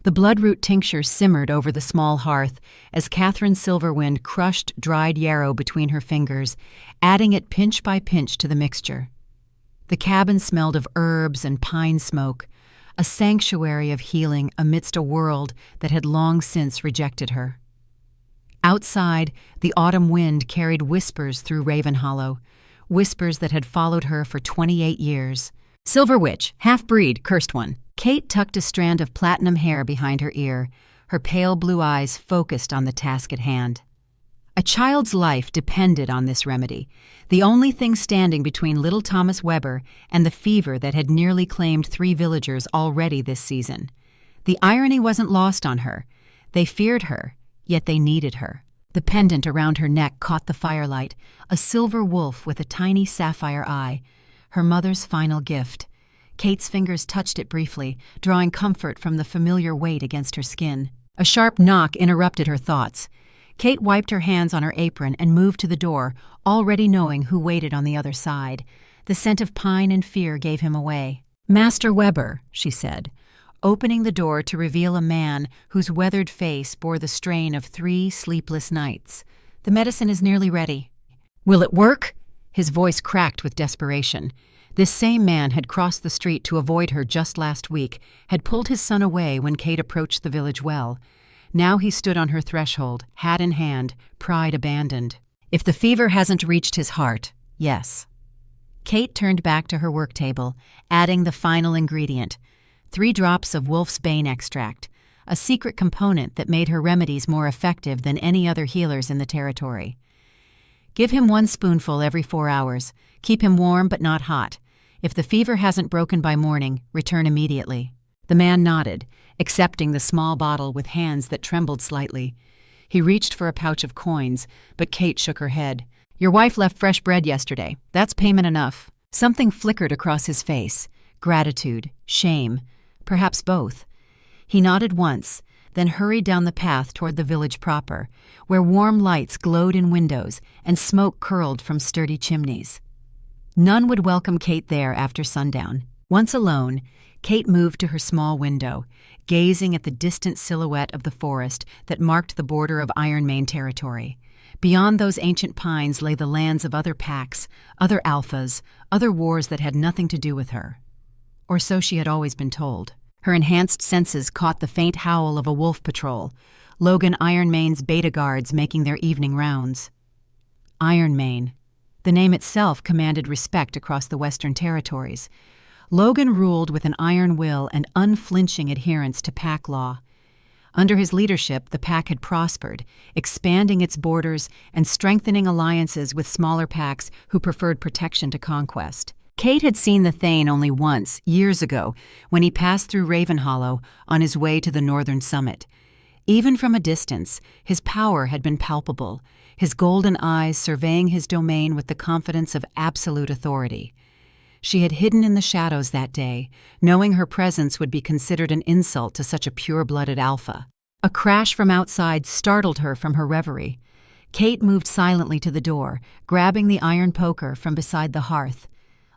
The bloodroot tincture simmered over the small hearth as Catherine Silverwind crushed dried yarrow between her fingers, adding it pinch by pinch to the mixture. The cabin smelled of herbs and pine smoke, a sanctuary of healing amidst a world that had long since rejected her. Outside, the autumn wind carried whispers through Ravenhollow, whispers that had followed her for 28 years. "Silver witch, half-breed, cursed one." Kate tucked a strand of platinum hair behind her ear, her pale blue eyes focused on the task at hand. A child's life depended on this remedy, the only thing standing between little Thomas Weber and the fever that had nearly claimed 3 villagers already this season. The irony wasn't lost on her. They feared her, yet they needed her. The pendant around her neck caught the firelight, a silver wolf with a tiny sapphire eye, her mother's final gift. Kate's fingers touched it briefly, drawing comfort from the familiar weight against her skin. A sharp knock interrupted her thoughts. Kate wiped her hands on her apron and moved to the door, already knowing who waited on the other side. The scent of pine and fear gave him away. "Master Weber," she said, opening the door to reveal a man whose weathered face bore the strain of 3 sleepless nights. "The medicine is nearly ready." "Will it work?" His voice cracked with desperation. This same man had crossed the street to avoid her just last week, had pulled his son away when Kate approached the village well. Now he stood on her threshold, hat in hand, pride abandoned. "If the fever hasn't reached his heart, yes." Kate turned back to her work table, adding the final ingredient, 3 drops of wolf's bane extract, a secret component that made her remedies more effective than any other healers in the territory. "Give him 1 spoonful every 4 hours. Keep him warm but not hot. If the fever hasn't broken by morning, return immediately." The man nodded, accepting the small bottle with hands that trembled slightly. He reached for a pouch of coins, but Kate shook her head. "Your wife left fresh bread yesterday. That's payment enough." Something flickered across his face. Gratitude, shame, perhaps both. He nodded once, then hurried down the path toward the village proper, where warm lights glowed in windows and smoke curled from sturdy chimneys. None would welcome Kate there after sundown. Once alone, Kate moved to her small window, gazing at the distant silhouette of the forest that marked the border of Ironmane territory. Beyond those ancient pines lay the lands of other packs, other alphas, other wars that had nothing to do with her. Or so she had always been told. Her enhanced senses caught the faint howl of a wolf patrol, Logan Ironmane's beta guards making their evening rounds. Ironmane. The name itself commanded respect across the Western territories. Logan ruled with an iron will and unflinching adherence to pack law. Under his leadership, the pack had prospered, expanding its borders and strengthening alliances with smaller packs who preferred protection to conquest. Kate had seen the Thane only once, years ago, when he passed through Ravenhollow on his way to the northern summit. Even from a distance, his power had been palpable, his golden eyes surveying his domain with the confidence of absolute authority. She had hidden in the shadows that day, knowing her presence would be considered an insult to such a pure-blooded alpha. A crash from outside startled her from her reverie. Kate moved silently to the door, grabbing the iron poker from beside the hearth.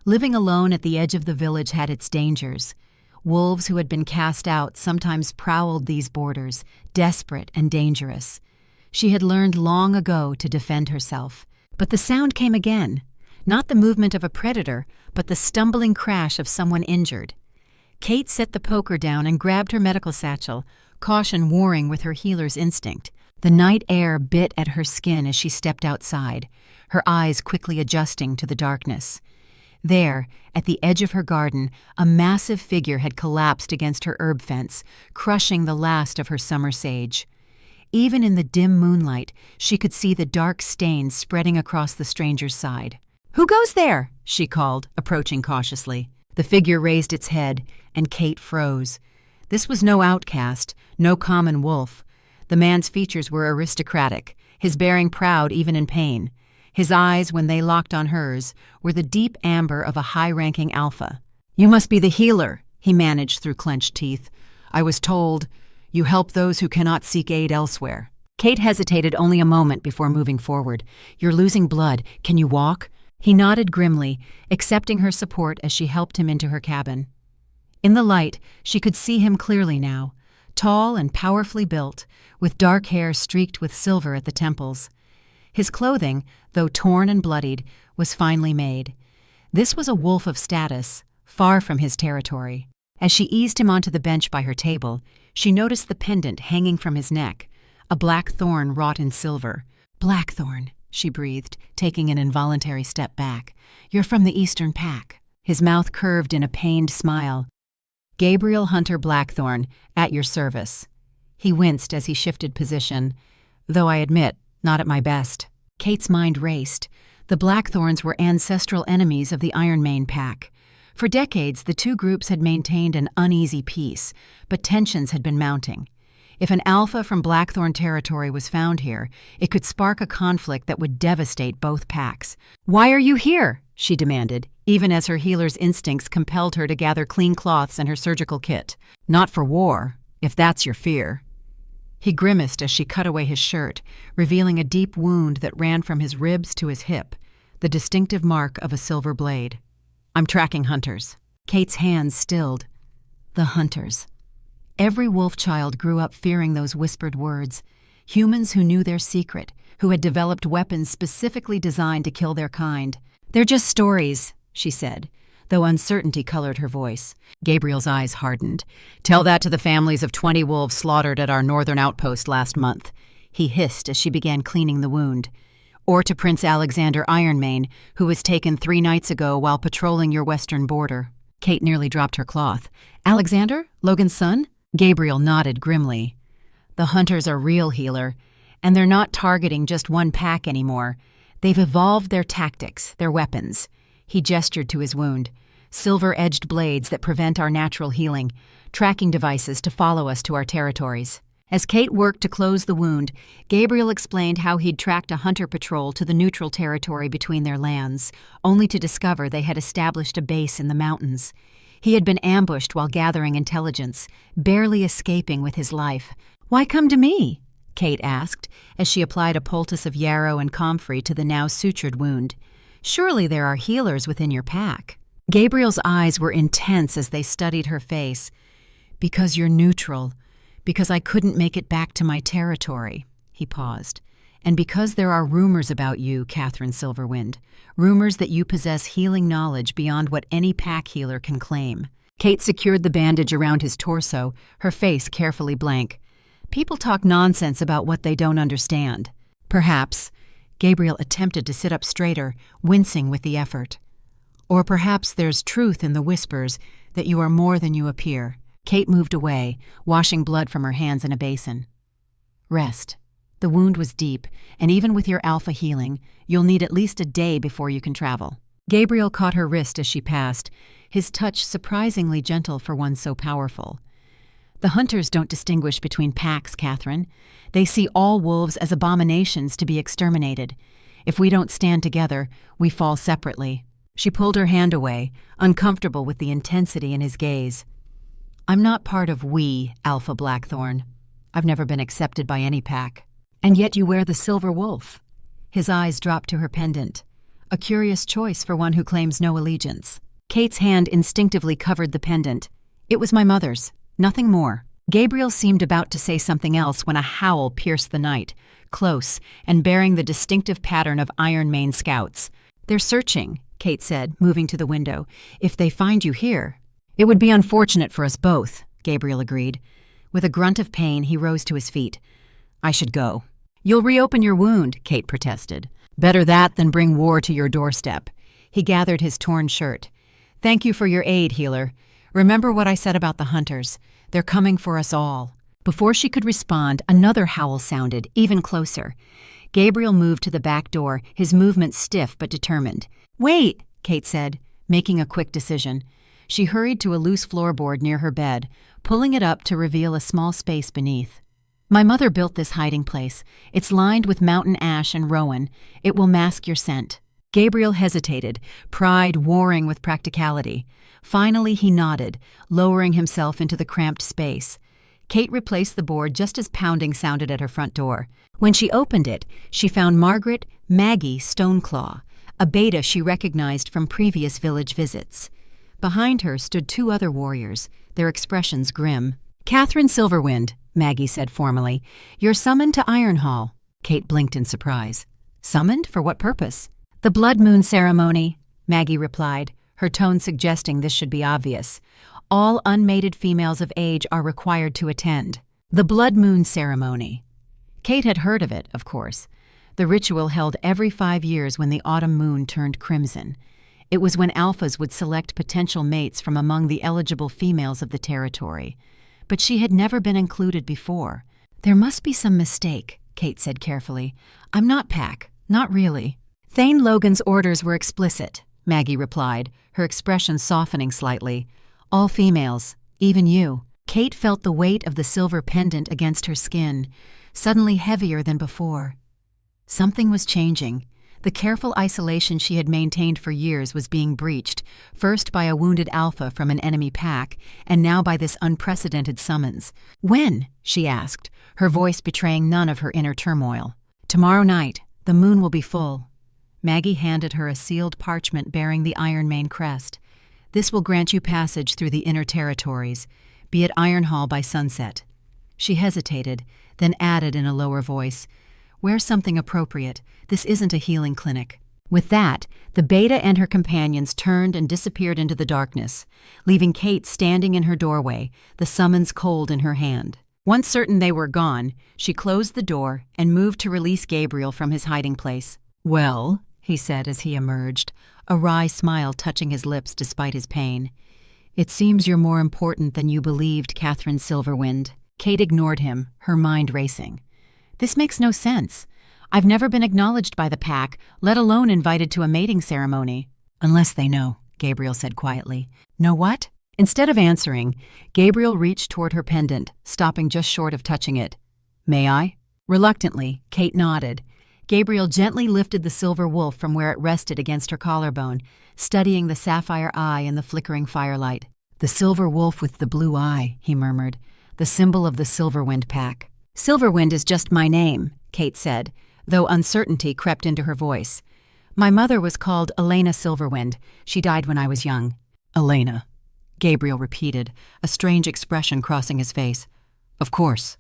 Living alone at the edge of the village had its dangers. Wolves who had been cast out sometimes prowled these borders, desperate and dangerous. She had learned long ago to defend herself. But the sound came again. Not the movement of a predator, but the stumbling crash of someone injured. Kate set the poker down and grabbed her medical satchel, caution warring with her healer's instinct. The night air bit at her skin as she stepped outside, her eyes quickly adjusting to the darkness. There, at the edge of her garden, a massive figure had collapsed against her herb fence, crushing the last of her summer sage. Even in the dim moonlight, she could see the dark stains spreading across the stranger's side. "Who goes there?" she called, approaching cautiously. The figure raised its head, and Kate froze. This was no outcast, no common wolf. The man's features were aristocratic, his bearing proud even in pain. His eyes, when they locked on hers, were the deep amber of a high-ranking alpha. "You must be the healer," he managed through clenched teeth. "I was told you help those who cannot seek aid elsewhere." Kate hesitated only a moment before moving forward. "You're losing blood. Can you walk?" He nodded grimly, accepting her support as she helped him into her cabin. In the light, she could see him clearly now. tall and powerfully built, with dark hair streaked with silver at the temples. His clothing, though torn and bloodied, was finely made. This was a wolf of status, far from his territory. As she eased him onto the bench by her table, she noticed the pendant hanging from his neck, a black thorn wrought in silver. "Blackthorn," she breathed, taking an involuntary step back. "You're from the Eastern Pack." His mouth curved in a pained smile. "Gabriel Hunter Blackthorn, at your service." He winced as he shifted position, though I admit, not at my best. Kate's mind raced. The Blackthorns were ancestral enemies of the Ironmane Pack. For decades, the two groups had maintained an uneasy peace, but tensions had been mounting. If an alpha from Blackthorn territory was found here, it could spark a conflict that would devastate both packs. "Why are you here?" she demanded, even as her healer's instincts compelled her to gather clean cloths and her surgical kit. "Not for war, if that's your fear." He grimaced as she cut away his shirt, revealing a deep wound that ran from his ribs to his hip, the distinctive mark of a silver blade. "I'm tracking hunters." Kate's hands stilled. The hunters. Every wolf child grew up fearing those whispered words. Humans who knew their secret, who had developed weapons specifically designed to kill their kind. "They're just stories," she said, though uncertainty colored her voice. Gabriel's eyes hardened. "Tell that to the families of 20 wolves slaughtered at our northern outpost last month," he hissed as she began cleaning the wound. "Or to Prince Alexander Ironmane, who was taken 3 nights ago while patrolling your western border." Kate nearly dropped her cloth. "Alexander? Logan's son?" Gabriel nodded grimly. "The hunters are real, healer, and they're not targeting just one pack anymore. They've evolved their tactics, their weapons." He gestured to his wound. "Silver-edged blades that prevent our natural healing, tracking devices to follow us to our territories." As Kate worked to close the wound, Gabriel explained how he'd tracked a hunter patrol to the neutral territory between their lands, only to discover they had established a base in the mountains. He had been ambushed while gathering intelligence, barely escaping with his life. "Why come to me?" Kate asked, as she applied a poultice of yarrow and comfrey to the now sutured wound. "Surely there are healers within your pack." Gabriel's eyes were intense as they studied her face. "Because you're neutral. Because I couldn't make it back to my territory." He paused. "And because there are rumors about you, Catherine Silverwind. Rumors that you possess healing knowledge beyond what any pack healer can claim." Kate secured the bandage around his torso, her face carefully blank. "People talk nonsense about what they don't understand." "Perhaps." Gabriel attempted to sit up straighter, wincing with the effort. "Or perhaps there's truth in the whispers that you are more than you appear." Kate moved away, washing blood from her hands in a basin. "Rest. The wound was deep, and even with your alpha healing, you'll need at least a day before you can travel." Gabriel caught her wrist as she passed, his touch surprisingly gentle for one so powerful. "The hunters don't distinguish between packs, Catherine. They see all wolves as abominations to be exterminated. If we don't stand together, we fall separately." She pulled her hand away, uncomfortable with the intensity in his gaze. "I'm not part of we, Alpha Blackthorn. I've never been accepted by any pack. And yet you wear the silver wolf." His eyes dropped to her pendant. A curious choice for one who claims no allegiance. Kate's hand instinctively covered the pendant. "It was my mother's. Nothing more." Gabriel seemed about to say something else when a howl pierced the night, close and bearing the distinctive pattern of Ironmane scouts. "They're searching," Kate said, moving to the window. "If they find you here—" "It would be unfortunate for us both," Gabriel agreed. With a grunt of pain, he rose to his feet. "I should go." "You'll reopen your wound," Kate protested. "Better that than bring war to your doorstep." He gathered his torn shirt. "Thank you for your aid, healer. Remember what I said about the hunters. They're coming for us all." Before she could respond, another howl sounded, even closer. Gabriel moved to the back door, his movement stiff but determined. "Wait," Kate said, making a quick decision. She hurried to a loose floorboard near her bed, pulling it up to reveal a small space beneath. "My mother built this hiding place. It's lined with mountain ash and rowan. It will mask your scent." Gabriel hesitated, pride warring with practicality. Finally, he nodded, lowering himself into the cramped space. Kate replaced the board just as pounding sounded at her front door. When she opened it, she found Margaret "Maggie" Stoneclaw, a beta she recognized from previous village visits. Behind her stood 2 other warriors, their expressions grim. "Catherine Silverwind," Maggie said formally. "You're summoned to Ironhall." Kate blinked in surprise. "Summoned? For what purpose?" "The blood moon ceremony," Maggie replied, her tone suggesting this should be obvious. "All unmated females of age are required to attend." The blood moon ceremony. Kate had heard of it, of course. The ritual held every 5 years when the autumn moon turned crimson. It was when alphas would select potential mates from among the eligible females of the territory. But she had never been included before. "There must be some mistake," Kate said carefully. "I'm not Pack, not really." "Thane Logan's orders were explicit," Maggie replied, her expression softening slightly. "All females, even you." Kate felt the weight of the silver pendant against her skin, suddenly heavier than before. Something was changing. The careful isolation she had maintained for years was being breached, first by a wounded alpha from an enemy pack, and now by this unprecedented summons. "When?" she asked, her voice betraying none of her inner turmoil. "Tomorrow night. The moon will be full." Maggie handed her a sealed parchment bearing the Ironmane crest. "This will grant you passage through the inner territories. Be at Ironhall by sunset." She hesitated, then added in a lower voice, "Wear something appropriate. This isn't a healing clinic." With that, the Beta and her companions turned and disappeared into the darkness, leaving Kate standing in her doorway, the summons cold in her hand. Once certain they were gone, she closed the door and moved to release Gabriel from his hiding place. "Well," he said as he emerged, a wry smile touching his lips despite his pain. "It seems you're more important than you believed, Catherine Silverwind." Kate ignored him, her mind racing. "This makes no sense. I've never been acknowledged by the Pack, let alone invited to a mating ceremony." "Unless they know," Gabriel said quietly. "Know what?" Instead of answering, Gabriel reached toward her pendant, stopping just short of touching it. "May I?" Reluctantly, Kate nodded. Gabriel gently lifted the silver wolf from where it rested against her collarbone, studying the sapphire eye in the flickering firelight. "The silver wolf with the blue eye," he murmured, "the symbol of the Silverwind Pack." "Silverwind is just my name," Kate said, though uncertainty crept into her voice. "My mother was called Elena Silverwind. She died when I was young." "Elena," Gabriel repeated, a strange expression crossing his face. "Of course."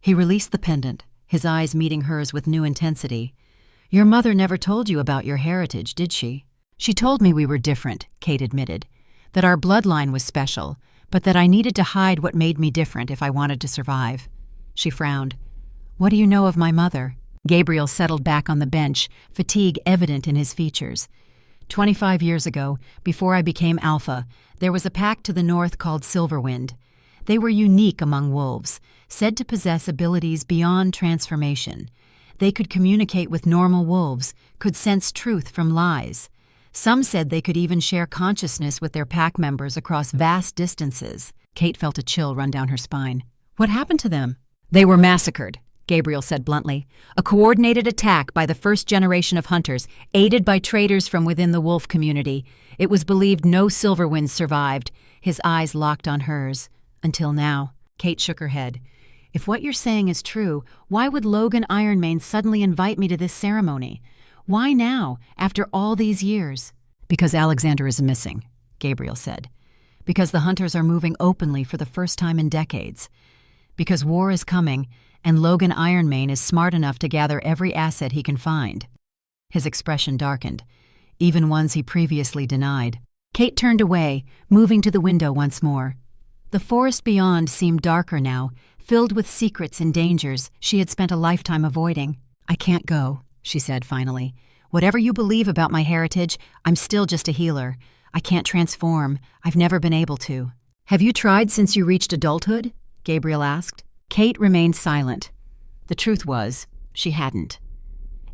He released the pendant, his eyes meeting hers with new intensity. "Your mother never told you about your heritage, did she?" "She told me we were different," Kate admitted, "that our bloodline was special, but that I needed to hide what made me different if I wanted to survive." She frowned. "What do you know of my mother?" Gabriel settled back on the bench, fatigue evident in his features. 25 years ago, before I became Alpha, there was a pack to the north called Silverwind. They were unique among wolves, said to possess abilities beyond transformation. They could communicate with normal wolves, could sense truth from lies. Some said they could even share consciousness with their pack members across vast distances. Kate felt a chill run down her spine. "What happened to them?" "They were massacred," Gabriel said bluntly. "A coordinated attack by the first generation of hunters, aided by traders from within the wolf community. It was believed no Silverwinds survived." His eyes locked on hers. "Until now." Kate shook her head. "If what you're saying is true, why would Logan Ironmane suddenly invite me to this ceremony? Why now, after all these years?" "Because Alexander is missing," Gabriel said. "Because the hunters are moving openly for the first time in decades. Because war is coming, and Logan Ironmane is smart enough to gather every asset he can find." His expression darkened, even ones he previously denied. Kate turned away, moving to the window once more. The forest beyond seemed darker now, filled with secrets and dangers she had spent a lifetime avoiding. "I can't go," she said finally. "Whatever you believe about my heritage, I'm still just a healer. I can't transform. I've never been able to." "Have you tried since you reached adulthood?" Gabriel asked. Kate remained silent. The truth was, she hadn't.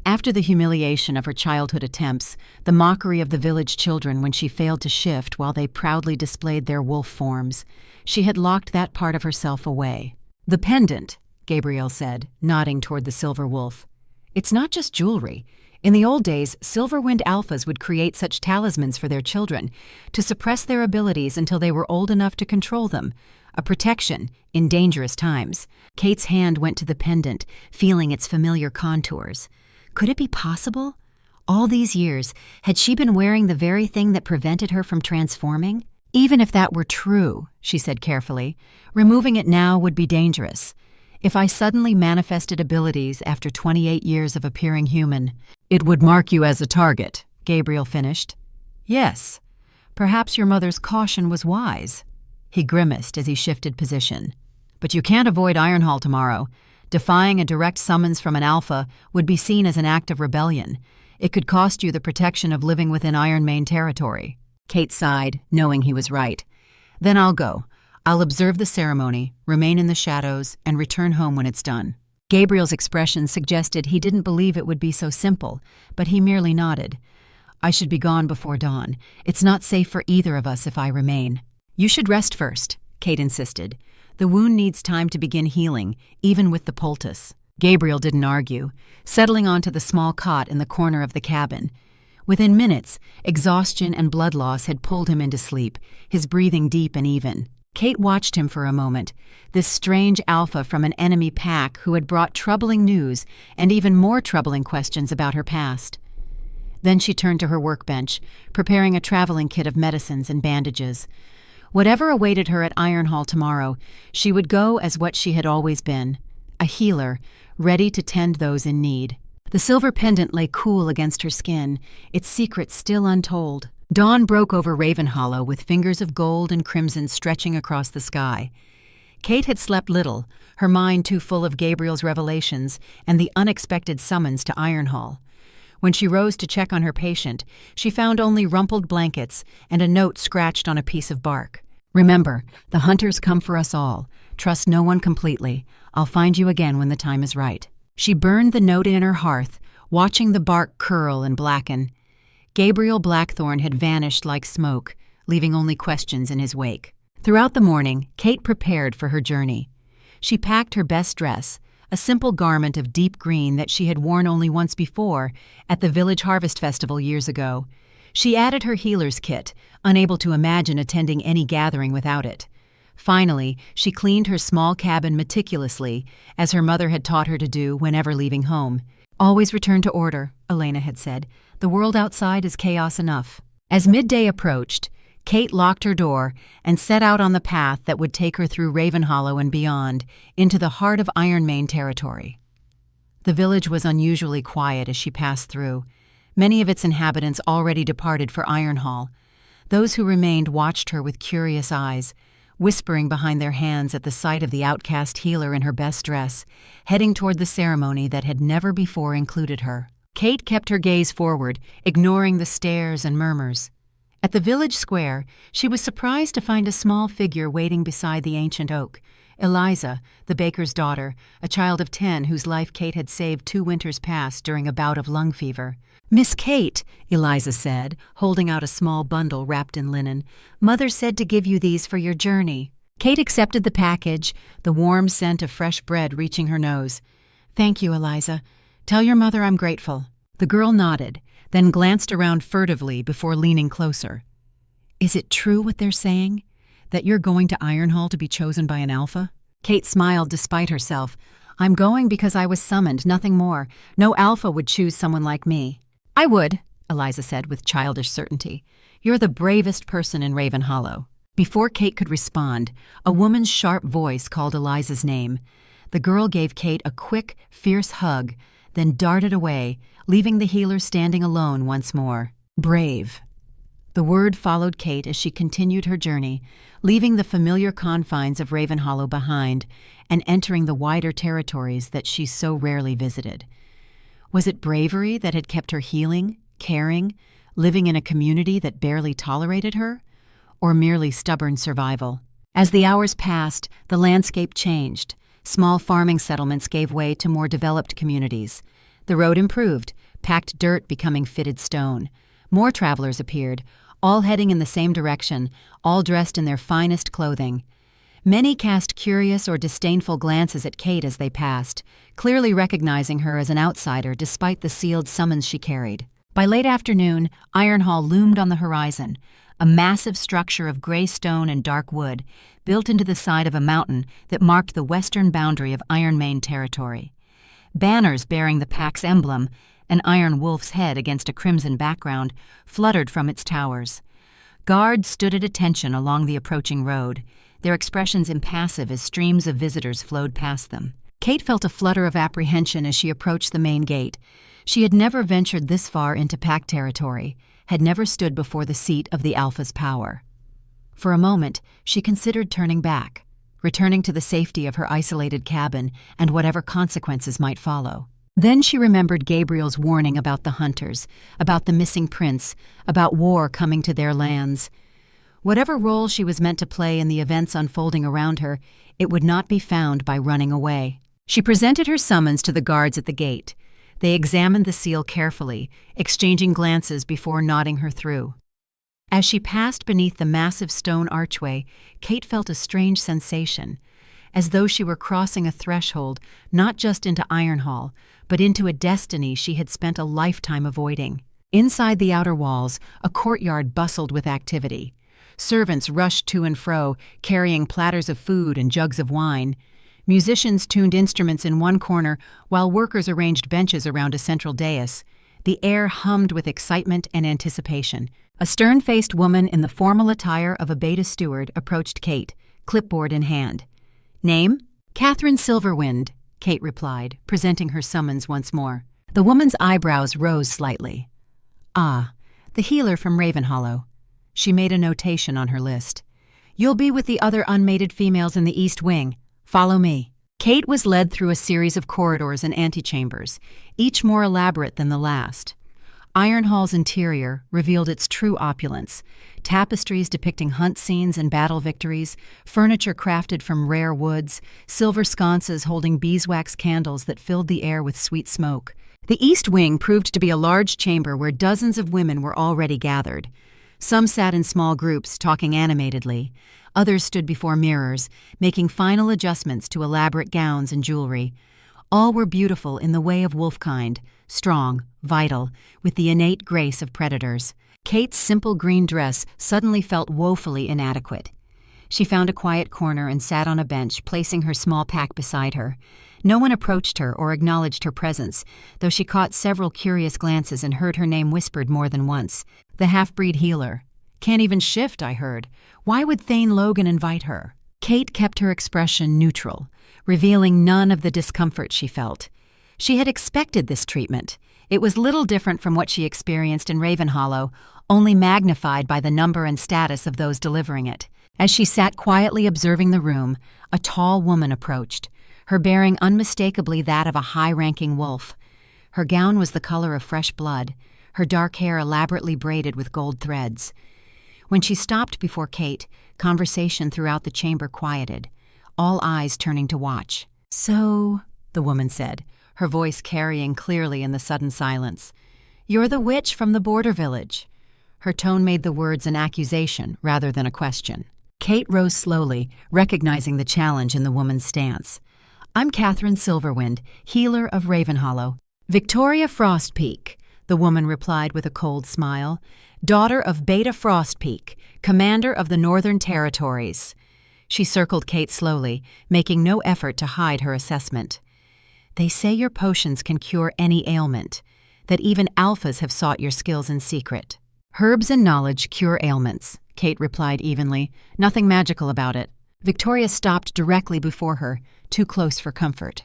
After the humiliation of her childhood attempts, the mockery of the village children when she failed to shift while they proudly displayed their wolf forms, she had locked that part of herself away. "The pendant," Gabriel said, nodding toward the silver wolf. "It's not just jewelry. In the old days, Silverwind alphas would create such talismans for their children to suppress their abilities until they were old enough to control them. A protection in dangerous times." Kate's hand went to the pendant, feeling its familiar contours. Could it be possible? All these years, had she been wearing the very thing that prevented her from transforming? Even if that were true, she said carefully, removing it now would be dangerous. If I suddenly manifested abilities after 28 years of appearing human, it would mark you as a target, Gabriel finished. Yes, perhaps your mother's caution was wise. He grimaced as he shifted position. But you can't avoid Ironhall tomorrow. Defying a direct summons from an alpha would be seen as an act of rebellion. It could cost you the protection of living within Ironmane territory. Kate sighed, knowing he was right. Then I'll go. I'll observe the ceremony, remain in the shadows, and return home when it's done. Gabriel's expression suggested he didn't believe it would be so simple, but he merely nodded. I should be gone before dawn. It's not safe for either of us if I remain. You should rest first, Kate insisted. The wound needs time to begin healing, even with the poultice. Gabriel didn't argue, settling onto the small cot in the corner of the cabin. Within minutes, exhaustion and blood loss had pulled him into sleep, his breathing deep and even. Kate watched him for a moment, this strange alpha from an enemy pack who had brought troubling news and even more troubling questions about her past. Then she turned to her workbench, preparing a traveling kit of medicines and bandages. Whatever awaited her at Ironhall tomorrow, she would go as what she had always been, a healer, ready to tend those in need. The silver pendant lay cool against her skin, its secret still untold. Dawn broke over Ravenhollow with fingers of gold and crimson stretching across the sky. Kate had slept little, her mind too full of Gabriel's revelations and the unexpected summons to Ironhall. When she rose to check on her patient, she found only rumpled blankets and a note scratched on a piece of bark. Remember, the hunters come for us all. Trust no one completely. I'll find you again when the time is right. She burned the note in her hearth, watching the bark curl and blacken. Gabriel Blackthorne had vanished like smoke, leaving only questions in his wake. Throughout the morning, Kate prepared for her journey. She packed her best dress, a simple garment of deep green that she had worn only once before, at the village harvest festival years ago. She added her healer's kit, unable to imagine attending any gathering without it. Finally, she cleaned her small cabin meticulously, as her mother had taught her to do whenever leaving home. Always return to order, Elena had said. The world outside is chaos enough. As midday approached, Kate locked her door and set out on the path that would take her through Ravenhollow and beyond, into the heart of Ironmane territory. The village was unusually quiet as she passed through. Many of its inhabitants already departed for Ironhall. Those who remained watched her with curious eyes, whispering behind their hands at the sight of the outcast healer in her best dress, heading toward the ceremony that had never before included her. Kate kept her gaze forward, ignoring the stares and murmurs. At the village square, she was surprised to find a small figure waiting beside the ancient oak. Eliza, the baker's daughter, a child of 10 whose life Kate had saved 2 winters past during a bout of lung fever. "Miss Kate," Eliza said, holding out a small bundle wrapped in linen, "Mother said to give you these for your journey." Kate accepted the package, the warm scent of fresh bread reaching her nose. "Thank you, Eliza. Tell your mother I'm grateful." The girl nodded, then glanced around furtively before leaning closer. "Is it true what they're saying? That you're going to Ironhall to be chosen by an alpha?" Kate smiled despite herself. "I'm going because I was summoned, nothing more. No alpha would choose someone like me." "I would," Eliza said with childish certainty. "You're the bravest person in Ravenhollow." Before Kate could respond, a woman's sharp voice called Eliza's name. The girl gave Kate a quick, fierce hug, then darted away, leaving the healer standing alone once more. Brave. The word followed Kate as she continued her journey, leaving the familiar confines of Ravenhollow behind and entering the wider territories that she so rarely visited. Was it bravery that had kept her healing, caring, living in a community that barely tolerated her, or merely stubborn survival? As the hours passed, the landscape changed. Small farming settlements gave way to more developed communities. The road improved, packed dirt becoming fitted stone. More travelers appeared, all heading in the same direction, all dressed in their finest clothing. Many cast curious or disdainful glances at Kate as they passed, clearly recognizing her as an outsider despite the sealed summons she carried. By late afternoon, Ironhall loomed on the horizon, a massive structure of gray stone and dark wood, built into the side of a mountain that marked the western boundary of Ironmane territory. Banners bearing the pack's emblem, an iron wolf's head against a crimson background, fluttered from its towers. Guards stood at attention along the approaching road, their expressions impassive as streams of visitors flowed past them. Kate felt a flutter of apprehension as she approached the main gate. She had never ventured this far into pack territory, had never stood before the seat of the Alpha's power. For a moment, she considered turning back, returning to the safety of her isolated cabin and whatever consequences might follow. Then she remembered Gabriel's warning about the hunters, about the missing prince, about war coming to their lands. Whatever role she was meant to play in the events unfolding around her, it would not be found by running away. She presented her summons to the guards at the gate. They examined the seal carefully, exchanging glances before nodding her through. As she passed beneath the massive stone archway, Kate felt a strange sensation, as though she were crossing a threshold not just into Ironhall, but into a destiny she had spent a lifetime avoiding. Inside the outer walls, a courtyard bustled with activity. Servants rushed to and fro, carrying platters of food and jugs of wine. Musicians tuned instruments in one corner, while workers arranged benches around a central dais. The air hummed with excitement and anticipation. A stern-faced woman in the formal attire of a beta steward approached Kate, clipboard in hand. "Name?" "Catherine Silverwind," Kate replied, presenting her summons once more. The woman's eyebrows rose slightly. "Ah, the healer from Ravenhollow." She made a notation on her list. "You'll be with the other unmated females in the East Wing. Follow me." Kate was led through a series of corridors and antechambers, each more elaborate than the last. Ironhall's interior revealed its true opulence: tapestries depicting hunt scenes and battle victories, furniture crafted from rare woods, silver sconces holding beeswax candles that filled the air with sweet smoke. The East Wing proved to be a large chamber where dozens of women were already gathered. Some sat in small groups, talking animatedly. Others stood before mirrors, making final adjustments to elaborate gowns and jewelry. All were beautiful in the way of wolfkind, strong, vital, with the innate grace of predators. Kate's simple green dress suddenly felt woefully inadequate. She found a quiet corner and sat on a bench, placing her small pack beside her. No one approached her or acknowledged her presence, though she caught several curious glances and heard her name whispered more than once. The half-breed healer. "Can't even shift," I heard. Why would Thane Logan invite her? Kate kept her expression neutral, revealing none of the discomfort she felt. She had expected this treatment. It was little different from what she experienced in Ravenhollow, only magnified by the number and status of those delivering it. As she sat quietly observing the room, a tall woman approached, her bearing unmistakably that of a high-ranking wolf. Her gown was the color of fresh blood, her dark hair elaborately braided with gold threads. When she stopped before Kate, conversation throughout the chamber quieted, all eyes turning to watch. "So," the woman said, her voice carrying clearly in the sudden silence, "you're the witch from the border village." Her tone made the words an accusation rather than a question. Kate rose slowly, recognizing the challenge in the woman's stance. "I'm Catherine Silverwind, healer of Ravenhollow." "Victoria Frostpeak," the woman replied with a cold smile, "daughter of Beta Frostpeak, commander of the Northern Territories." She circled Kate slowly, making no effort to hide her assessment. "They say your potions can cure any ailment, that even alphas have sought your skills in secret." "Herbs and knowledge cure ailments," Kate replied evenly, "nothing magical about it." Victoria stopped directly before her, too close for comfort.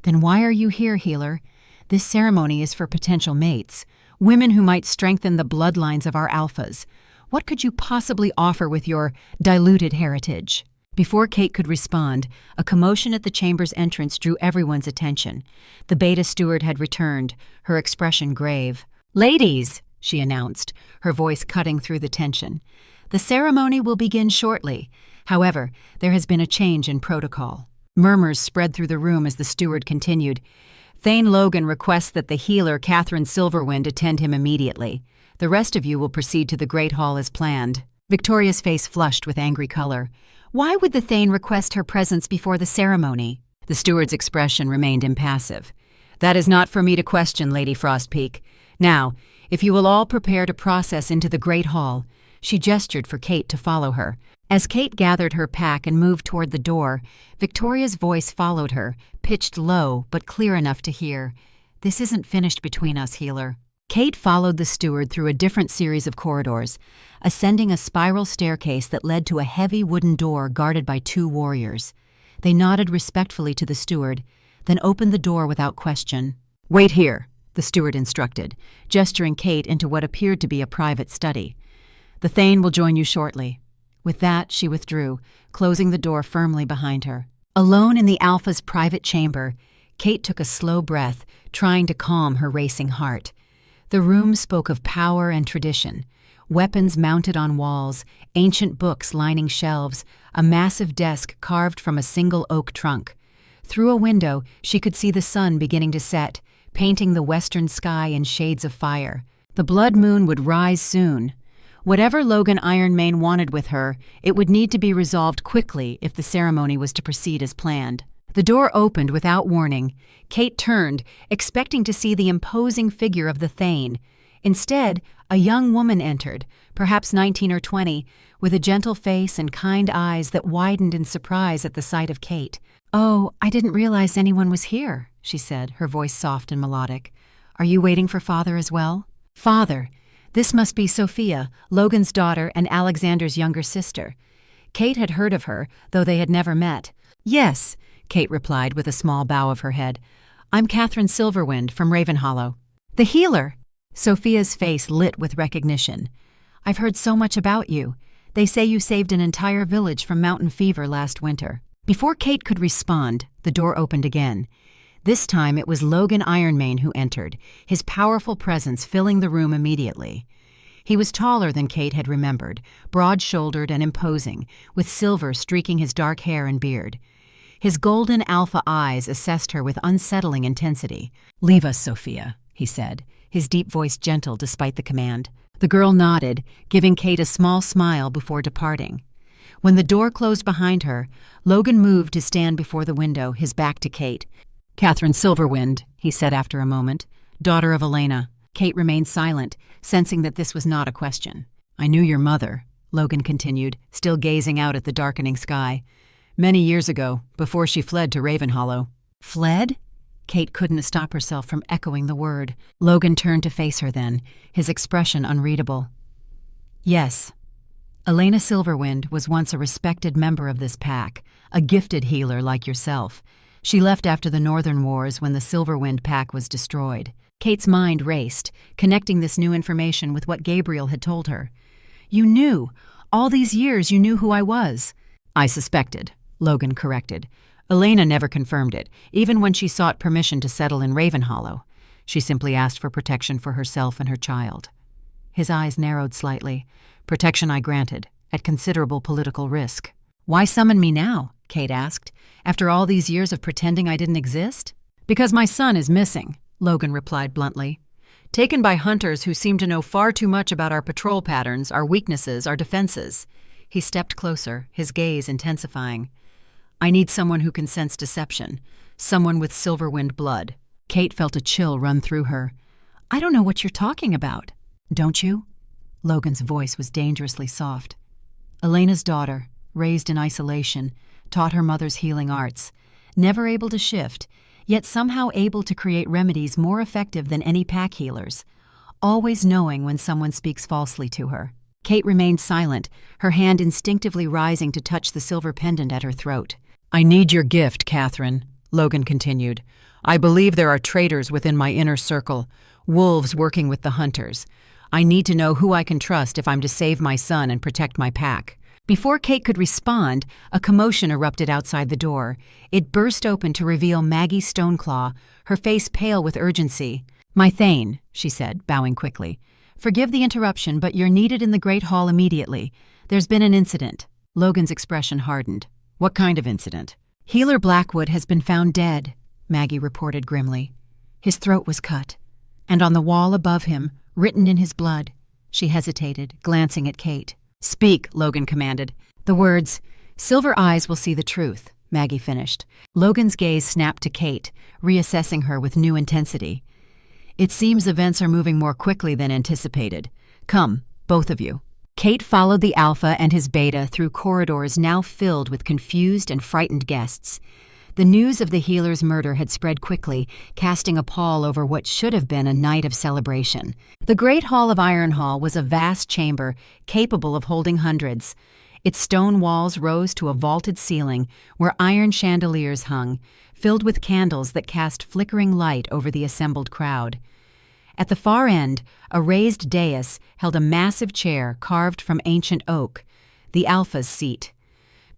"Then why are you here, healer? This ceremony is for potential mates, women who might strengthen the bloodlines of our alphas. What could you possibly offer with your diluted heritage?" Before Kate could respond, a commotion at the chamber's entrance drew everyone's attention. The beta steward had returned, her expression grave. "Ladies," she announced, her voice cutting through the tension, "the ceremony will begin shortly. However, there has been a change in protocol." Murmurs spread through the room as the steward continued. "Thane Logan requests that the healer Catherine Silverwind attend him immediately. The rest of you will proceed to the Great Hall as planned." Victoria's face flushed with angry color. Why would the Thane request her presence before the ceremony? The steward's expression remained impassive. "That is not for me to question, Lady Frostpeak. Now, if you will all prepare to process into the Great Hall." She gestured for Kate to follow her. As Kate gathered her pack and moved toward the door, Victoria's voice followed her, pitched low but clear enough to hear. "This isn't finished between us, healer." Kate followed the steward through a different series of corridors, ascending a spiral staircase that led to a heavy wooden door guarded by 2 warriors. They nodded respectfully to the steward, then opened the door without question. "Wait here," the steward instructed, gesturing Kate into what appeared to be a private study. "The Thane will join you shortly." With that, she withdrew, closing the door firmly behind her. Alone in the Alpha's private chamber, Kate took a slow breath, trying to calm her racing heart. The room spoke of power and tradition, weapons mounted on walls, ancient books lining shelves, a massive desk carved from a single oak trunk. Through a window, she could see the sun beginning to set, painting the western sky in shades of fire. The blood moon would rise soon. Whatever Logan Ironmane wanted with her, it would need to be resolved quickly if the ceremony was to proceed as planned. The door opened without warning. Kate turned, expecting to see the imposing figure of the Thane. Instead, a young woman entered, perhaps 19 or 20, with a gentle face and kind eyes that widened in surprise at the sight of Kate. "Oh, I didn't realize anyone was here," she said, her voice soft and melodic. "Are you waiting for Father as well?" "Father. This must be Sophia, Logan's daughter and Alexander's younger sister." Kate had heard of her, though they had never met. "Yes," Kate replied with a small bow of her head. "I'm Catherine Silverwind from Ravenhollow." "The healer!" Sophia's face lit with recognition. "I've heard so much about you. They say you saved an entire village from mountain fever last winter." Before Kate could respond, the door opened again. This time it was Logan Ironmane who entered, his powerful presence filling the room immediately. He was taller than Kate had remembered, broad-shouldered and imposing, with silver streaking his dark hair and beard. His golden alpha eyes assessed her with unsettling intensity. "Leave us, Sophia," he said, his deep voice gentle despite the command. The girl nodded, giving Kate a small smile before departing. When the door closed behind her, Logan moved to stand before the window, his back to Kate. "Catherine Silverwind," he said after a moment, "daughter of Elena." Kate remained silent, sensing that this was not a question. "I knew your mother," Logan continued, still gazing out at the darkening sky. "Many years ago, before she fled to Ravenhollow." "Fled?" Kate couldn't stop herself from echoing the word. Logan turned to face her then, his expression unreadable. "Yes. Elena Silverwind was once a respected member of this pack, a gifted healer like yourself. She left after the Northern Wars when the Silverwind pack was destroyed." Kate's mind raced, connecting this new information with what Gabriel had told her. "You knew. All these years you knew who I was." "I suspected," Logan corrected. "Elena never confirmed it, even when she sought permission to settle in Ravenhollow. She simply asked for protection for herself and her child." His eyes narrowed slightly. "Protection I granted, at considerable political risk." "Why summon me now?" Kate asked. "After all these years of pretending I didn't exist?" "Because my son is missing," Logan replied bluntly. "Taken by hunters who seem to know far too much about our patrol patterns, our weaknesses, our defenses." He stepped closer, his gaze intensifying. "I need someone who can sense deception, someone with Silverwind blood." Kate felt a chill run through her. "I don't know what you're talking about." "Don't you?" Logan's voice was dangerously soft. "Elena's daughter, raised in isolation, taught her mother's healing arts, never able to shift, yet somehow able to create remedies more effective than any pack healers, always knowing when someone speaks falsely to her." Kate remained silent, her hand instinctively rising to touch the silver pendant at her throat. "I need your gift, Catherine," Logan continued. "I believe there are traitors within my inner circle, wolves working with the hunters. I need to know who I can trust if I'm to save my son and protect my pack." Before Kate could respond, a commotion erupted outside the door. It burst open to reveal Maggie Stoneclaw, her face pale with urgency. "My Thane," she said, bowing quickly. "Forgive the interruption, but you're needed in the Great Hall immediately. There's been an incident." Logan's expression hardened. "What kind of incident?" "Healer Blackwood has been found dead," Maggie reported grimly. "His throat was cut, and on the wall above him, written in his blood." She hesitated, glancing at Kate. "Speak," Logan commanded. The words, "Silver eyes will see the truth," Maggie finished. Logan's gaze snapped to Kate, reassessing her with new intensity. "It seems events are moving more quickly than anticipated. Come, both of you." Kate followed the Alpha and his Beta through corridors now filled with confused and frightened guests. The news of the healer's murder had spread quickly, casting a pall over what should have been a night of celebration. The Great Hall of Ironhall was a vast chamber capable of holding hundreds. Its stone walls rose to a vaulted ceiling where iron chandeliers hung, filled with candles that cast flickering light over the assembled crowd. At the far end, a raised dais held a massive chair carved from ancient oak, the Alpha's seat.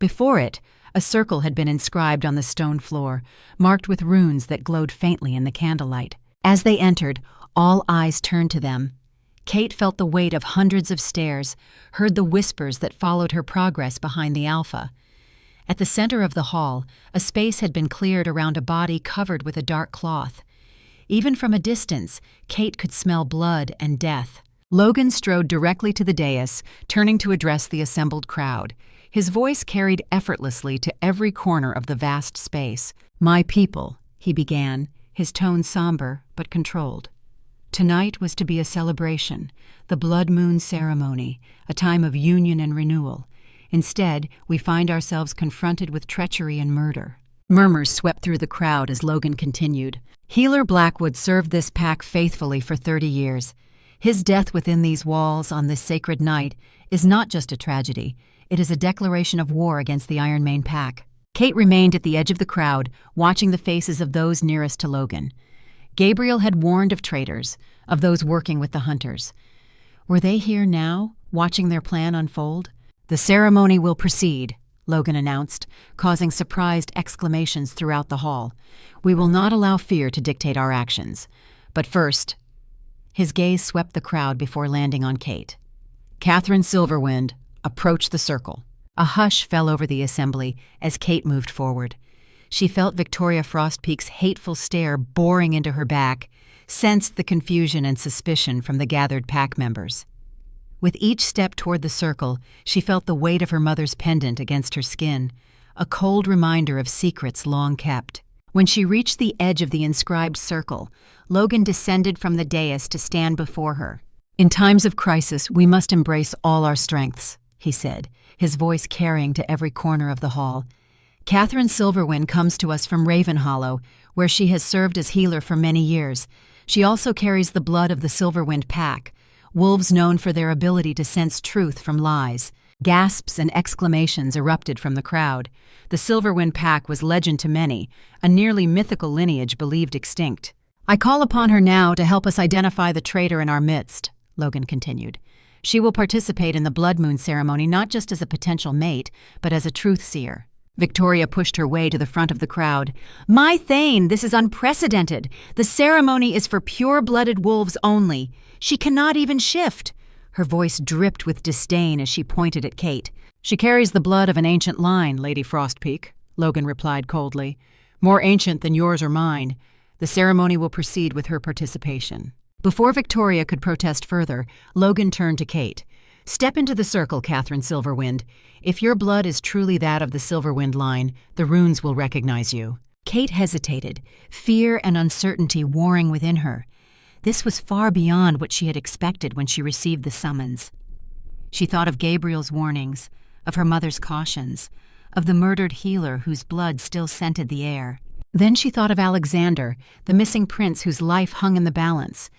Before it, a circle had been inscribed on the stone floor, marked with runes that glowed faintly in the candlelight. As they entered, all eyes turned to them. Kate felt the weight of hundreds of stares, heard the whispers that followed her progress behind the Alpha. At the center of the hall, a space had been cleared around a body covered with a dark cloth. Even from a distance, Kate could smell blood and death. Logan strode directly to the dais, turning to address the assembled crowd. His voice carried effortlessly to every corner of the vast space. "My people," he began, his tone somber but controlled. "Tonight was to be a celebration, the blood moon ceremony, a time of union and renewal. Instead, we find ourselves confronted with treachery and murder." Murmurs swept through the crowd as Logan continued. "Healer Blackwood served this pack faithfully for 30 years. His death within these walls on this sacred night is not just a tragedy. It is a declaration of war against the Ironmane pack." Kate remained at the edge of the crowd, watching the faces of those nearest to Logan. Gabriel had warned of traitors, of those working with the hunters. Were they here now, watching their plan unfold? "The ceremony will proceed," Logan announced, causing surprised exclamations throughout the hall. "We will not allow fear to dictate our actions. But first—" His gaze swept the crowd before landing on Kate. "Catherine Silverwind, approach the circle." A hush fell over the assembly as Kate moved forward. She felt Victoria Frostpeak's hateful stare boring into her back, sensed the confusion and suspicion from the gathered pack members. With each step toward the circle, she felt the weight of her mother's pendant against her skin, a cold reminder of secrets long kept. When she reached the edge of the inscribed circle, Logan descended from the dais to stand before her. "In times of crisis, we must embrace all our strengths," he said, his voice carrying to every corner of the hall. "Catherine Silverwind comes to us from Ravenhollow, where she has served as healer for many years. She also carries the blood of the Silverwind pack, wolves known for their ability to sense truth from lies." Gasps and exclamations erupted from the crowd. The Silverwind pack was legend to many, a nearly mythical lineage believed extinct. "I call upon her now to help us identify the traitor in our midst," Logan continued. "She will participate in the blood moon ceremony not just as a potential mate, but as a truth seer." Victoria pushed her way to the front of the crowd. "My Thane, this is unprecedented. The ceremony is for pure-blooded wolves only. She cannot even shift." Her voice dripped with disdain as she pointed at Kate. "She carries the blood of an ancient line, Lady Frostpeak," Logan replied coldly. "More ancient than yours or mine. The ceremony will proceed with her participation." Before Victoria could protest further, Logan turned to Kate. "Step into the circle, Catherine Silverwind. If your blood is truly that of the Silverwind line, the runes will recognize you." Kate hesitated, fear and uncertainty warring within her. This was far beyond what she had expected when she received the summons. She thought of Gabriel's warnings, of her mother's cautions, of the murdered healer whose blood still scented the air. Then she thought of Alexander, the missing prince whose life hung in the balance,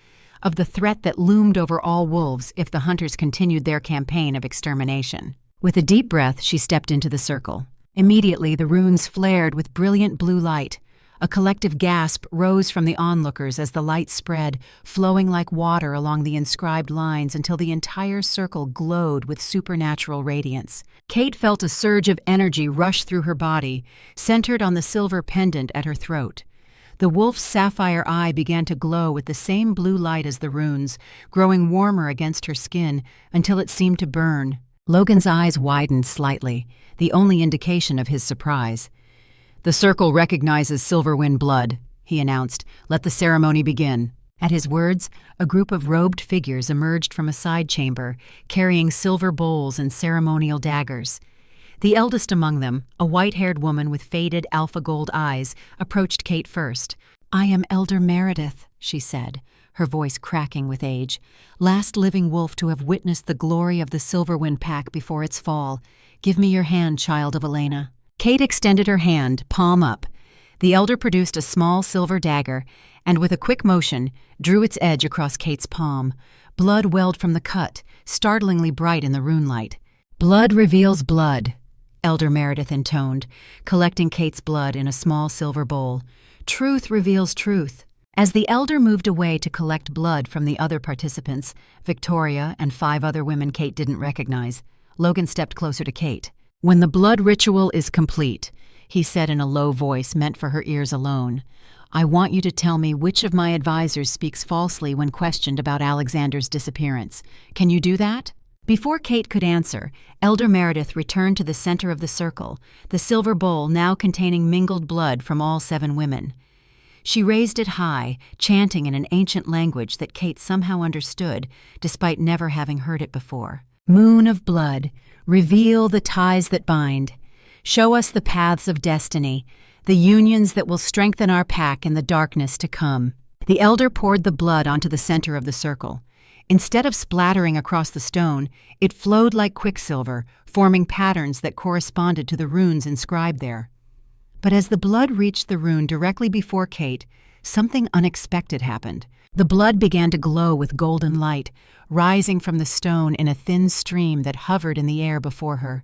of the threat that loomed over all wolves if the hunters continued their campaign of extermination. With a deep breath, she stepped into the circle. Immediately, the runes flared with brilliant blue light. A collective gasp rose from the onlookers as the light spread, flowing like water along the inscribed lines until the entire circle glowed with supernatural radiance. Kate felt a surge of energy rush through her body, centered on the silver pendant at her throat. The wolf's sapphire eye began to glow with the same blue light as the runes, growing warmer against her skin until it seemed to burn. Logan's eyes widened slightly, the only indication of his surprise. "The circle recognizes Silverwind blood," he announced. "Let the ceremony begin." At his words, a group of robed figures emerged from a side chamber, carrying silver bowls and ceremonial daggers. The eldest among them, a white-haired woman with faded alpha gold eyes, approached Kate first. "I am Elder Meredith," she said, her voice cracking with age, "last living wolf to have witnessed the glory of the Silverwind pack before its fall. Give me your hand, child of Elena." Kate extended her hand, palm up. The elder produced a small silver dagger and, with a quick motion, drew its edge across Kate's palm. Blood welled from the cut, startlingly bright in the runelight. "Blood reveals blood," Elder Meredith intoned, collecting Kate's blood in a small silver bowl. "Truth reveals truth." As the elder moved away to collect blood from the other participants, Victoria and 5 other women Kate didn't recognize, Logan stepped closer to Kate. "When the blood ritual is complete," he said in a low voice meant for her ears alone, "I want you to tell me which of my advisors speaks falsely when questioned about Alexander's disappearance. Can you do that?" Before Kate could answer, Elder Meredith returned to the center of the circle, the silver bowl now containing mingled blood from all 7 women. She raised it high, chanting in an ancient language that Kate somehow understood, despite never having heard it before. "Moon of blood, reveal the ties that bind. Show us the paths of destiny, the unions that will strengthen our pack in the darkness to come." The elder poured the blood onto the center of the circle. Instead of splattering across the stone, it flowed like quicksilver, forming patterns that corresponded to the runes inscribed there. But as the blood reached the rune directly before Kate, something unexpected happened. The blood began to glow with golden light, rising from the stone in a thin stream that hovered in the air before her.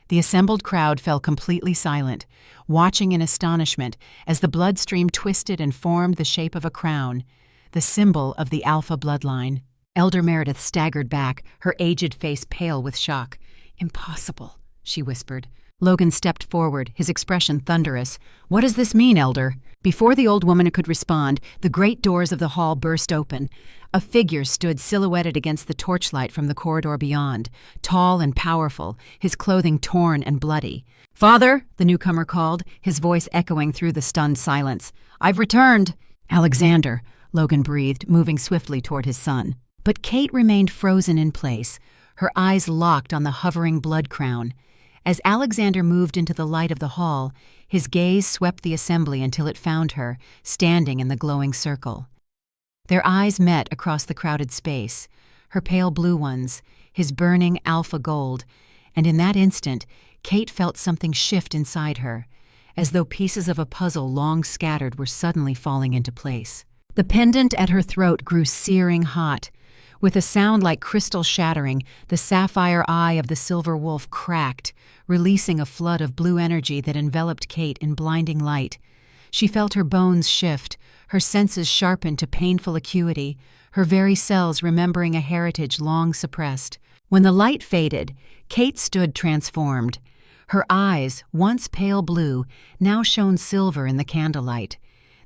The assembled crowd fell completely silent, watching in astonishment as the blood stream twisted and formed the shape of a crown, the symbol of the Alpha bloodline. Elder Meredith staggered back, her aged face pale with shock. "Impossible," she whispered. Logan stepped forward, his expression thunderous. "What does this mean, Elder?" Before the old woman could respond, the great doors of the hall burst open. A figure stood silhouetted against the torchlight from the corridor beyond, tall and powerful, his clothing torn and bloody. "Father," the newcomer called, his voice echoing through the stunned silence. "I've returned." "Alexander," Logan breathed, moving swiftly toward his son. But Kate remained frozen in place, her eyes locked on the hovering blood crown. As Alexander moved into the light of the hall, his gaze swept the assembly until it found her, standing in the glowing circle. Their eyes met across the crowded space, her pale blue ones, his burning alpha gold, and in that instant, Kate felt something shift inside her, as though pieces of a puzzle long scattered were suddenly falling into place. The pendant at her throat grew searing hot. With a sound like crystal shattering, the sapphire eye of the silver wolf cracked, releasing a flood of blue energy that enveloped Kate in blinding light. She felt her bones shift, her senses sharpen to painful acuity, her very cells remembering a heritage long suppressed. When the light faded, Kate stood transformed. Her eyes, once pale blue, now shone silver in the candlelight.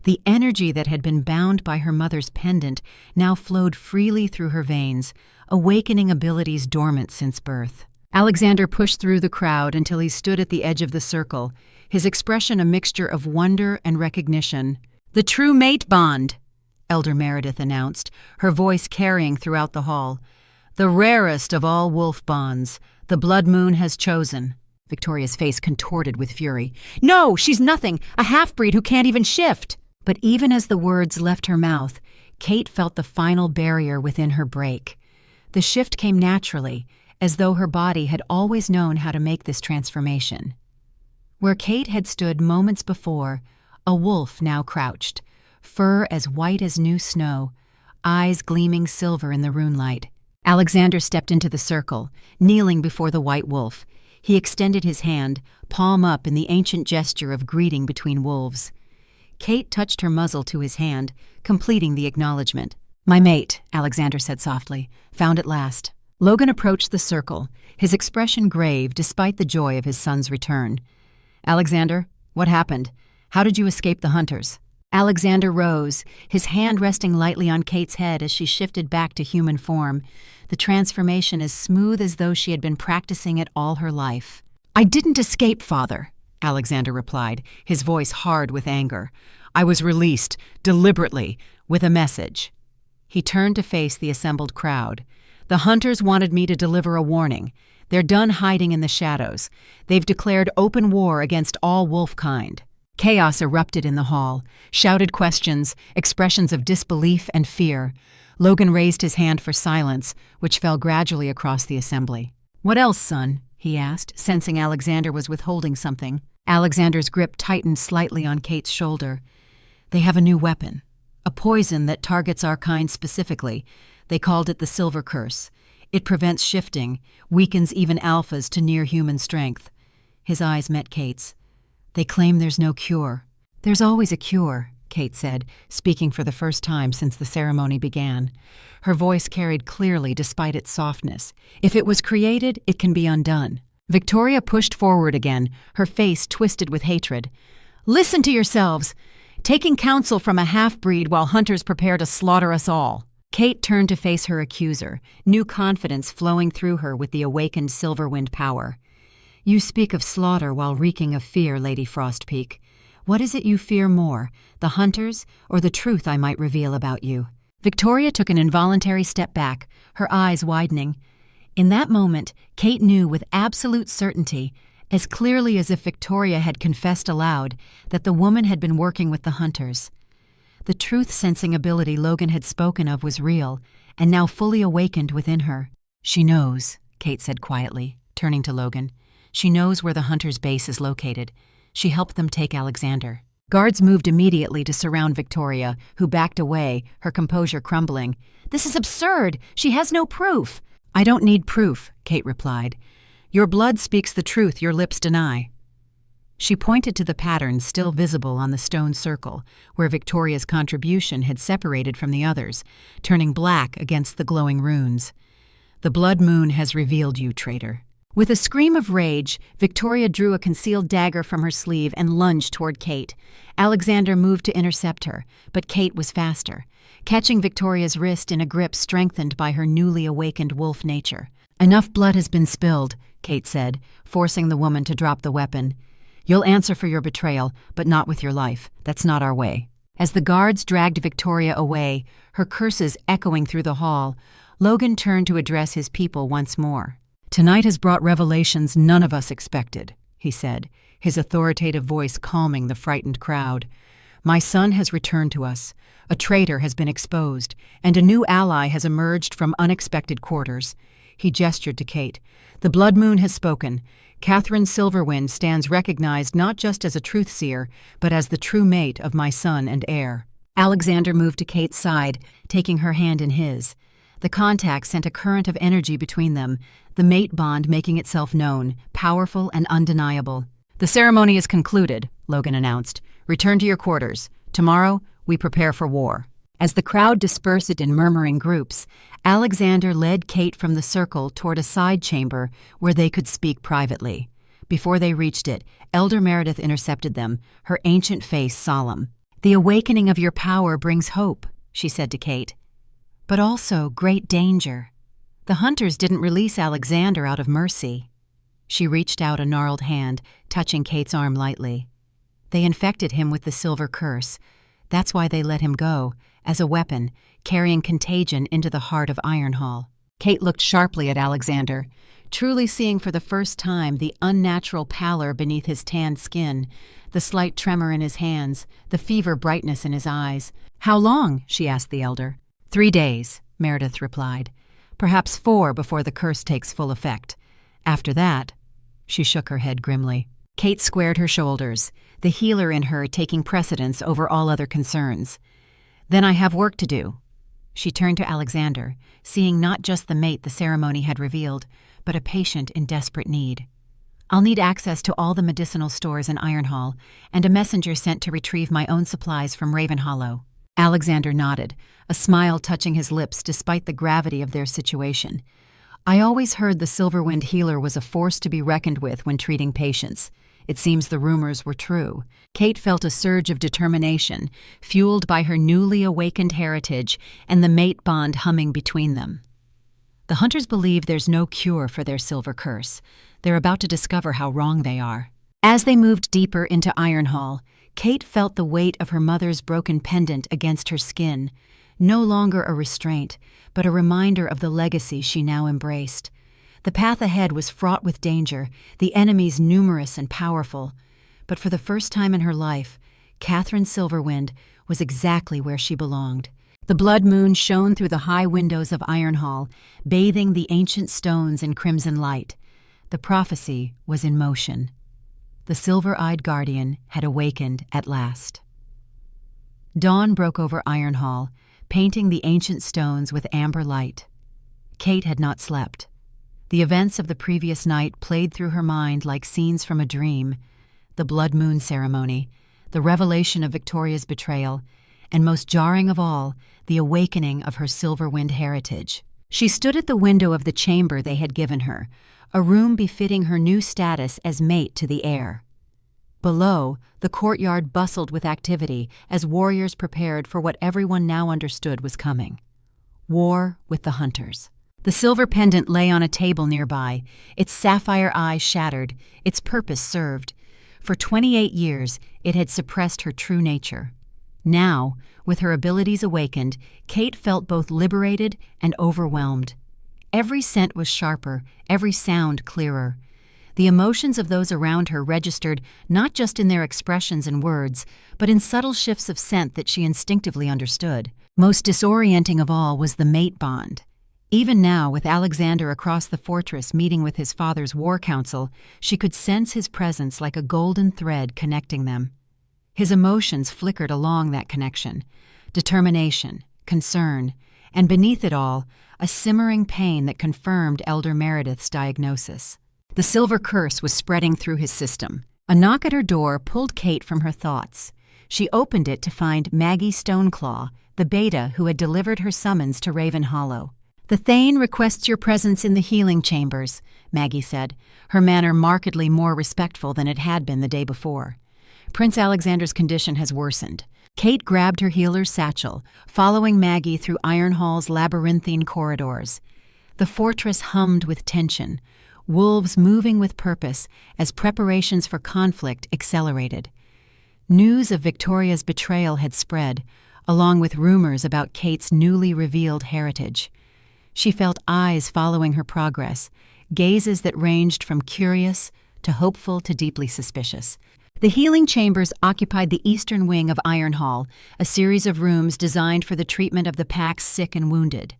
The energy that had been bound by her mother's pendant now flowed freely through her veins, awakening abilities dormant since birth. Alexander pushed through the crowd until he stood at the edge of the circle, his expression a mixture of wonder and recognition. "The true mate bond," Elder Meredith announced, her voice carrying throughout the hall. "The rarest of all wolf bonds, the blood moon has chosen." Victoria's face contorted with fury. "No, she's nothing, a half-breed who can't even shift." But even as the words left her mouth, Kate felt the final barrier within her break. The shift came naturally, as though her body had always known how to make this transformation. Where Kate had stood moments before, a wolf now crouched, fur as white as new snow, eyes gleaming silver in the runelight. Alexander stepped into the circle, kneeling before the white wolf. He extended his hand, palm up in the ancient gesture of greeting between wolves. Kate touched her muzzle to his hand, completing the acknowledgement. "My mate," Alexander said softly, "found at last." Logan approached the circle, his expression grave despite the joy of his son's return. "Alexander, what happened? How did you escape the hunters?" Alexander rose, his hand resting lightly on Kate's head as she shifted back to human form, the transformation as smooth as though she had been practicing it all her life. "I didn't escape, Father," Alexander replied, his voice hard with anger. "I was released, deliberately, with a message." He turned to face the assembled crowd. "The hunters wanted me to deliver a warning. They're done hiding in the shadows. They've declared open war against all wolf kind." Chaos erupted in the hall, shouted questions, expressions of disbelief and fear. Logan raised his hand for silence, which fell gradually across the assembly. "What else, son?" he asked, sensing Alexander was withholding something. Alexander's grip tightened slightly on Kate's shoulder. They have a new weapon, a poison that targets our kind specifically. They called it the Silver Curse. It prevents shifting, weakens even alphas to near-human strength. His eyes met Kate's. They claim there's no cure. There's always a cure, Kate said, speaking for the first time since the ceremony began. Her voice carried clearly despite its softness. If it was created, it can be undone. Victoria pushed forward again, her face twisted with hatred. Listen to yourselves! Taking counsel from a half-breed while hunters prepare to slaughter us all. Kate turned to face her accuser, new confidence flowing through her with the awakened Silverwind power. You speak of slaughter while reeking of fear, Lady Frostpeak. What is it you fear more, the hunters or the truth I might reveal about you? Victoria took an involuntary step back, her eyes widening. In that moment, Kate knew with absolute certainty, as clearly as if Victoria had confessed aloud, that the woman had been working with the hunters. The truth-sensing ability Logan had spoken of was real, and now fully awakened within her. She knows, Kate said quietly, turning to Logan. She knows where the hunters' base is located. She helped them take Alexander. Guards moved immediately to surround Victoria, who backed away, her composure crumbling. This is absurd! She has no proof! I don't need proof, Kate replied. Your blood speaks the truth your lips deny. She pointed to the pattern still visible on the stone circle, where Victoria's contribution had separated from the others, turning black against the glowing runes. The blood moon has revealed you, traitor. With a scream of rage, Victoria drew a concealed dagger from her sleeve and lunged toward Kate. Alexander moved to intercept her, but Kate was faster, catching Victoria's wrist in a grip strengthened by her newly awakened wolf nature. Enough blood has been spilled, Kate said, forcing the woman to drop the weapon. You'll answer for your betrayal, but not with your life. That's not our way. As the guards dragged Victoria away, her curses echoing through the hall, Logan turned to address his people once more. Tonight has brought revelations none of us expected, he said, his authoritative voice calming the frightened crowd. My son has returned to us. A traitor has been exposed, and a new ally has emerged from unexpected quarters. He gestured to Kate. The blood moon has spoken. Catherine Silverwind stands recognized not just as a truth-seer, but as the true mate of my son and heir. Alexander moved to Kate's side, taking her hand in his. The contact sent a current of energy between them, the mate bond making itself known, powerful and undeniable. The ceremony is concluded, Logan announced. Return to your quarters. Tomorrow, we prepare for war. As the crowd dispersed in murmuring groups, Alexander led Kate from the circle toward a side chamber where they could speak privately. Before they reached it, Elder Meredith intercepted them, her ancient face solemn. The awakening of your power brings hope, she said to Kate, but also great danger. The hunters didn't release Alexander out of mercy. She reached out a gnarled hand, touching Kate's arm lightly. They infected him with the Silver Curse. That's why they let him go, as a weapon, carrying contagion into the heart of Ironhall. Kate looked sharply at Alexander, truly seeing for the first time the unnatural pallor beneath his tanned skin, the slight tremor in his hands, the fever brightness in his eyes. How long? She asked the elder. 3 days, Meredith replied. Perhaps 4 before the curse takes full effect. After that, she shook her head grimly. Kate squared her shoulders, the healer in her taking precedence over all other concerns. Then I have work to do. She turned to Alexander, seeing not just the mate the ceremony had revealed, but a patient in desperate need. I'll need access to all the medicinal stores in Ironhall, and a messenger sent to retrieve my own supplies from Ravenhollow. Alexander nodded, a smile touching his lips despite the gravity of their situation. I always heard the Silverwind healer was a force to be reckoned with when treating patients. It seems the rumors were true. Kate felt a surge of determination, fueled by her newly awakened heritage and the mate bond humming between them. The hunters believe there's no cure for their silver curse. They're about to discover how wrong they are. As they moved deeper into Ironhall, Kate felt the weight of her mother's broken pendant against her skin, no longer a restraint, but a reminder of the legacy she now embraced. The path ahead was fraught with danger, the enemies numerous and powerful. But for the first time in her life, Catherine Silverwind was exactly where she belonged. The blood moon shone through the high windows of Ironhall, bathing the ancient stones in crimson light. The prophecy was in motion. The silver-eyed guardian had awakened at last. Dawn broke over Ironhall, painting the ancient stones with amber light. Kate had not slept. The events of the previous night played through her mind like scenes from a dream: the blood moon ceremony, the revelation of Victoria's betrayal, and most jarring of all, the awakening of her Silverwind heritage. She stood at the window of the chamber they had given her, a room befitting her new status as mate to the heir. Below, the courtyard bustled with activity as warriors prepared for what everyone now understood was coming: war with the hunters. The silver pendant lay on a table nearby, its sapphire eye shattered, its purpose served. For 28 years, it had suppressed her true nature. Now, with her abilities awakened, Kate felt both liberated and overwhelmed. Every scent was sharper, every sound clearer. The emotions of those around her registered not just in their expressions and words, but in subtle shifts of scent that she instinctively understood. Most disorienting of all was the mate bond. Even now, with Alexander across the fortress meeting with his father's war council, she could sense his presence like a golden thread connecting them. His emotions flickered along that connection: determination, concern, and beneath it all, a simmering pain that confirmed Elder Meredith's diagnosis. The silver curse was spreading through his system. A knock at her door pulled Kate from her thoughts. She opened it to find Maggie Stoneclaw, the beta who had delivered her summons to Raven Hollow. "The Thane requests your presence in the healing chambers," Maggie said, her manner markedly more respectful than it had been the day before. "Prince Alexander's condition has worsened." Kate grabbed her healer's satchel, following Maggie through Ironhall's labyrinthine corridors. The fortress hummed with tension, wolves moving with purpose as preparations for conflict accelerated. News of Victoria's betrayal had spread, along with rumors about Kate's newly revealed heritage. She felt eyes following her progress, gazes that ranged from curious to hopeful to deeply suspicious. The healing chambers occupied the eastern wing of Ironhall, a series of rooms designed for the treatment of the Pack's sick and wounded.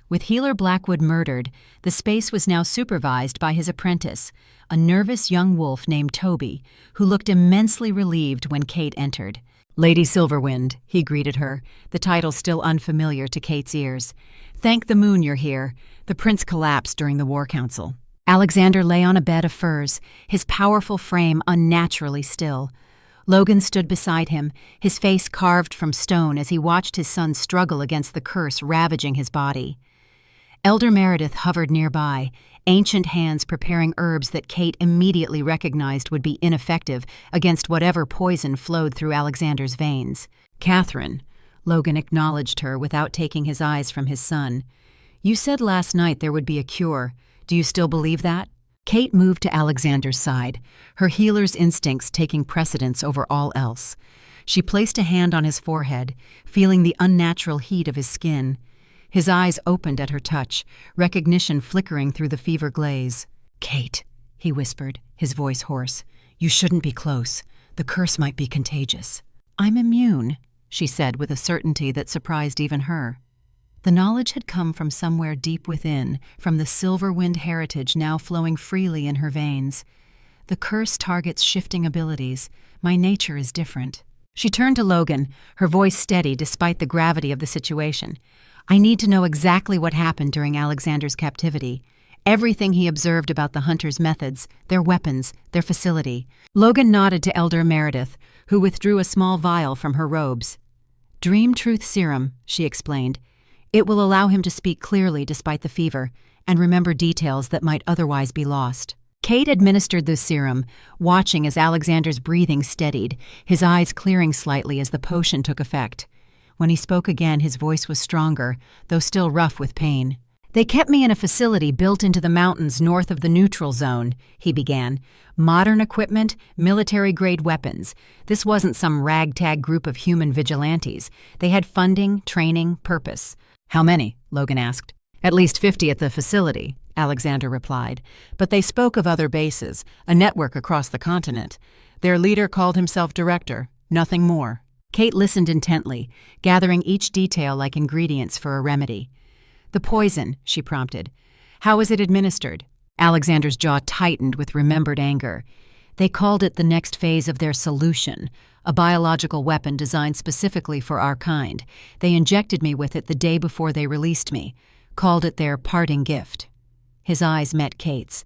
With Healer Blackwood murdered, the space was now supervised by his apprentice, a nervous young wolf named Toby, who looked immensely relieved when Kate entered. "Lady Silverwind," he greeted her, the title still unfamiliar to Kate's ears. "Thank the moon you're here. The prince collapsed during the war council." Alexander lay on a bed of furs, his powerful frame unnaturally still. Logan stood beside him, his face carved from stone as he watched his son struggle against the curse ravaging his body. Elder Meredith hovered nearby, ancient hands preparing herbs that Kate immediately recognized would be ineffective against whatever poison flowed through Alexander's veins. "Catherine," Logan acknowledged her without taking his eyes from his son. "You said last night there would be a cure. Do you still believe that?" Kate moved to Alexander's side, her healer's instincts taking precedence over all else. She placed a hand on his forehead, feeling the unnatural heat of his skin. His eyes opened at her touch, recognition flickering through the fever glaze. "Kate," he whispered, his voice hoarse, "you shouldn't be close. The curse might be contagious." "I'm immune," she said with a certainty that surprised even her. The knowledge had come from somewhere deep within, from the Silverwind heritage now flowing freely in her veins. "The curse targets shifting abilities. My nature is different." She turned to Logan, her voice steady despite the gravity of the situation. "I need to know exactly what happened during Alexander's captivity. Everything he observed about the hunters' methods, their weapons, their facility." Logan nodded to Elder Meredith, who withdrew a small vial from her robes. "Dream Truth Serum," she explained. "It will allow him to speak clearly despite the fever, and remember details that might otherwise be lost." Kate administered the serum, watching as Alexander's breathing steadied, his eyes clearing slightly as the potion took effect. When he spoke again, his voice was stronger, though still rough with pain. "They kept me in a facility built into the mountains north of the neutral zone," he began. "Modern equipment, military-grade weapons. This wasn't some ragtag group of human vigilantes. They had funding, training, purpose." "How many?" Logan asked. "At least 50 at the facility," Alexander replied. "But they spoke of other bases, a network across the continent. Their leader called himself director, nothing more." Kate listened intently, gathering each detail like ingredients for a remedy. "The poison," she prompted. "How was it administered?" Alexander's jaw tightened with remembered anger. They called it the next phase of their solution, a biological weapon designed specifically for our kind. They injected me with it the day before they released me, called it their parting gift. His eyes met Kate's.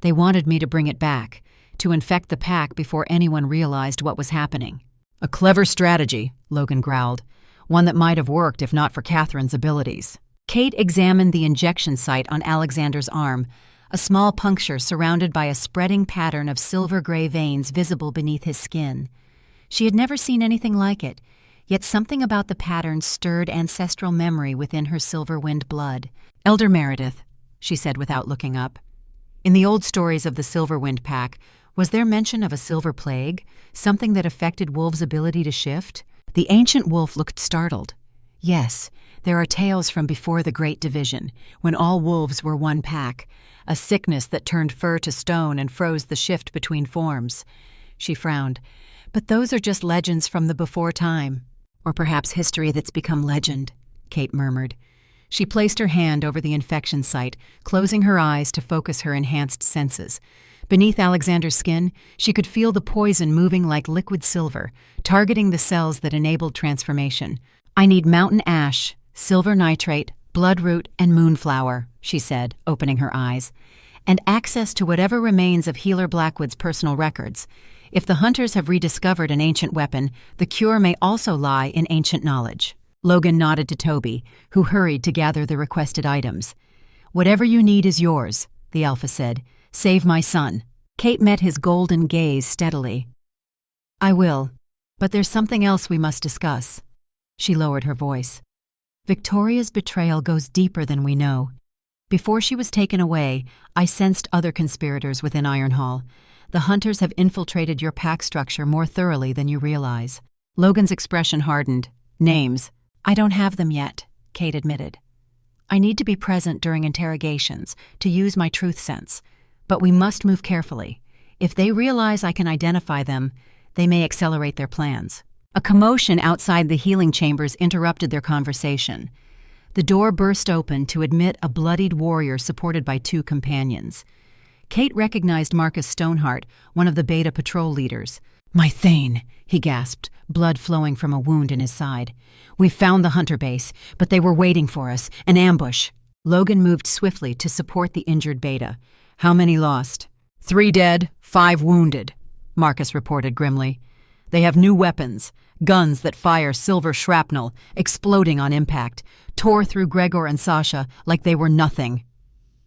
They wanted me to bring it back, to infect the pack before anyone realized what was happening. A clever strategy, Logan growled. One that might have worked if not for Catherine's abilities. Kate examined the injection site on Alexander's arm, a small puncture surrounded by a spreading pattern of silver-gray veins visible beneath his skin. She had never seen anything like it, yet something about the pattern stirred ancestral memory within her silver-wind blood. "Elder Meredith," she said without looking up. "In the old stories of the Silverwind Pack, was there mention of a silver plague, something that affected wolves' ability to shift?" The ancient wolf looked startled. "Yes, there are tales from before the Great Division, when all wolves were one pack, a sickness that turned fur to stone and froze the shift between forms." She frowned. "But those are just legends from the before time. Or perhaps history that's become legend," Kate murmured. She placed her hand over the infection site, closing her eyes to focus her enhanced senses. Beneath Alexander's skin, she could feel the poison moving like liquid silver, targeting the cells that enabled transformation. "I need mountain ash, silver nitrate, bloodroot, and moonflower," she said, opening her eyes, "and access to whatever remains of Healer Blackwood's personal records. If the hunters have rediscovered an ancient weapon, the cure may also lie in ancient knowledge." Logan nodded to Toby, who hurried to gather the requested items. "Whatever you need is yours," the Alpha said. "Save my son." Kate met his golden gaze steadily. "I will, but there's something else we must discuss." She lowered her voice. "Victoria's betrayal goes deeper than we know. Before she was taken away, I sensed other conspirators within Ironhall. The hunters have infiltrated your pack structure more thoroughly than you realize." Logan's expression hardened. "Names?" "I don't have them yet," Kate admitted. "I need to be present during interrogations, to use my truth sense. But we must move carefully. If they realize I can identify them, they may accelerate their plans." A commotion outside the healing chambers interrupted their conversation. The door burst open to admit a bloodied warrior supported by 2 companions. Kate recognized Marcus Stoneheart, one of the Beta Patrol leaders. "My Thane," he gasped, blood flowing from a wound in his side. "We found the hunter base, but they were waiting for us, an ambush." Logan moved swiftly to support the injured Beta. "How many lost?" 3 dead, 5 wounded, Marcus reported grimly. "They have new weapons, guns that fire silver shrapnel, exploding on impact, tore through Gregor and Sasha like they were nothing."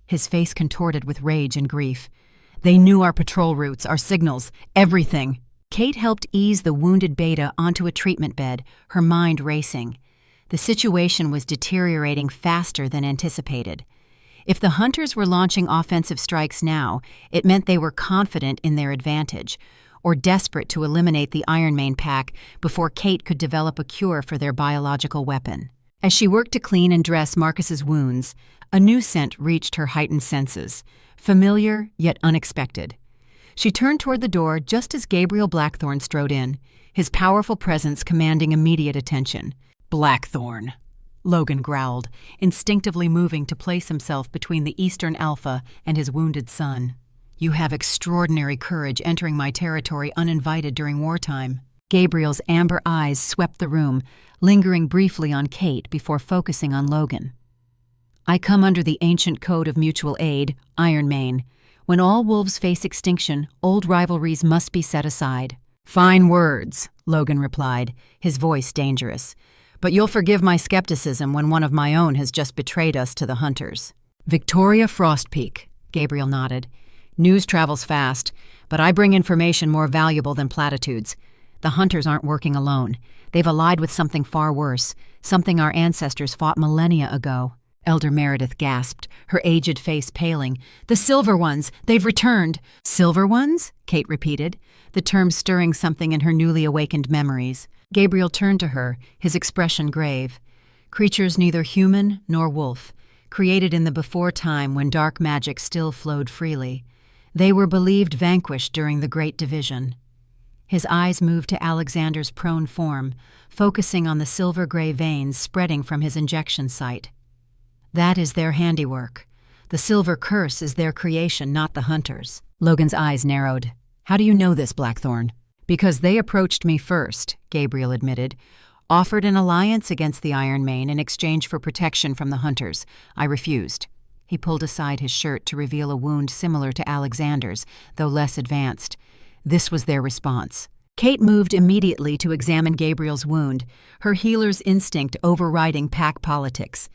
His face contorted with rage and grief. "They knew our patrol routes, our signals, everything." Kate helped ease the wounded Beta onto a treatment bed, her mind racing. The situation was deteriorating faster than anticipated. If the hunters were launching offensive strikes now, it meant they were confident in their advantage, or desperate to eliminate the Ironmane pack before Kate could develop a cure for their biological weapon. As she worked to clean and dress Marcus's wounds, a new scent reached her heightened senses, familiar yet unexpected. She turned toward the door just as Gabriel Blackthorne strode in, his powerful presence commanding immediate attention. "Blackthorne," Logan growled, instinctively moving to place himself between the Eastern Alpha and his wounded son. "You have extraordinary courage entering my territory uninvited during wartime." Gabriel's amber eyes swept the room, lingering briefly on Kate before focusing on Logan. "I come under the ancient code of mutual aid, Ironmane. When all wolves face extinction, old rivalries must be set aside." "Fine words," Logan replied, his voice dangerous. "But you'll forgive my skepticism when one of my own has just betrayed us to the hunters." "Victoria Frostpeak," Gabriel nodded. "News travels fast, but I bring information more valuable than platitudes. The hunters aren't working alone. They've allied with something far worse, something our ancestors fought millennia ago." Elder Meredith gasped, her aged face paling. "The Silver Ones! They've returned!" "Silver Ones?" Kate repeated, the term stirring something in her newly awakened memories. Gabriel turned to her, his expression grave. "Creatures neither human nor wolf, created in the before time when dark magic still flowed freely. They were believed vanquished during the Great Division." His eyes moved to Alexander's prone form, focusing on the silver-gray veins spreading from his injection site. "That is their handiwork. The silver curse is their creation, not the hunters." Logan's eyes narrowed. "How do you know this, Blackthorn?" "Because they approached me first," Gabriel admitted. "Offered an alliance against the Iron Mane in exchange for protection from the Hunters. I refused." He pulled aside his shirt to reveal a wound similar to Alexander's, though less advanced. This was their response. Kate moved immediately to examine Gabriel's wound, her healer's instinct overriding pack politics.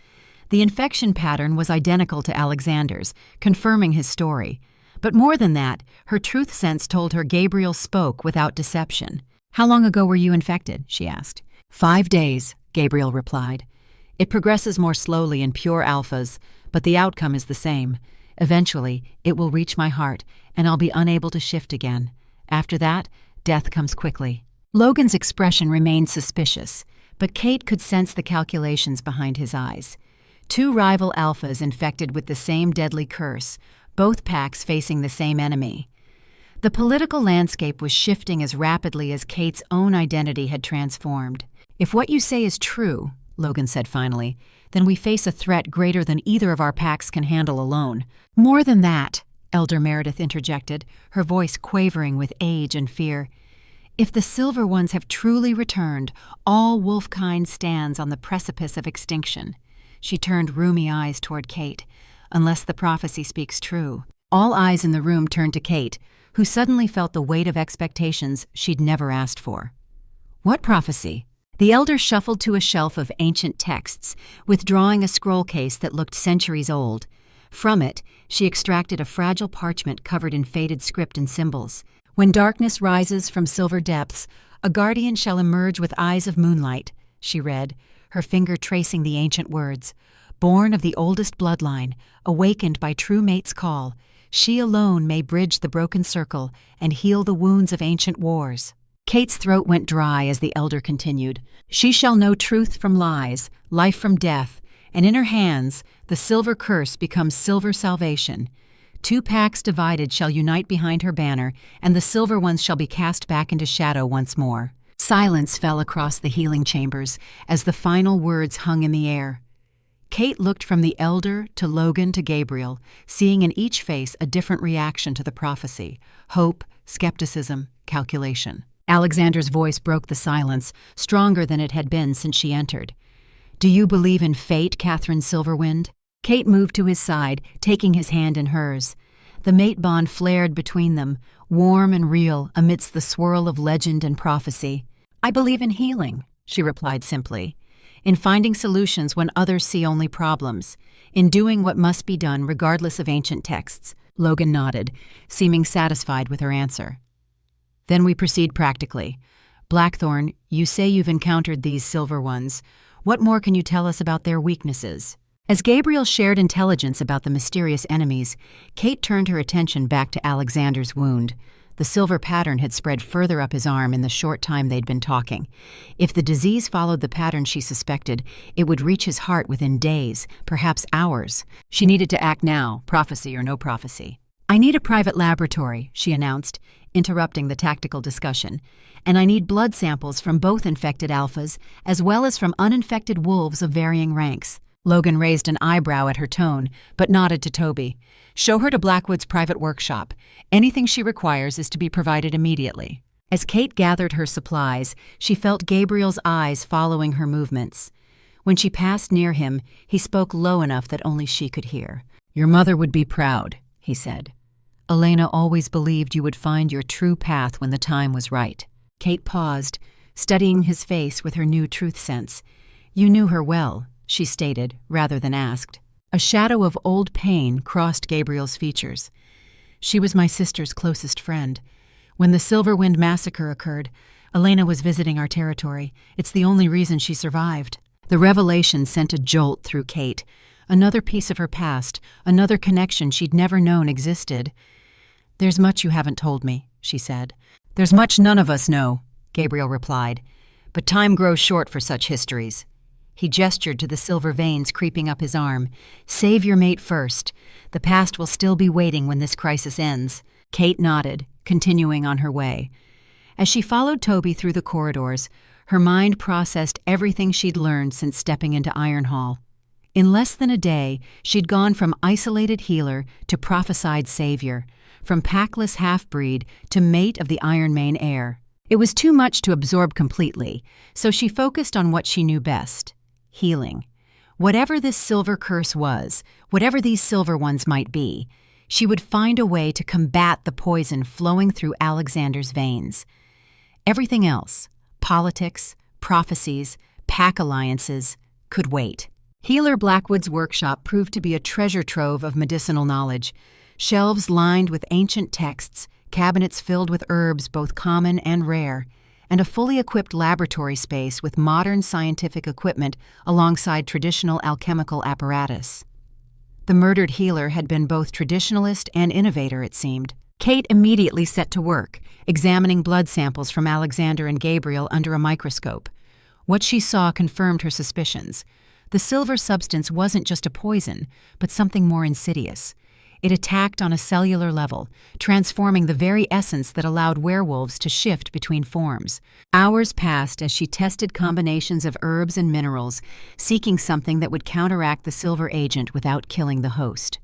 The infection pattern was identical to Alexander's, confirming his story. But more than that, her truth sense told her Gabriel spoke without deception. "How long ago were you infected?" she asked. 5 days, Gabriel replied. "It progresses more slowly in pure alphas, but the outcome is the same. Eventually, it will reach my heart, and I'll be unable to shift again. After that, death comes quickly." Logan's expression remained suspicious, but Kate could sense the calculations behind his eyes. 2 rival alphas infected with the same deadly curse, both packs facing the same enemy. The political landscape was shifting as rapidly as Kate's own identity had transformed. "If what you say is true," Logan said finally, "then we face a threat greater than either of our packs can handle alone." "More than that," Elder Meredith interjected, her voice quavering with age and fear. "If the Silver Ones have truly returned, all wolfkind stands on the precipice of extinction." She turned rheumy eyes toward Kate. "Unless the prophecy speaks true." All eyes in the room turned to Kate, who suddenly felt the weight of expectations she'd never asked for. "What prophecy?" The elder shuffled to a shelf of ancient texts, withdrawing a scroll case that looked centuries old. From it, she extracted a fragile parchment covered in faded script and symbols. "When darkness rises from silver depths, a guardian shall emerge with eyes of moonlight," she read, her finger tracing the ancient words. "Born of the oldest bloodline, awakened by true mate's call, she alone may bridge the broken circle and heal the wounds of ancient wars." Kate's throat went dry as the elder continued. "She shall know truth from lies, life from death, and in her hands the silver curse becomes silver salvation. 2 packs divided shall unite behind her banner, and the Silver Ones shall be cast back into shadow once more." Silence fell across the healing chambers as the final words hung in the air. Kate looked from the elder to Logan to Gabriel, seeing in each face a different reaction to the prophecy: hope, skepticism, calculation. Alexander's voice broke the silence, stronger than it had been since she entered. "Do you believe in fate, Catherine Silverwind?" Kate moved to his side, taking his hand in hers. The mate bond flared between them, warm and real amidst the swirl of legend and prophecy. "I believe in healing," she replied simply. "In finding solutions when others see only problems. In doing what must be done regardless of ancient texts." Logan nodded, seeming satisfied with her answer. "Then we proceed practically. Blackthorn, you say you've encountered these Silver Ones. What more can you tell us about their weaknesses?" As Gabriel shared intelligence about the mysterious enemies, Kate turned her attention back to Alexander's wound. The silver pattern had spread further up his arm in the short time they'd been talking. If the disease followed the pattern she suspected, it would reach his heart within days, perhaps hours. She needed to act now, prophecy or no prophecy. "I need a private laboratory," she announced, interrupting the tactical discussion. "And I need blood samples from both infected alphas, as well as from uninfected wolves of varying ranks." Logan raised an eyebrow at her tone, but nodded to Toby. "Show her to Blackwood's private workshop. Anything she requires is to be provided immediately." As Kate gathered her supplies, she felt Gabriel's eyes following her movements. When she passed near him, he spoke low enough that only she could hear. "Your mother would be proud," he said. "Elena always believed you would find your true path when the time was right." Kate paused, studying his face with her new truth sense. "You knew her well," she stated, rather than asked. A shadow of old pain crossed Gabriel's features. "She was my sister's closest friend. When the Silverwind massacre occurred, Elena was visiting our territory. It's the only reason she survived." The revelation sent a jolt through Kate. Another piece of her past, another connection she'd never known existed. "There's much you haven't told me," she said. "There's much none of us know," Gabriel replied. "But time grows short for such histories." He gestured to the silver veins creeping up his arm. "Save your mate first. The past will still be waiting when this crisis ends." Kate nodded, continuing on her way. As she followed Toby through the corridors, her mind processed everything she'd learned since stepping into Ironhall. In less than a day, she'd gone from isolated healer to prophesied savior, from packless half-breed to mate of the Iron Mane heir. It was too much to absorb completely, so she focused on what she knew best: healing. Whatever this silver curse was, whatever these silver ones might be, she would find a way to combat the poison flowing through Alexander's veins. Everything else, politics, prophecies, pack alliances, could wait. Healer Blackwood's workshop proved to be a treasure trove of medicinal knowledge. Shelves lined with ancient texts, cabinets filled with herbs both common and rare, and a fully equipped laboratory space with modern scientific equipment alongside traditional alchemical apparatus. The murdered healer had been both traditionalist and innovator, it seemed. Kate immediately set to work, examining blood samples from Alexander and Gabriel under a microscope. What she saw confirmed her suspicions. The silver substance wasn't just a poison, but something more insidious. It attacked on a cellular level, transforming the very essence that allowed werewolves to shift between forms. Hours passed as she tested combinations of herbs and minerals, seeking something that would counteract the silver agent without killing the host.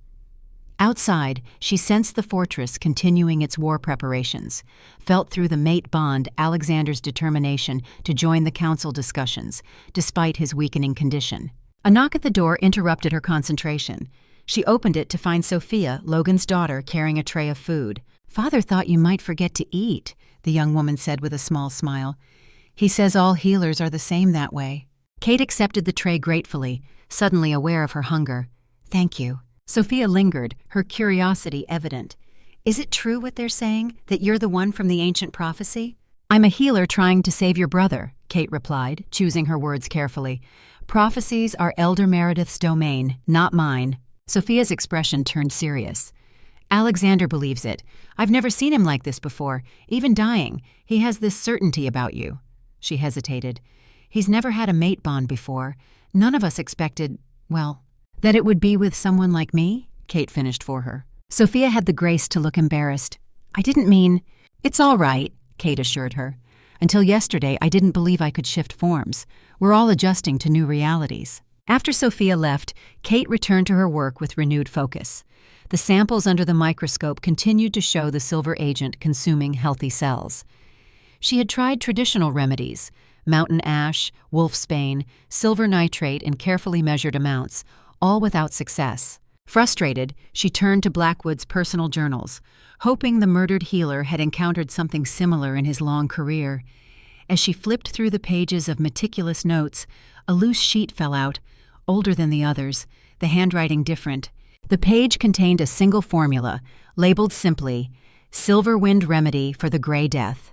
Outside, she sensed the fortress continuing its war preparations, felt through the mate bond Alexander's determination to join the council discussions, despite his weakening condition. A knock at the door interrupted her concentration. She opened it to find Sophia, Logan's daughter, carrying a tray of food. "Father thought you might forget to eat," the young woman said with a small smile. "He says all healers are the same that way." Kate accepted the tray gratefully, suddenly aware of her hunger. "Thank you." Sophia lingered, her curiosity evident. "Is it true what they're saying, that you're the one from the ancient prophecy?" "I'm a healer trying to save your brother," Kate replied, choosing her words carefully. "Prophecies are Elder Meredith's domain, not mine." Sophia's expression turned serious. "Alexander believes it. I've never seen him like this before. Even dying, he has this certainty about you." She hesitated. "He's never had a mate bond before. None of us expected, well, that it would be with someone like me," Kate finished for her. Sophia had the grace to look embarrassed. "I didn't mean—" "It's all right," Kate assured her. "Until yesterday, I didn't believe I could shift forms. We're all adjusting to new realities." After Sophia left, Kate returned to her work with renewed focus. The samples under the microscope continued to show the silver agent consuming healthy cells. She had tried traditional remedies: mountain ash, wolfsbane, silver nitrate in carefully measured amounts, all without success. Frustrated, she turned to Blackwood's personal journals, hoping the murdered healer had encountered something similar in his long career. As she flipped through the pages of meticulous notes, a loose sheet fell out, older than the others, the handwriting different. The page contained a single formula, labeled simply, "Silver Wind Remedy for the Gray Death."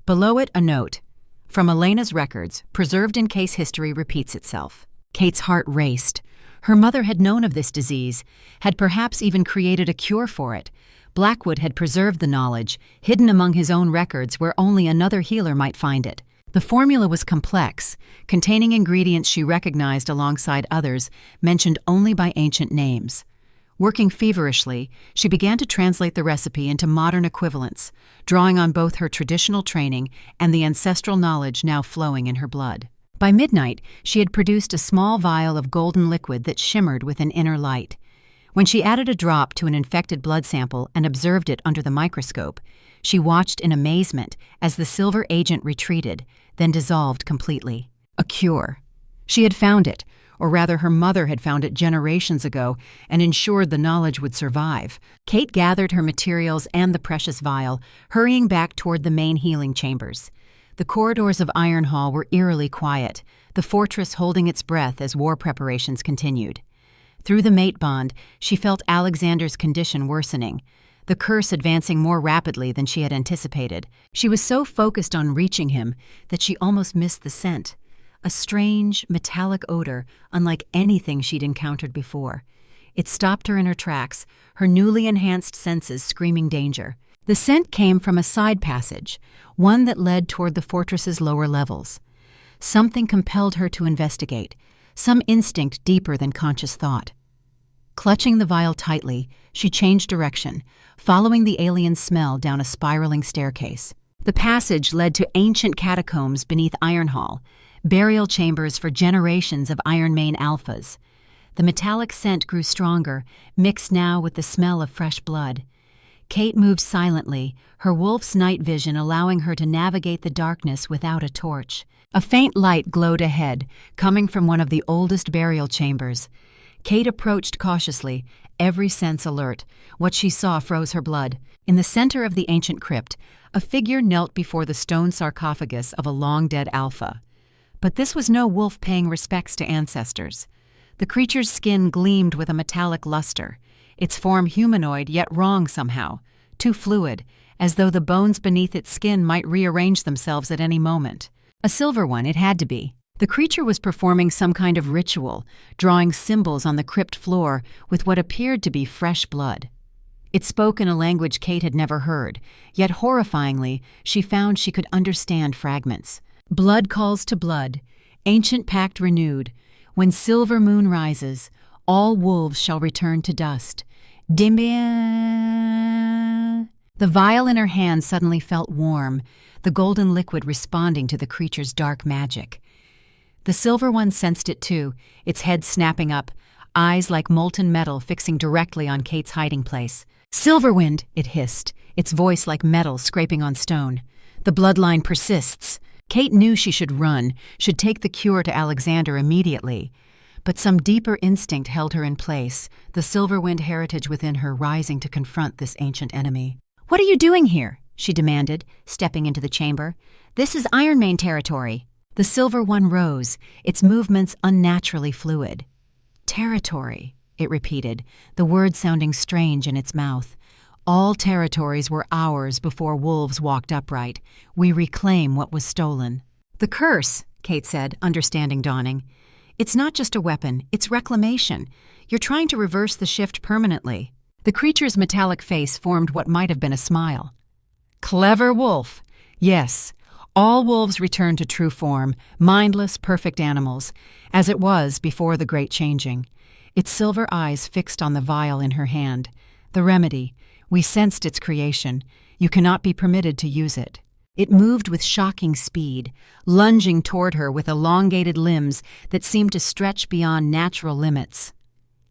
Below it, a note, "From Elena's records, preserved in case history repeats itself." Kate's heart raced. Her mother had known of this disease, had perhaps even created a cure for it. Blackwood had preserved the knowledge, hidden among his own records where only another healer might find it. The formula was complex, containing ingredients she recognized alongside others, mentioned only by ancient names. Working feverishly, she began to translate the recipe into modern equivalents, drawing on both her traditional training and the ancestral knowledge now flowing in her blood. By midnight, she had produced a small vial of golden liquid that shimmered with an inner light. When she added a drop to an infected blood sample and observed it under the microscope, she watched in amazement as the silver agent retreated, then dissolved completely. A cure. She had found it, or rather her mother had found it generations ago and ensured the knowledge would survive. Kate gathered her materials and the precious vial, hurrying back toward the main healing chambers. The corridors of Ironhall were eerily quiet, the fortress holding its breath as war preparations continued. Through the mate bond, she felt Alexander's condition worsening, the curse advancing more rapidly than she had anticipated. She was so focused on reaching him that she almost missed the scent, a strange, metallic odor unlike anything she'd encountered before. It stopped her in her tracks, her newly enhanced senses screaming danger. The scent came from a side passage, one that led toward the fortress's lower levels. Something compelled her to investigate, some instinct deeper than conscious thought. Clutching the vial tightly, she changed direction, following the alien smell down a spiraling staircase. The passage led to ancient catacombs beneath Ironhall, burial chambers for generations of Iron Mane alphas. The metallic scent grew stronger, mixed now with the smell of fresh blood. Kate moved silently, her wolf's night vision allowing her to navigate the darkness without a torch. A faint light glowed ahead, coming from one of the oldest burial chambers. Kate approached cautiously, every sense alert. What she saw froze her blood. In the center of the ancient crypt, a figure knelt before the stone sarcophagus of a long-dead alpha. But this was no wolf paying respects to ancestors. The creature's skin gleamed with a metallic luster, its form humanoid yet wrong somehow, too fluid, as though the bones beneath its skin might rearrange themselves at any moment. A silver one, it had to be. The creature was performing some kind of ritual, drawing symbols on the crypt floor with what appeared to be fresh blood. It spoke in a language Kate had never heard, yet horrifyingly, she found she could understand fragments. Blood calls to blood, ancient pact renewed. When silver moon rises, all wolves shall return to dust. Dimbia. The vial in her hand suddenly felt warm, the golden liquid responding to the creature's dark magic. The silver one sensed it too, its head snapping up, eyes like molten metal fixing directly on Kate's hiding place. "Silverwind," it hissed, its voice like metal scraping on stone. "The bloodline persists." Kate knew she should run, should take the cure to Alexander immediately. But some deeper instinct held her in place, the Silverwind heritage within her rising to confront this ancient enemy. "What are you doing here?" she demanded, stepping into the chamber. "This is Ironmane territory." The silver one rose, its movements unnaturally fluid. "Territory," it repeated, the word sounding strange in its mouth. "All territories were ours before wolves walked upright. We reclaim what was stolen." "The curse," Kate said, understanding dawning. "It's not just a weapon, it's reclamation. You're trying to reverse the shift permanently." The creature's metallic face formed what might have been a smile. "Clever wolf. Yes, all wolves return to true form, mindless, perfect animals, as it was before the great changing." Its silver eyes fixed on the vial in her hand. "The remedy. We sensed its creation. You cannot be permitted to use it." It moved with shocking speed, lunging toward her with elongated limbs that seemed to stretch beyond natural limits.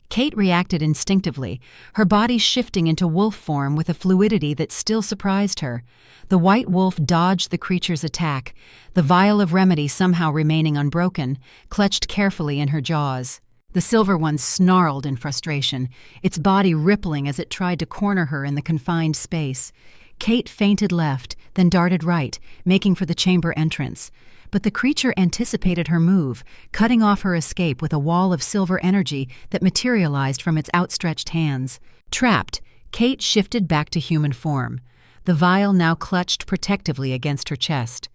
Kate reacted instinctively, her body shifting into wolf form with a fluidity that still surprised her. The white wolf dodged the creature's attack, the vial of remedy somehow remaining unbroken, clutched carefully in her jaws. The silver one snarled in frustration, its body rippling as it tried to corner her in the confined space. Kate feinted left, then darted right, making for the chamber entrance. But the creature anticipated her move, cutting off her escape with a wall of silver energy that materialized from its outstretched hands. Trapped, Kate shifted back to human form. The vial now clutched protectively against her chest.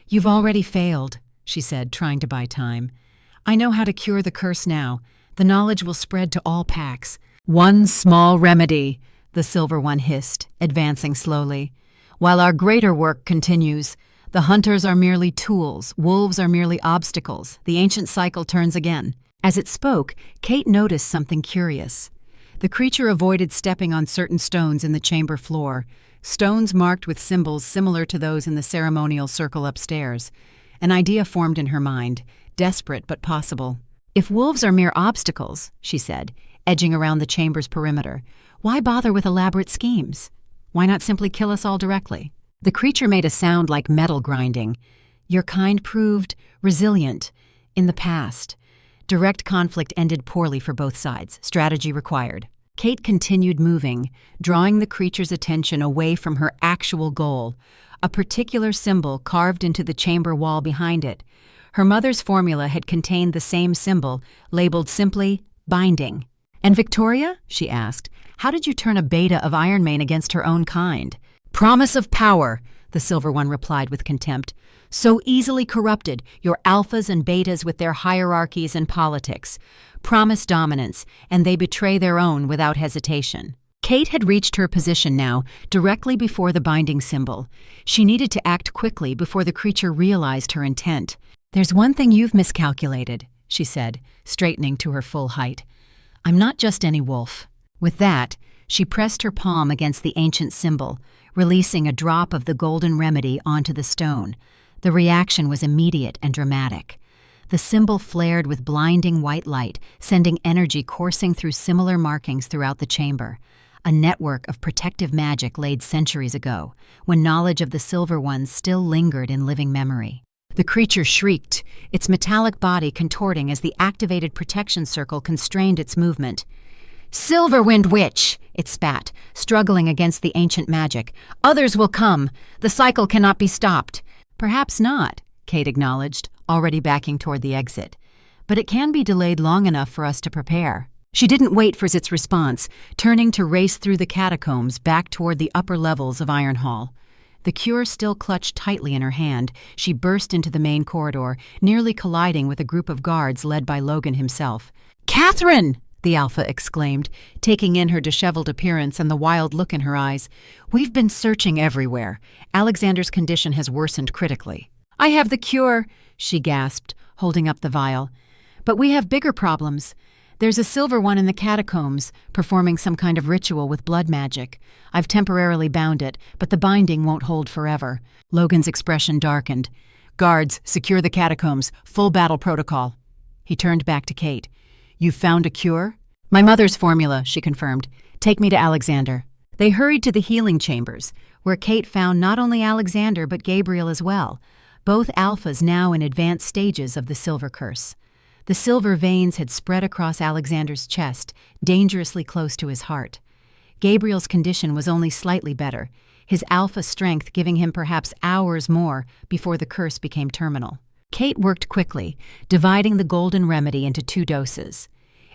"You've already failed," she said, trying to buy time. "I know how to cure the curse now. The knowledge will spread to all packs." "One small remedy," the silver one hissed, advancing slowly. "While our greater work continues, the hunters are merely tools, wolves are merely obstacles. The ancient cycle turns again." As it spoke, Kate noticed something curious. The creature avoided stepping on certain stones in the chamber floor, stones marked with symbols similar to those in the ceremonial circle upstairs. An idea formed in her mind, desperate but possible. "If wolves are mere obstacles," she said, edging around the chamber's perimeter, "why bother with elaborate schemes? Why not simply kill us all directly?" The creature made a sound like metal grinding. "Your kind proved resilient in the past. Direct conflict ended poorly for both sides. Strategy required." Kate continued moving, drawing the creature's attention away from her actual goal, a particular symbol carved into the chamber wall behind it. Her mother's formula had contained the same symbol, labeled simply binding. "And Victoria?" she asked. "How did you turn a beta of Ironmane against her own kind?" "Promise of power," the silver one replied with contempt. "So easily corrupted, your alphas and betas with their hierarchies and politics. Promise dominance, and they betray their own without hesitation." Kate had reached her position now, directly before the binding symbol. She needed to act quickly before the creature realized her intent. "There's one thing you've miscalculated," she said, straightening to her full height. "I'm not just any wolf." With that, she pressed her palm against the ancient symbol, releasing a drop of the golden remedy onto the stone. The reaction was immediate and dramatic. The symbol flared with blinding white light, sending energy coursing through similar markings throughout the chamber. A network of protective magic laid centuries ago, when knowledge of the Silver Ones still lingered in living memory. The creature shrieked, its metallic body contorting as the activated protection circle constrained its movement. "Silverwind Witch!" it spat, struggling against the ancient magic. "Others will come. The cycle cannot be stopped." "Perhaps not," Kate acknowledged, already backing toward the exit. "But it can be delayed long enough for us to prepare." She didn't wait for its response, turning to race through the catacombs back toward the upper levels of Ironhall. The cure still clutched tightly in her hand, she burst into the main corridor, nearly colliding with a group of guards led by Logan himself. "Catherine!" the Alpha exclaimed, taking in her disheveled appearance and the wild look in her eyes. "We've been searching everywhere. Alexander's condition has worsened critically." "I have the cure," she gasped, holding up the vial. "But we have bigger problems. There's a Silver One in the catacombs, performing some kind of ritual with blood magic. I've temporarily bound it, but the binding won't hold forever." Logan's expression darkened. "Guards, secure the catacombs. Full battle protocol." He turned back to Kate. "You've found a cure?" "My mother's formula," she confirmed. "Take me to Alexander." They hurried to the healing chambers, where Kate found not only Alexander but Gabriel as well, both alphas now in advanced stages of the Silver Curse. The silver veins had spread across Alexander's chest, dangerously close to his heart. Gabriel's condition was only slightly better, his alpha strength giving him perhaps hours more before the curse became terminal. Kate worked quickly, dividing the golden remedy into 2 doses.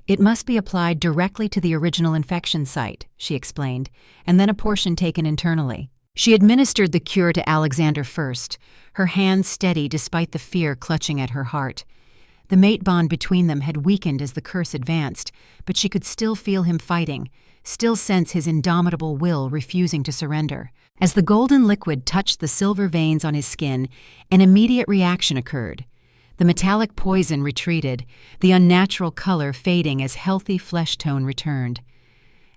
"It must be applied directly to the original infection site," she explained, "and then a portion taken internally." She administered the cure to Alexander first, her hands steady despite the fear clutching at her heart. The mate bond between them had weakened as the curse advanced, but she could still feel him fighting, still sense his indomitable will refusing to surrender. As the golden liquid touched the silver veins on his skin, an immediate reaction occurred. The metallic poison retreated, the unnatural color fading as healthy flesh tone returned.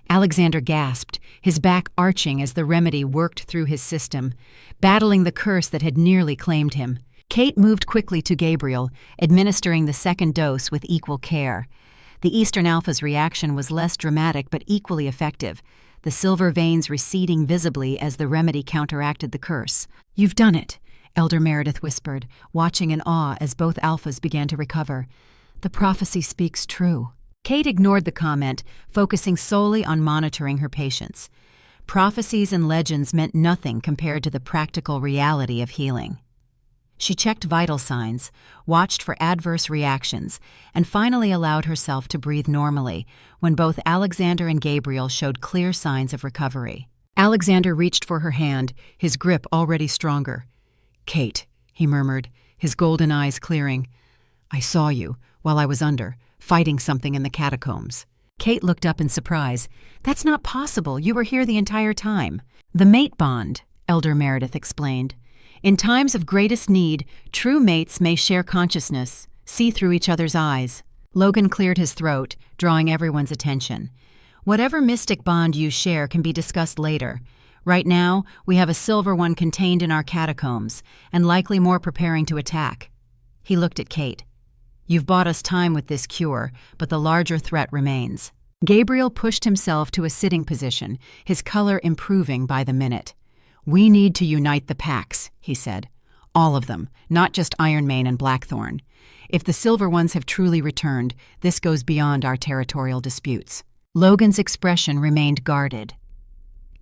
Alexander gasped, his back arching as the remedy worked through his system, battling the curse that had nearly claimed him. Kate moved quickly to Gabriel, administering the second dose with equal care. The Eastern Alpha's reaction was less dramatic but equally effective, the silver veins receding visibly as the remedy counteracted the curse. "You've done it," Elder Meredith whispered, watching in awe as both alphas began to recover. "The prophecy speaks true." Kate ignored the comment, focusing solely on monitoring her patients. Prophecies and legends meant nothing compared to the practical reality of healing. She checked vital signs, watched for adverse reactions, and finally allowed herself to breathe normally when both Alexander and Gabriel showed clear signs of recovery. Alexander reached for her hand, his grip already stronger. "Kate," he murmured, his golden eyes clearing. "I saw you, while I was under, fighting something in the catacombs." Kate looked up in surprise. "That's not possible. You were here the entire time." "The mate bond," Elder Meredith explained. "In times of greatest need, true mates may share consciousness, see through each other's eyes." Logan cleared his throat, drawing everyone's attention. "Whatever mystic bond you share can be discussed later. Right now, we have a Silver One contained in our catacombs, and likely more preparing to attack." He looked at Kate. "You've bought us time with this cure, but the larger threat remains." Gabriel pushed himself to a sitting position, his color improving by the minute. "We need to unite the packs," he said. "All of them, not just Ironmane and Blackthorn. If the Silver Ones have truly returned, this goes beyond our territorial disputes." Logan's expression remained guarded.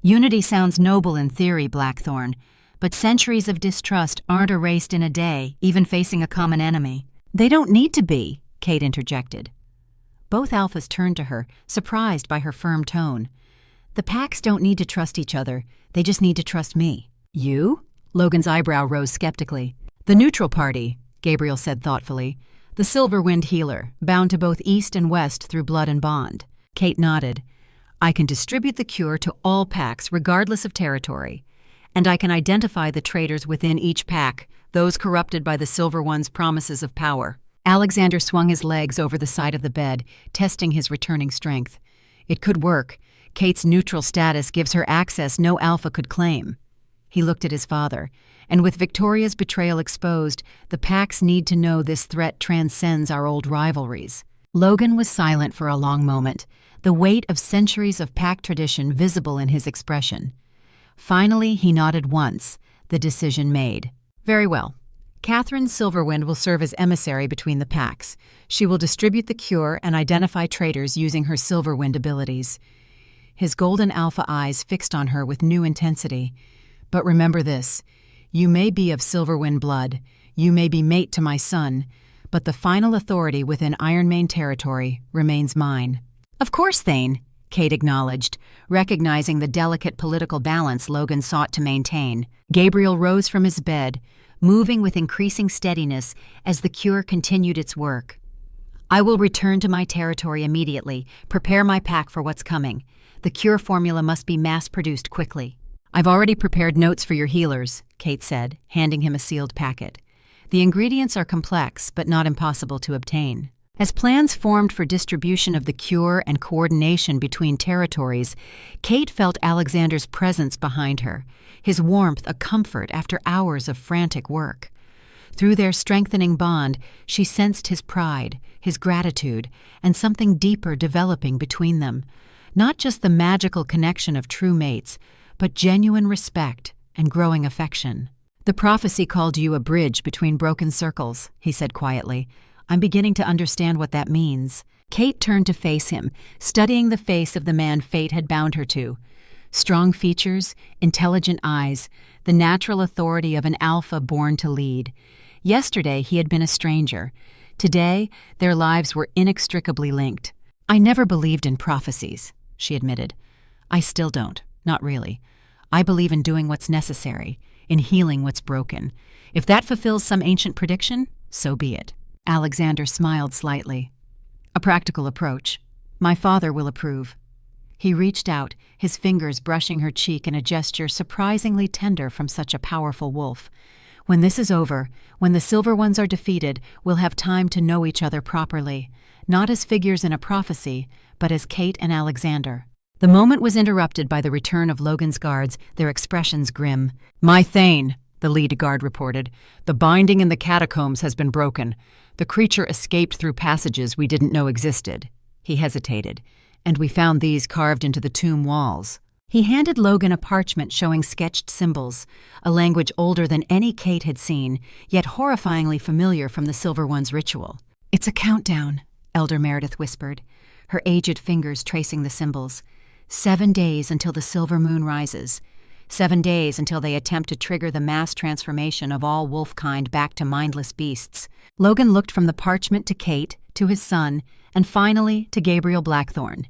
"Unity sounds noble in theory, Blackthorn, but centuries of distrust aren't erased in a day, even facing a common enemy." "They don't need to be," Kate interjected. Both alphas turned to her, surprised by her firm tone. "The packs don't need to trust each other. They just need to trust me." "You?" Logan's eyebrow rose skeptically. "The neutral party," Gabriel said thoughtfully. "The Silverwind healer, bound to both East and West through blood and bond." Kate nodded. "I can distribute the cure to all packs regardless of territory. And I can identify the traitors within each pack, those corrupted by the Silver One's promises of power." Alexander swung his legs over the side of the bed, testing his returning strength. "It could work. Kate's neutral status gives her access no alpha could claim." He looked at his father, and with Victoria's betrayal exposed, the Pax need to know this threat transcends our old rivalries. Logan was silent for a long moment, the weight of centuries of Pack tradition visible in his expression. Finally, he nodded once, the decision made. Very well. Catherine Silverwind will serve as emissary between the Packs. She will distribute the cure and identify traitors using her Silverwind abilities. His golden alpha eyes fixed on her with new intensity. But remember this, you may be of Silverwind blood, you may be mate to my son, but the final authority within Ironmane territory remains mine. Of course, Thane, Kate acknowledged, recognizing the delicate political balance Logan sought to maintain. Gabriel rose from his bed, moving with increasing steadiness as the cure continued its work. I will return to my territory immediately, prepare my pack for what's coming. The cure formula must be mass-produced quickly. I've already prepared notes for your healers, Kate said, handing him a sealed packet. The ingredients are complex, but not impossible to obtain. As plans formed for distribution of the cure and coordination between territories, Kate felt Alexander's presence behind her, his warmth a comfort after hours of frantic work. Through their strengthening bond, she sensed his pride, his gratitude, and something deeper developing between them. Not just the magical connection of true mates, but genuine respect and growing affection. The prophecy called you a bridge between broken circles, he said quietly. I'm beginning to understand what that means. Kate turned to face him, studying the face of the man fate had bound her to. Strong features, intelligent eyes, the natural authority of an alpha born to lead. Yesterday he had been a stranger. Today, their lives were inextricably linked. I never believed in prophecies, she admitted. I still don't, not really. I believe in doing what's necessary, in healing what's broken. If that fulfills some ancient prediction, so be it. Alexander smiled slightly. A practical approach. My father will approve. He reached out, his fingers brushing her cheek in a gesture surprisingly tender from such a powerful wolf. When this is over, when the Silver Ones are defeated, we'll have time to know each other properly, not as figures in a prophecy, but as Kate and Alexander. The moment was interrupted by the return of Logan's guards, their expressions grim. My Thane, the lead guard reported. The binding in the catacombs has been broken. The creature escaped through passages we didn't know existed. He hesitated. And we found these carved into the tomb walls. He handed Logan a parchment showing sketched symbols, a language older than any Kate had seen, yet horrifyingly familiar from the Silver One's ritual. It's a countdown, Elder Meredith whispered, her aged fingers tracing the symbols. 7 days until the silver moon rises. 7 days until they attempt to trigger the mass transformation of all wolfkind back to mindless beasts. Logan looked from the parchment to Kate, to his son, and finally to Gabriel Blackthorn.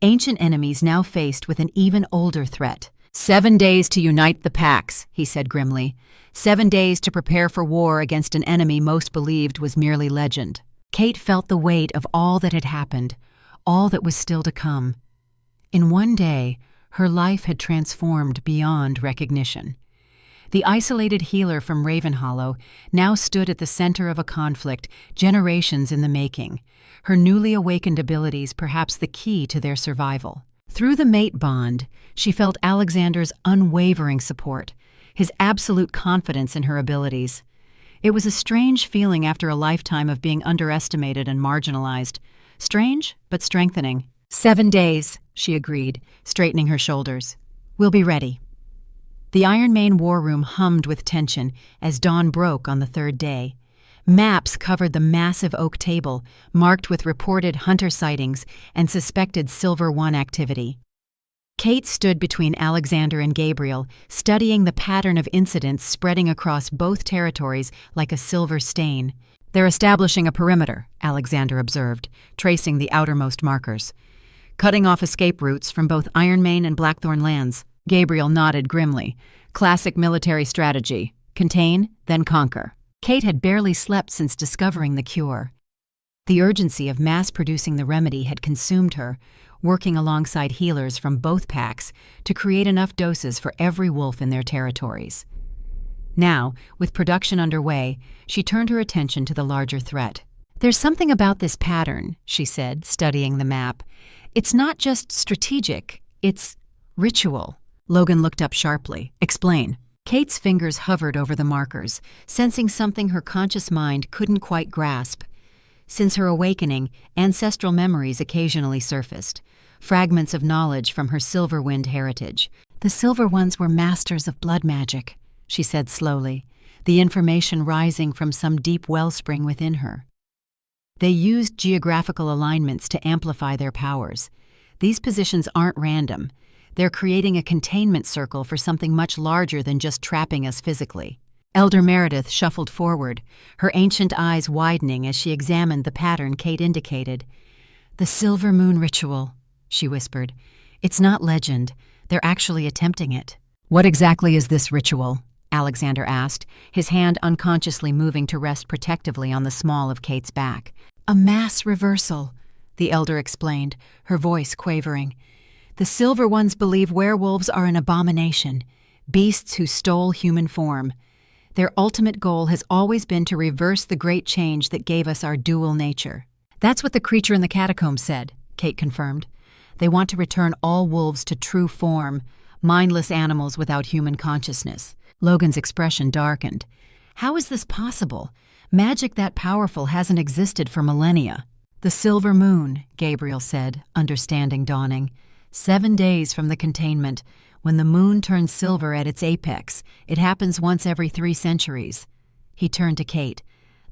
Ancient enemies now faced with an even older threat. 7 days to unite the Packs, he said grimly. 7 days to prepare for war against an enemy most believed was merely legend. Kate felt the weight of all that had happened, all that was still to come. In one day, her life had transformed beyond recognition. The isolated healer from Ravenhollow now stood at the center of a conflict generations in the making, her newly awakened abilities perhaps the key to their survival. Through the mate bond, she felt Alexander's unwavering support, his absolute confidence in her abilities. It was a strange feeling after a lifetime of being underestimated and marginalized. Strange, but strengthening. 7 days, she agreed, straightening her shoulders. We'll be ready. The Ironmane war room hummed with tension as dawn broke on the 3rd day. Maps covered the massive oak table, marked with reported hunter sightings and suspected Silver One activity. Kate stood between Alexander and Gabriel, studying the pattern of incidents spreading across both territories like a silver stain. They're establishing a perimeter, Alexander observed, tracing the outermost markers. Cutting off escape routes from both Ironmane and Blackthorn lands. Gabriel nodded grimly. Classic military strategy. Contain, then conquer. Kate had barely slept since discovering the cure. The urgency of mass-producing the remedy had consumed her, working alongside healers from both packs to create enough doses for every wolf in their territories. Now, with production underway, she turned her attention to the larger threat. There's something about this pattern, she said, studying the map. It's not just strategic, it's ritual. Logan looked up sharply. Explain. Kate's fingers hovered over the markers, sensing something her conscious mind couldn't quite grasp. Since her awakening, ancestral memories occasionally surfaced, fragments of knowledge from her Silverwind heritage. The Silver Ones were masters of blood magic, she said slowly, the information rising from some deep wellspring within her. They used geographical alignments to amplify their powers. These positions aren't random. They're creating a containment circle for something much larger than just trapping us physically. Elder Meredith shuffled forward, her ancient eyes widening as she examined the pattern Kate indicated. "The Silver Moon Ritual," she whispered. "It's not legend. They're actually attempting it." "What exactly is this ritual?" Alexander asked, his hand unconsciously moving to rest protectively on the small of Kate's back. "A mass reversal," the elder explained, her voice quavering. "The Silver Ones believe werewolves are an abomination, beasts who stole human form. Their ultimate goal has always been to reverse the great change that gave us our dual nature." "That's what the creature in the catacombs said," Kate confirmed. "They want to return all wolves to true form, mindless animals without human consciousness." Logan's expression darkened. "How is this possible? Magic that powerful hasn't existed for millennia." "The silver moon," Gabriel said, understanding dawning. 7 days from the containment. When the moon turns silver at its apex, it happens once every 3 centuries. He turned to Kate.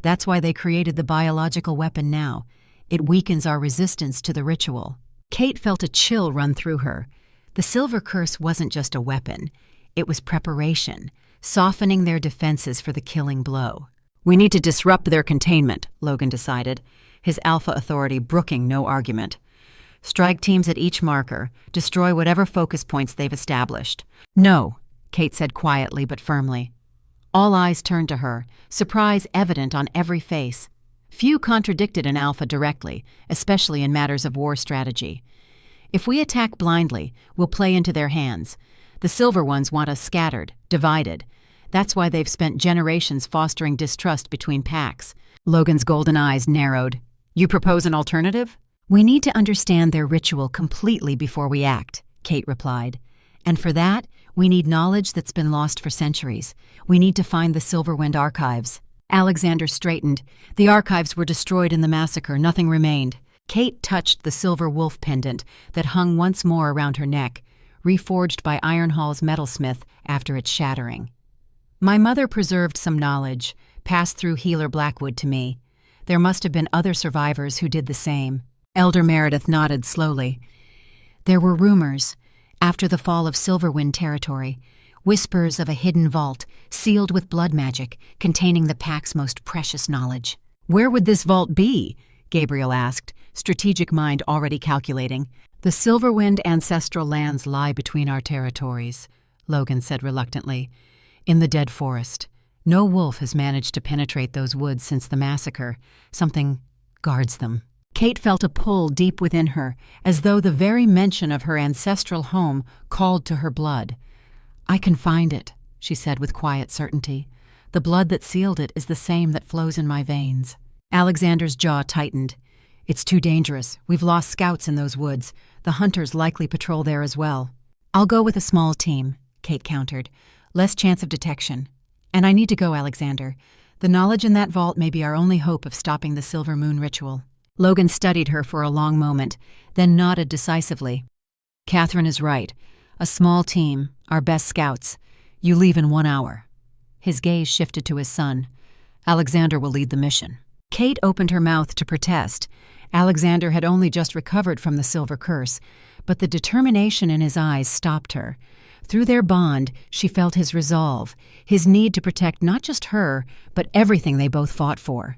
"That's why they created the biological weapon now. It weakens our resistance to the ritual." Kate felt a chill run through her. The silver curse wasn't just a weapon. It was preparation, softening their defenses for the killing blow. "We need to disrupt their containment," Logan decided, his alpha authority brooking no argument. "Strike teams at each marker, destroy whatever focus points they've established." "No," Kate said quietly but firmly. All eyes turned to her, surprise evident on every face. Few contradicted an alpha directly, especially in matters of war strategy. "If we attack blindly, we'll play into their hands. The Silver Ones want us scattered, divided. That's why they've spent generations fostering distrust between packs." Logan's golden eyes narrowed. "You propose an alternative?" "We need to understand their ritual completely before we act," Kate replied. "And for that, we need knowledge that's been lost for centuries. We need to find the Silverwind archives." Alexander straightened. "The archives were destroyed in the massacre. Nothing remained." Kate touched the silver wolf pendant that hung once more around her neck, reforged by Ironhall's metalsmith after its shattering. "My mother preserved some knowledge, passed through Healer Blackwood to me. There must have been other survivors who did the same." Elder Meredith nodded slowly. "There were rumors, after the fall of Silverwind territory, whispers of a hidden vault, sealed with blood magic, containing the Pack's most precious knowledge." "Where would this vault be?" Gabriel asked, strategic mind already calculating. "The Silverwind ancestral lands lie between our territories," Logan said reluctantly. "In the dead forest. No wolf has managed to penetrate those woods since the massacre. Something guards them." Kate felt a pull deep within her, as though the very mention of her ancestral home called to her blood. "I can find it," she said with quiet certainty. "The blood that sealed it is the same that flows in my veins." Alexander's jaw tightened. "It's too dangerous. We've lost scouts in those woods. The hunters likely patrol there as well." "I'll go with a small team," Kate countered. "Less chance of detection. And I need to go, Alexander. The knowledge in that vault may be our only hope of stopping the Silver Moon ritual." Logan studied her for a long moment, then nodded decisively. "Catherine is right. A small team, our best scouts. You leave in 1 hour." His gaze shifted to his son. "Alexander will lead the mission." Kate opened her mouth to protest. Alexander had only just recovered from the silver curse, but the determination in his eyes stopped her. Through their bond, she felt his resolve, his need to protect not just her, but everything they both fought for.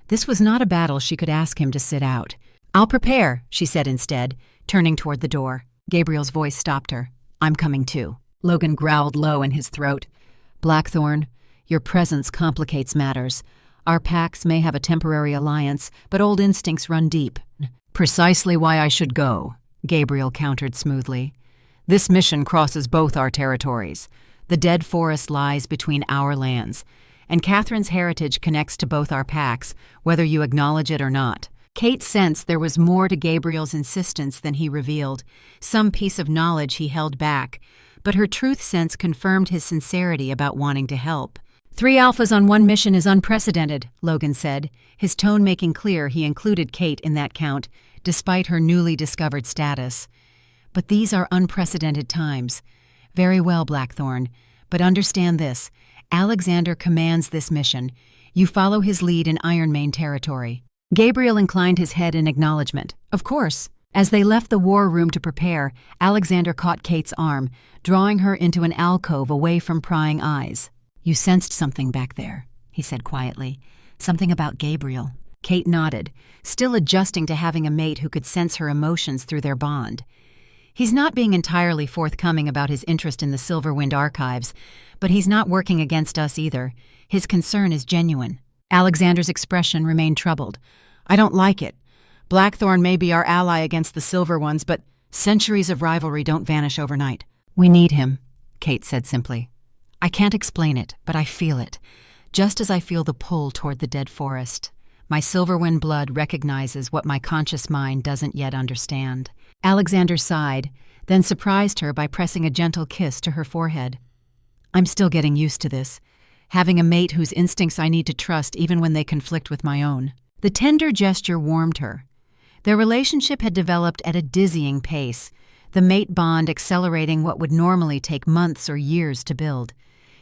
This was not a battle she could ask him to sit out. "I'll prepare," she said instead, turning toward the door. Gabriel's voice stopped her. "I'm coming too." Logan growled low in his throat. "Blackthorn, your presence complicates matters. Our packs may have a temporary alliance, but old instincts run deep." "Precisely why I should go," Gabriel countered smoothly. "This mission crosses both our territories. The dead forest lies between our lands, and Catherine's heritage connects to both our packs, whether you acknowledge it or not." Kate sensed there was more to Gabriel's insistence than he revealed, some piece of knowledge he held back, but her truth sense confirmed his sincerity about wanting to help. 3 alphas on one mission is unprecedented, Logan said, his tone making clear he included Kate in that count, despite her newly discovered status. But these are unprecedented times. Very well, Blackthorn, but understand this. Alexander commands this mission. You follow his lead in Ironmane territory. Gabriel inclined his head in acknowledgement. Of course. As they left the war room to prepare, Alexander caught Kate's arm, drawing her into an alcove away from prying eyes. You sensed something back there, he said quietly. Something about Gabriel. Kate nodded, still adjusting to having a mate who could sense her emotions through their bond. He's not being entirely forthcoming about his interest in the Silverwind archives, but he's not working against us either. His concern is genuine. Alexander's expression remained troubled. I don't like it. Blackthorn may be our ally against the Silver Ones, but centuries of rivalry don't vanish overnight. We need him, Kate said simply. I can't explain it, but I feel it, just as I feel the pull toward the dead forest. My Silverwind blood recognizes what my conscious mind doesn't yet understand. Alexander sighed, then surprised her by pressing a gentle kiss to her forehead. I'm still getting used to this, having a mate whose instincts I need to trust even when they conflict with my own. The tender gesture warmed her. Their relationship had developed at a dizzying pace, the mate bond accelerating what would normally take months or years to build.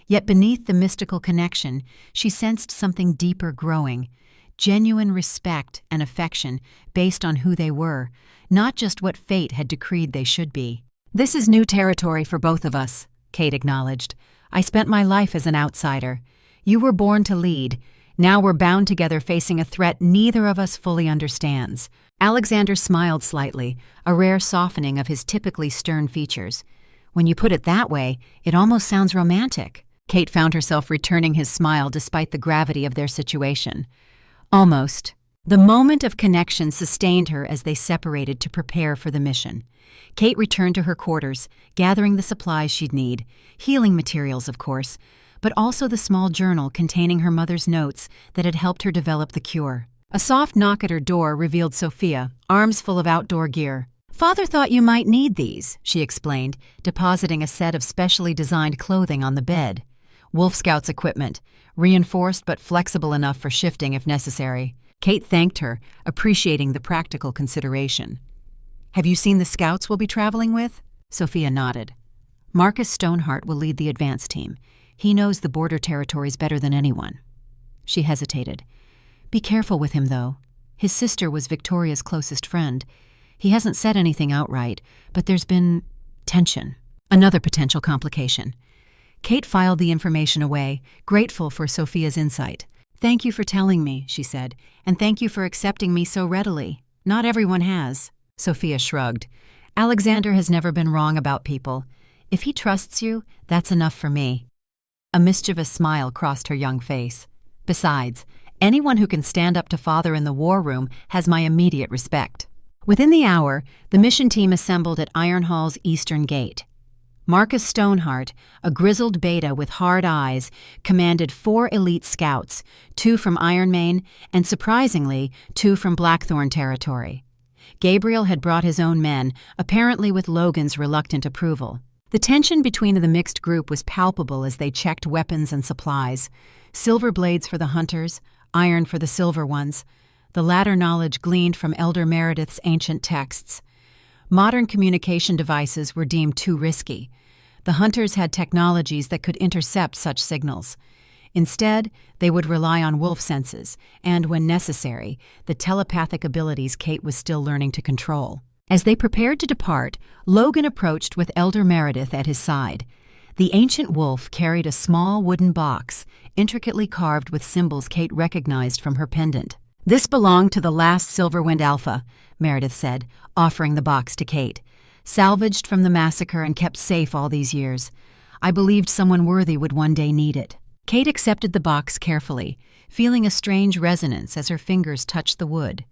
Yet beneath the mystical connection, she sensed something deeper growing, genuine respect and affection based on who they were, not just what fate had decreed they should be. This is new territory for both of us, Kate acknowledged. I spent my life as an outsider. You were born to lead. Now we're bound together facing a threat neither of us fully understands. Alexander smiled slightly, a rare softening of his typically stern features. When you put it that way, it almost sounds romantic. Kate found herself returning his smile despite the gravity of their situation. Almost. The moment of connection sustained her as they separated to prepare for the mission. Kate returned to her quarters, gathering the supplies she'd need, healing materials, of course, but also the small journal containing her mother's notes that had helped her develop the cure. A soft knock at her door revealed Sophia, arms full of outdoor gear. Father thought you might need these, she explained, depositing a set of specially designed clothing on the bed. Wolf Scouts equipment, reinforced but flexible enough for shifting if necessary. Kate thanked her, appreciating the practical consideration. Have you seen the scouts we'll be traveling with? Sophia nodded. Marcus Stoneheart will lead the advance team. He knows the border territories better than anyone. She hesitated. Be careful with him, though. His sister was Victoria's closest friend. He hasn't said anything outright, but there's been tension. Another potential complication. Kate filed the information away, grateful for Sophia's insight. Thank you for telling me, she said, and thank you for accepting me so readily. Not everyone has. Sophia shrugged. Alexander has never been wrong about people. If he trusts you, that's enough for me. A mischievous smile crossed her young face. Besides, anyone who can stand up to Father in the war room has my immediate respect. Within the hour, the mission team assembled at Iron Hall's eastern gate. Marcus Stoneheart, a grizzled beta with hard eyes, commanded 4 elite scouts, 2 from Ironmane, and surprisingly, 2 from Blackthorn territory. Gabriel had brought his own men, apparently with Logan's reluctant approval. The tension between the mixed group was palpable as they checked weapons and supplies. Silver blades for the hunters, iron for the Silver Ones. The latter knowledge gleaned from Elder Meredith's ancient texts. Modern communication devices were deemed too risky. The hunters had technologies that could intercept such signals. Instead, they would rely on wolf senses and, when necessary, the telepathic abilities Kate was still learning to control. As they prepared to depart, Logan approached with Elder Meredith at his side. The ancient wolf carried a small wooden box, intricately carved with symbols Kate recognized from her pendant. This belonged to the last Silverwind Alpha, Meredith said, offering the box to Kate. Salvaged from the massacre and kept safe all these years. I believed someone worthy would one day need it. Kate accepted the box carefully, feeling a strange resonance as her fingers touched the wood.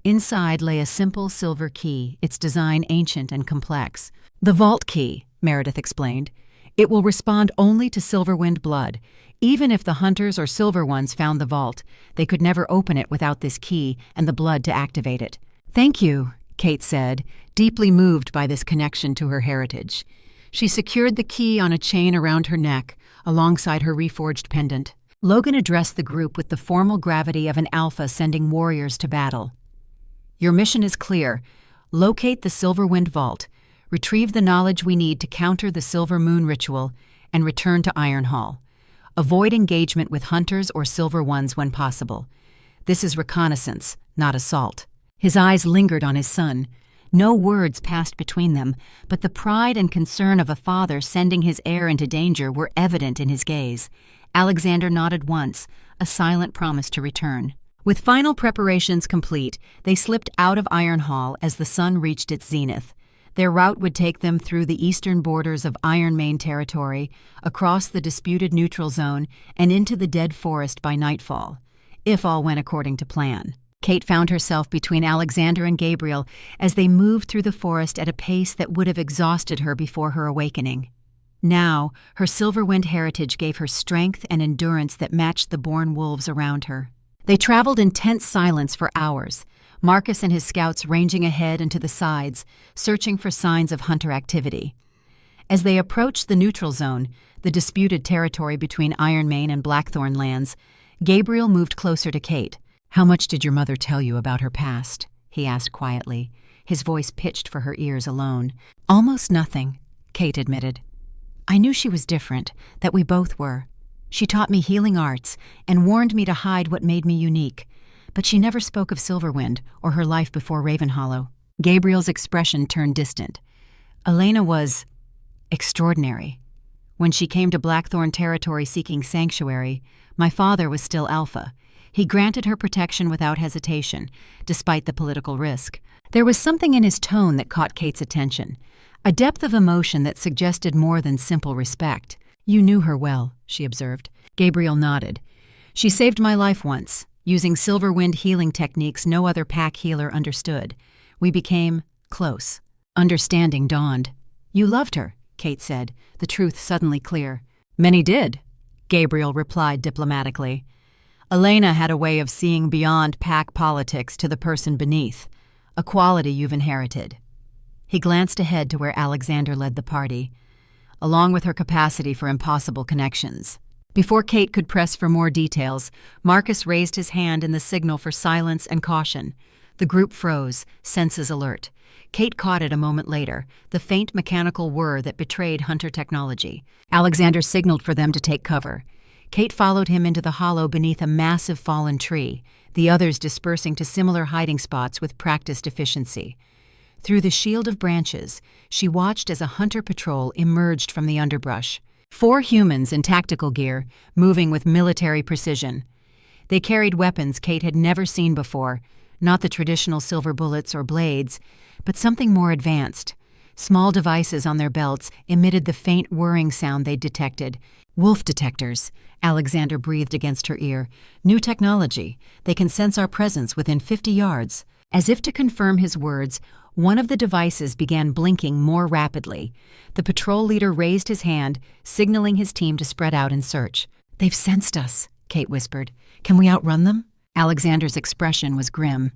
Inside lay a simple silver key, its design ancient and complex. The vault key, Meredith explained. It will respond only to Silverwind blood. Even if the hunters or Silver Ones found the vault, they could never open it without this key and the blood to activate it. Thank you, Kate said, deeply moved by this connection to her heritage. She secured the key on a chain around her neck, alongside her reforged pendant. Logan addressed the group with the formal gravity of an alpha sending warriors to battle. Your mission is clear. Locate the Silverwind Vault, retrieve the knowledge we need to counter the Silver Moon ritual, and return to Ironhall. Avoid engagement with hunters or Silver Ones when possible. This is reconnaissance, not assault. His eyes lingered on his son. No words passed between them, but the pride and concern of a father sending his heir into danger were evident in his gaze. Alexander nodded once, a silent promise to return. With final preparations complete, they slipped out of Ironhall as the sun reached its zenith. Their route would take them through the eastern borders of Ironmane territory, across the disputed neutral zone, and into the dead forest by nightfall, if all went according to plan. Kate found herself between Alexander and Gabriel as they moved through the forest at a pace that would have exhausted her before her awakening. Now, her Silverwind heritage gave her strength and endurance that matched the born wolves around her. They traveled in tense silence for hours, Marcus and his scouts ranging ahead and to the sides, searching for signs of hunter activity. As they approached the neutral zone, the disputed territory between Ironmane and Blackthorn lands, Gabriel moved closer to Kate. "How much did your mother tell you about her past?" he asked quietly, his voice pitched for her ears alone. "Almost nothing," Kate admitted. "I knew she was different, that we both were. She taught me healing arts and warned me to hide what made me unique, but she never spoke of Silverwind or her life before Ravenhollow." Gabriel's expression turned distant. "Elena was extraordinary. When she came to Blackthorn territory seeking sanctuary, my father was still Alpha. He granted her protection without hesitation, despite the political risk. There was something in his tone that caught Kate's attention, a depth of emotion that suggested more than simple respect. "You knew her well," she observed. Gabriel nodded. "She saved my life once, using Silverwind healing techniques no other pack healer understood. We became close. Understanding dawned." "You loved her," Kate said, the truth suddenly clear. "Many did," Gabriel replied diplomatically. "Elena had a way of seeing beyond pack politics to the person beneath, a quality you've inherited." He glanced ahead to where Alexander led the party, along with her capacity for impossible connections. Before Kate could press for more details, Marcus raised his hand in the signal for silence and caution. The group froze, senses alert. Kate caught it a moment later, the faint mechanical whir that betrayed hunter technology. Alexander signaled for them to take cover. Kate followed him into the hollow beneath a massive fallen tree, the others dispersing to similar hiding spots with practiced efficiency. Through the shield of branches, she watched as a hunter patrol emerged from the underbrush. 4 humans in tactical gear, moving with military precision. They carried weapons Kate had never seen before, not the traditional silver bullets or blades, but something more advanced. Small devices on their belts emitted the faint whirring sound they'd detected. "Wolf detectors," Alexander breathed against her ear. "New technology. They can sense our presence within 50 yards. As if to confirm his words, one of the devices began blinking more rapidly. The patrol leader raised his hand, signaling his team to spread out and search. "They've sensed us," Kate whispered. "Can we outrun them?" Alexander's expression was grim.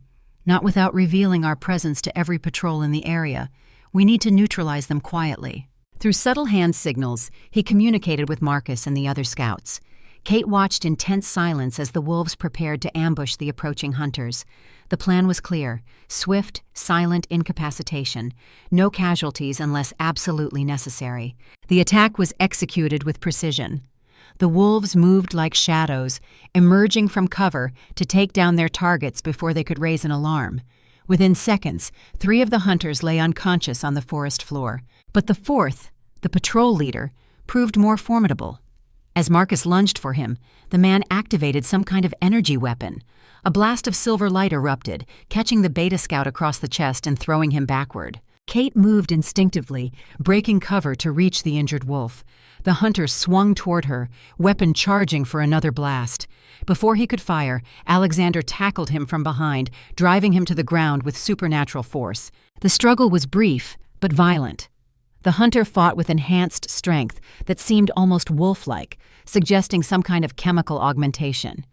"Not without revealing our presence to every patrol in the area. We need to neutralize them quietly." Through subtle hand signals, he communicated with Marcus and the other scouts. Kate watched in tense silence as the wolves prepared to ambush the approaching hunters. The plan was clear: swift, silent incapacitation, no casualties unless absolutely necessary. The attack was executed with precision. The wolves moved like shadows, emerging from cover to take down their targets before they could raise an alarm. Within seconds, 3 of the hunters lay unconscious on the forest floor. But the 4th, the patrol leader, proved more formidable. As Marcus lunged for him, the man activated some kind of energy weapon. A blast of silver light erupted, catching the Beta Scout across the chest and throwing him backward. Kate moved instinctively, breaking cover to reach the injured wolf. The hunter swung toward her, weapon charging for another blast. Before he could fire, Alexander tackled him from behind, driving him to the ground with supernatural force. The struggle was brief, but violent. The hunter fought with enhanced strength that seemed almost wolf-like, suggesting some kind of chemical augmentation.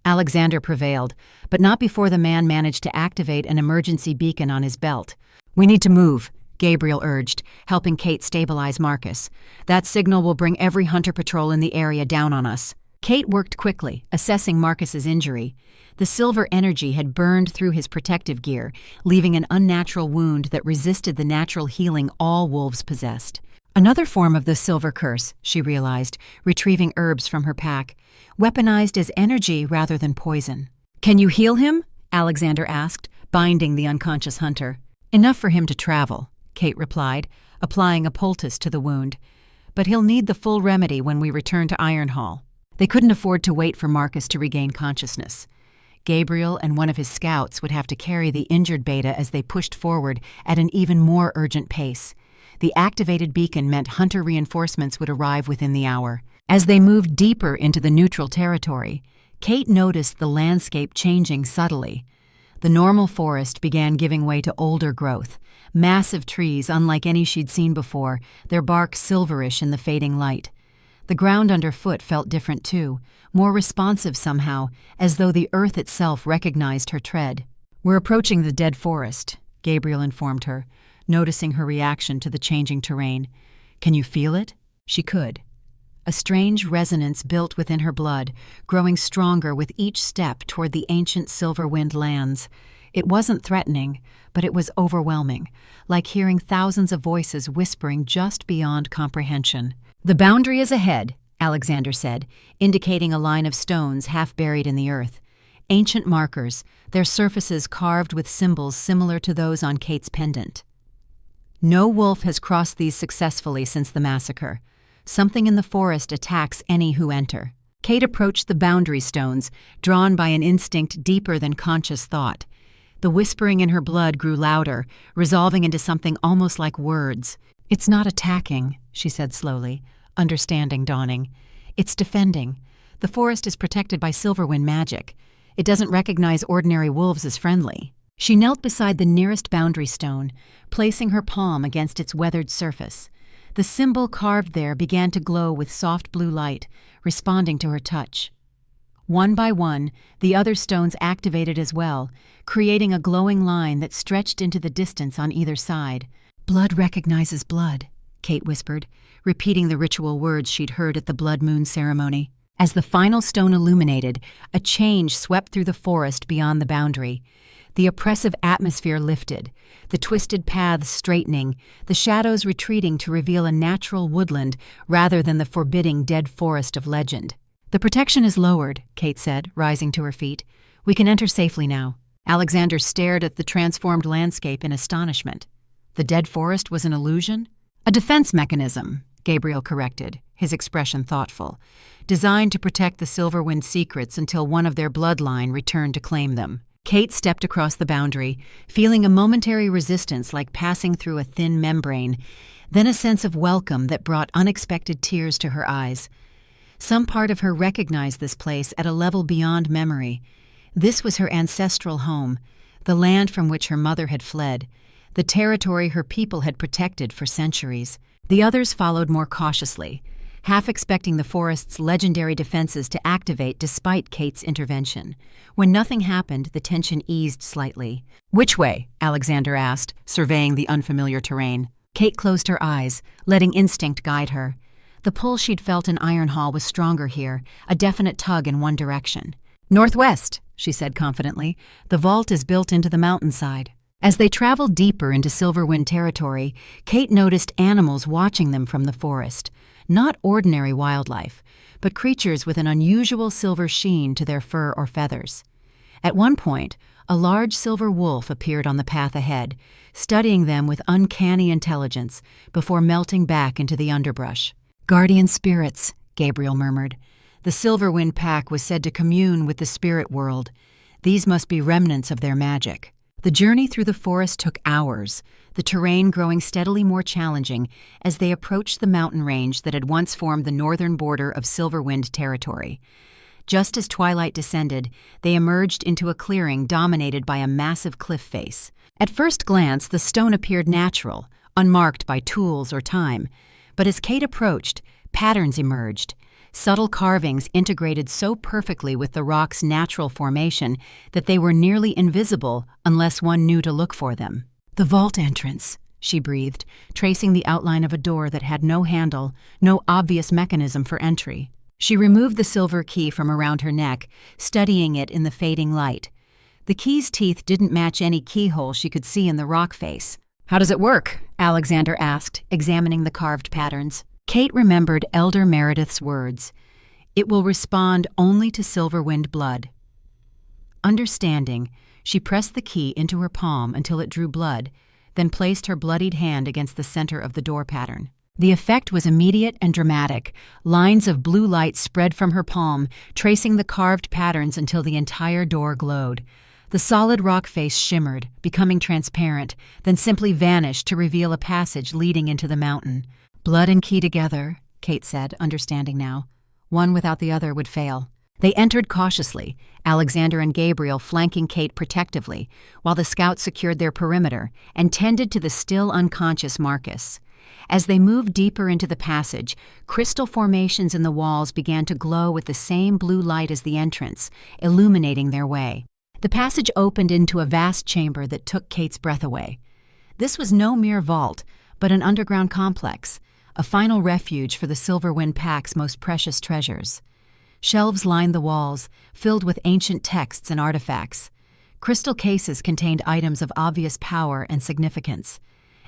Alexander prevailed, but not before the man managed to activate an emergency beacon on his belt. "We need to move," Gabriel urged, helping Kate stabilize Marcus. "That signal will bring every hunter patrol in the area down on us." Kate worked quickly, assessing Marcus's injury. The silver energy had burned through his protective gear, leaving an unnatural wound that resisted the natural healing all wolves possessed. Another form of the silver curse, she realized, retrieving herbs from her pack, weaponized as energy rather than poison. "Can you heal him?" Alexander asked, binding the unconscious hunter. "Enough for him to travel," Kate replied, applying a poultice to the wound. "But he'll need the full remedy when we return to Ironhall." They couldn't afford to wait for Marcus to regain consciousness. Gabriel and one of his scouts would have to carry the injured Beta as they pushed forward at an even more urgent pace. The activated beacon meant hunter reinforcements would arrive within the hour. As they moved deeper into the neutral territory, Kate noticed the landscape changing subtly. The normal forest began giving way to older growth, massive trees unlike any she'd seen before, their bark silverish in the fading light. The ground underfoot felt different too, more responsive somehow, as though the earth itself recognized her tread. "We're approaching the dead forest," Gabriel informed her, noticing her reaction to the changing terrain. "Can you feel it?" She could. A strange resonance built within her blood, growing stronger with each step toward the ancient Silverwind lands. It wasn't threatening, but it was overwhelming, like hearing thousands of voices whispering just beyond comprehension. "The boundary is ahead," Alexander said, indicating a line of stones half buried in the earth. Ancient markers, their surfaces carved with symbols similar to those on Kate's pendant. "No wolf has crossed these successfully since the massacre. Something in the forest attacks any who enter." Kate approached the boundary stones, drawn by an instinct deeper than conscious thought. The whispering in her blood grew louder, resolving into something almost like words. "It's not attacking," she said slowly, understanding dawning. "It's defending. The forest is protected by Silverwind magic. It doesn't recognize ordinary wolves as friendly." She knelt beside the nearest boundary stone, placing her palm against its weathered surface. The symbol carved there began to glow with soft blue light, responding to her touch. One by one, the other stones activated as well, creating a glowing line that stretched into the distance on either side. "Blood recognizes blood," Kate whispered, repeating the ritual words she'd heard at the blood moon ceremony. As the final stone illuminated, a change swept through the forest beyond the boundary. The oppressive atmosphere lifted, the twisted paths straightening, the shadows retreating to reveal a natural woodland rather than the forbidding dead forest of legend. "The protection is lowered," Kate said, rising to her feet. "We can enter safely now." Alexander stared at the transformed landscape in astonishment. The dead forest was an illusion? "A defense mechanism," Gabriel corrected, his expression thoughtful, "designed to protect the Silverwind secrets until one of their bloodline returned to claim them." Kate stepped across the boundary, feeling a momentary resistance like passing through a thin membrane, then a sense of welcome that brought unexpected tears to her eyes. Some part of her recognized this place at a level beyond memory. This was her ancestral home, the land from which her mother had fled, the territory her people had protected for centuries. The others followed more cautiously, half expecting the forest's legendary defenses to activate despite Kate's intervention. When nothing happened, the tension eased slightly. "Which way?" Alexander asked, surveying the unfamiliar terrain. Kate closed her eyes, letting instinct guide her. The pull she'd felt in Ironhall was stronger here, a definite tug in one direction. "Northwest," she said confidently. "The vault is built into the mountainside." As they traveled deeper into Silverwind territory, Kate noticed animals watching them from the forest. Not ordinary wildlife, but creatures with an unusual silver sheen to their fur or feathers. At one point, a large silver wolf appeared on the path ahead, studying them with uncanny intelligence before melting back into the underbrush. "Guardian spirits," Gabriel murmured. The Silverwind pack was said to commune with the spirit world. These must be remnants of their magic. The journey through the forest took hours, the terrain growing steadily more challenging as they approached the mountain range that had once formed the northern border of Silverwind territory. Just as twilight descended, they emerged into a clearing dominated by a massive cliff face. At first glance, the stone appeared natural, unmarked by tools or time. But as Kate approached, patterns emerged. Subtle carvings integrated so perfectly with the rock's natural formation that they were nearly invisible unless one knew to look for them. "The vault entrance," she breathed, tracing the outline of a door that had no handle, no obvious mechanism for entry. She removed the silver key from around her neck, studying it in the fading light. The key's teeth didn't match any keyhole she could see in the rock face. "How does it work?" Alexander asked, examining the carved patterns. Kate remembered Elder Meredith's words. "It will respond only to Silverwind blood." Understanding, she pressed the key into her palm until it drew blood, then placed her bloodied hand against the center of the door pattern. The effect was immediate and dramatic. Lines of blue light spread from her palm, tracing the carved patterns until the entire door glowed. The solid rock face shimmered, becoming transparent, then simply vanished to reveal a passage leading into the mountain. "Blood and key together," Kate said, understanding now. One without the other would fail. They entered cautiously, Alexander and Gabriel flanking Kate protectively, while the scouts secured their perimeter and tended to the still unconscious Marcus. As they moved deeper into the passage, crystal formations in the walls began to glow with the same blue light as the entrance, illuminating their way. The passage opened into a vast chamber that took Kate's breath away. This was no mere vault, but an underground complex, a final refuge for the Silverwind Pack's most precious treasures. Shelves lined the walls, filled with ancient texts and artifacts. Crystal cases contained items of obvious power and significance.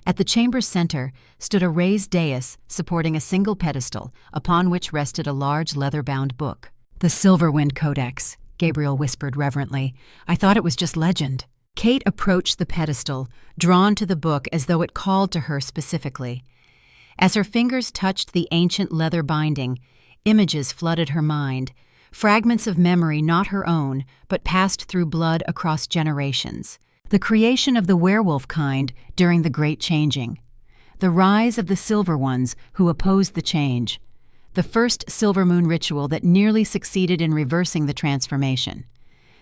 At the chamber's center stood a raised dais supporting a single pedestal, upon which rested a large leather-bound book. "The Silverwind Codex," Gabriel whispered reverently. "I thought it was just legend." Kate approached the pedestal, drawn to the book as though it called to her specifically. As her fingers touched the ancient leather binding, images flooded her mind, fragments of memory not her own, but passed through blood across generations. The creation of the werewolf kind during the Great Changing. The rise of the Silver Ones who opposed the change. The first Silver Moon ritual that nearly succeeded in reversing the transformation.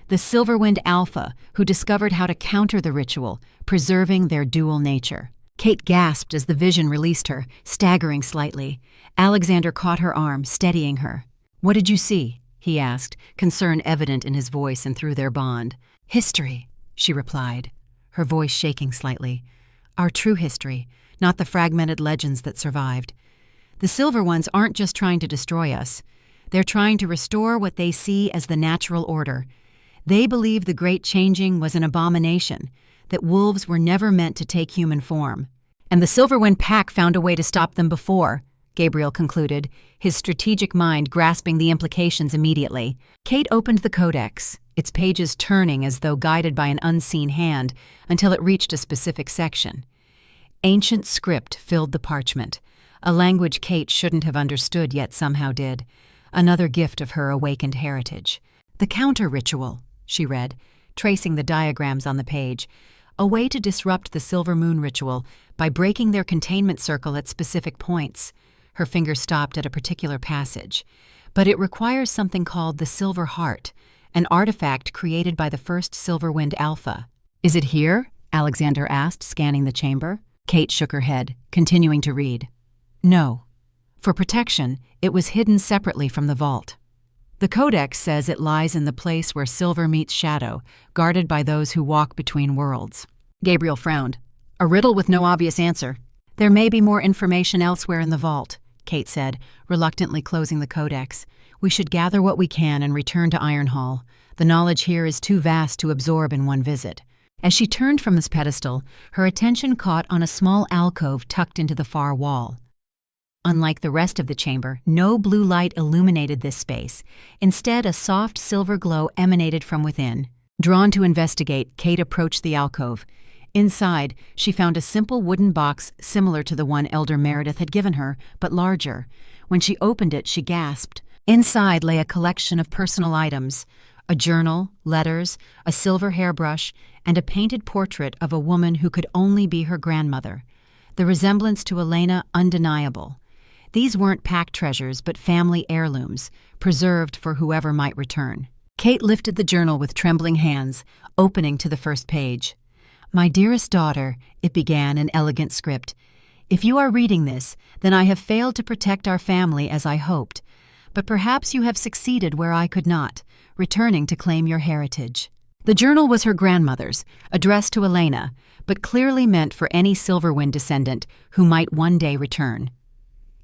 The Silverwind Alpha who discovered how to counter the ritual, preserving their dual nature. Kate gasped as the vision released her, staggering slightly. Alexander caught her arm, steadying her. "What did you see?" he asked, concern evident in his voice and through their bond. "History," she replied, her voice shaking slightly. "Our true history, not the fragmented legends that survived. The Silver Ones aren't just trying to destroy us. They're trying to restore what they see as the natural order. They believe the Great Changing was an abomination, that wolves were never meant to take human form. And the Silverwind Pack found a way to stop them before," Gabriel concluded, his strategic mind grasping the implications immediately. Kate opened the codex, its pages turning as though guided by an unseen hand until it reached a specific section. Ancient script filled the parchment, a language Kate shouldn't have understood yet somehow did, another gift of her awakened heritage. "The counter ritual," she read, tracing the diagrams on the page, "a way to disrupt the Silver Moon ritual by breaking their containment circle at specific points." Her finger stopped at a particular passage. "But it requires something called the Silver Heart, an artifact created by the first Silverwind Alpha." "Is it here?" Alexander asked, scanning the chamber. Kate shook her head, continuing to read. "No. For protection, it was hidden separately from the vault. The Codex says it lies in the place where silver meets shadow, guarded by those who walk between worlds." Gabriel frowned. "A riddle with no obvious answer." "There may be more information elsewhere in the vault," Kate said, reluctantly closing the Codex. "We should gather what we can and return to Ironhall. The knowledge here is too vast to absorb in one visit." As she turned from this pedestal, her attention caught on a small alcove tucked into the far wall. Unlike the rest of the chamber, no blue light illuminated this space. Instead, a soft silver glow emanated from within. Drawn to investigate, Kate approached the alcove. Inside, she found a simple wooden box similar to the one Elder Meredith had given her, but larger. When she opened it, she gasped. Inside lay a collection of personal items: a journal, letters, a silver hairbrush, and a painted portrait of a woman who could only be her grandmother. The resemblance to Elena undeniable. These weren't pack treasures, but family heirlooms, preserved for whoever might return. Kate lifted the journal with trembling hands, opening to the first page. "My dearest daughter," it began in elegant script, "if you are reading this, then I have failed to protect our family as I hoped. But perhaps you have succeeded where I could not, returning to claim your heritage. The journal was her grandmother's, addressed to Elena, but clearly meant for any Silverwind descendant who might one day return.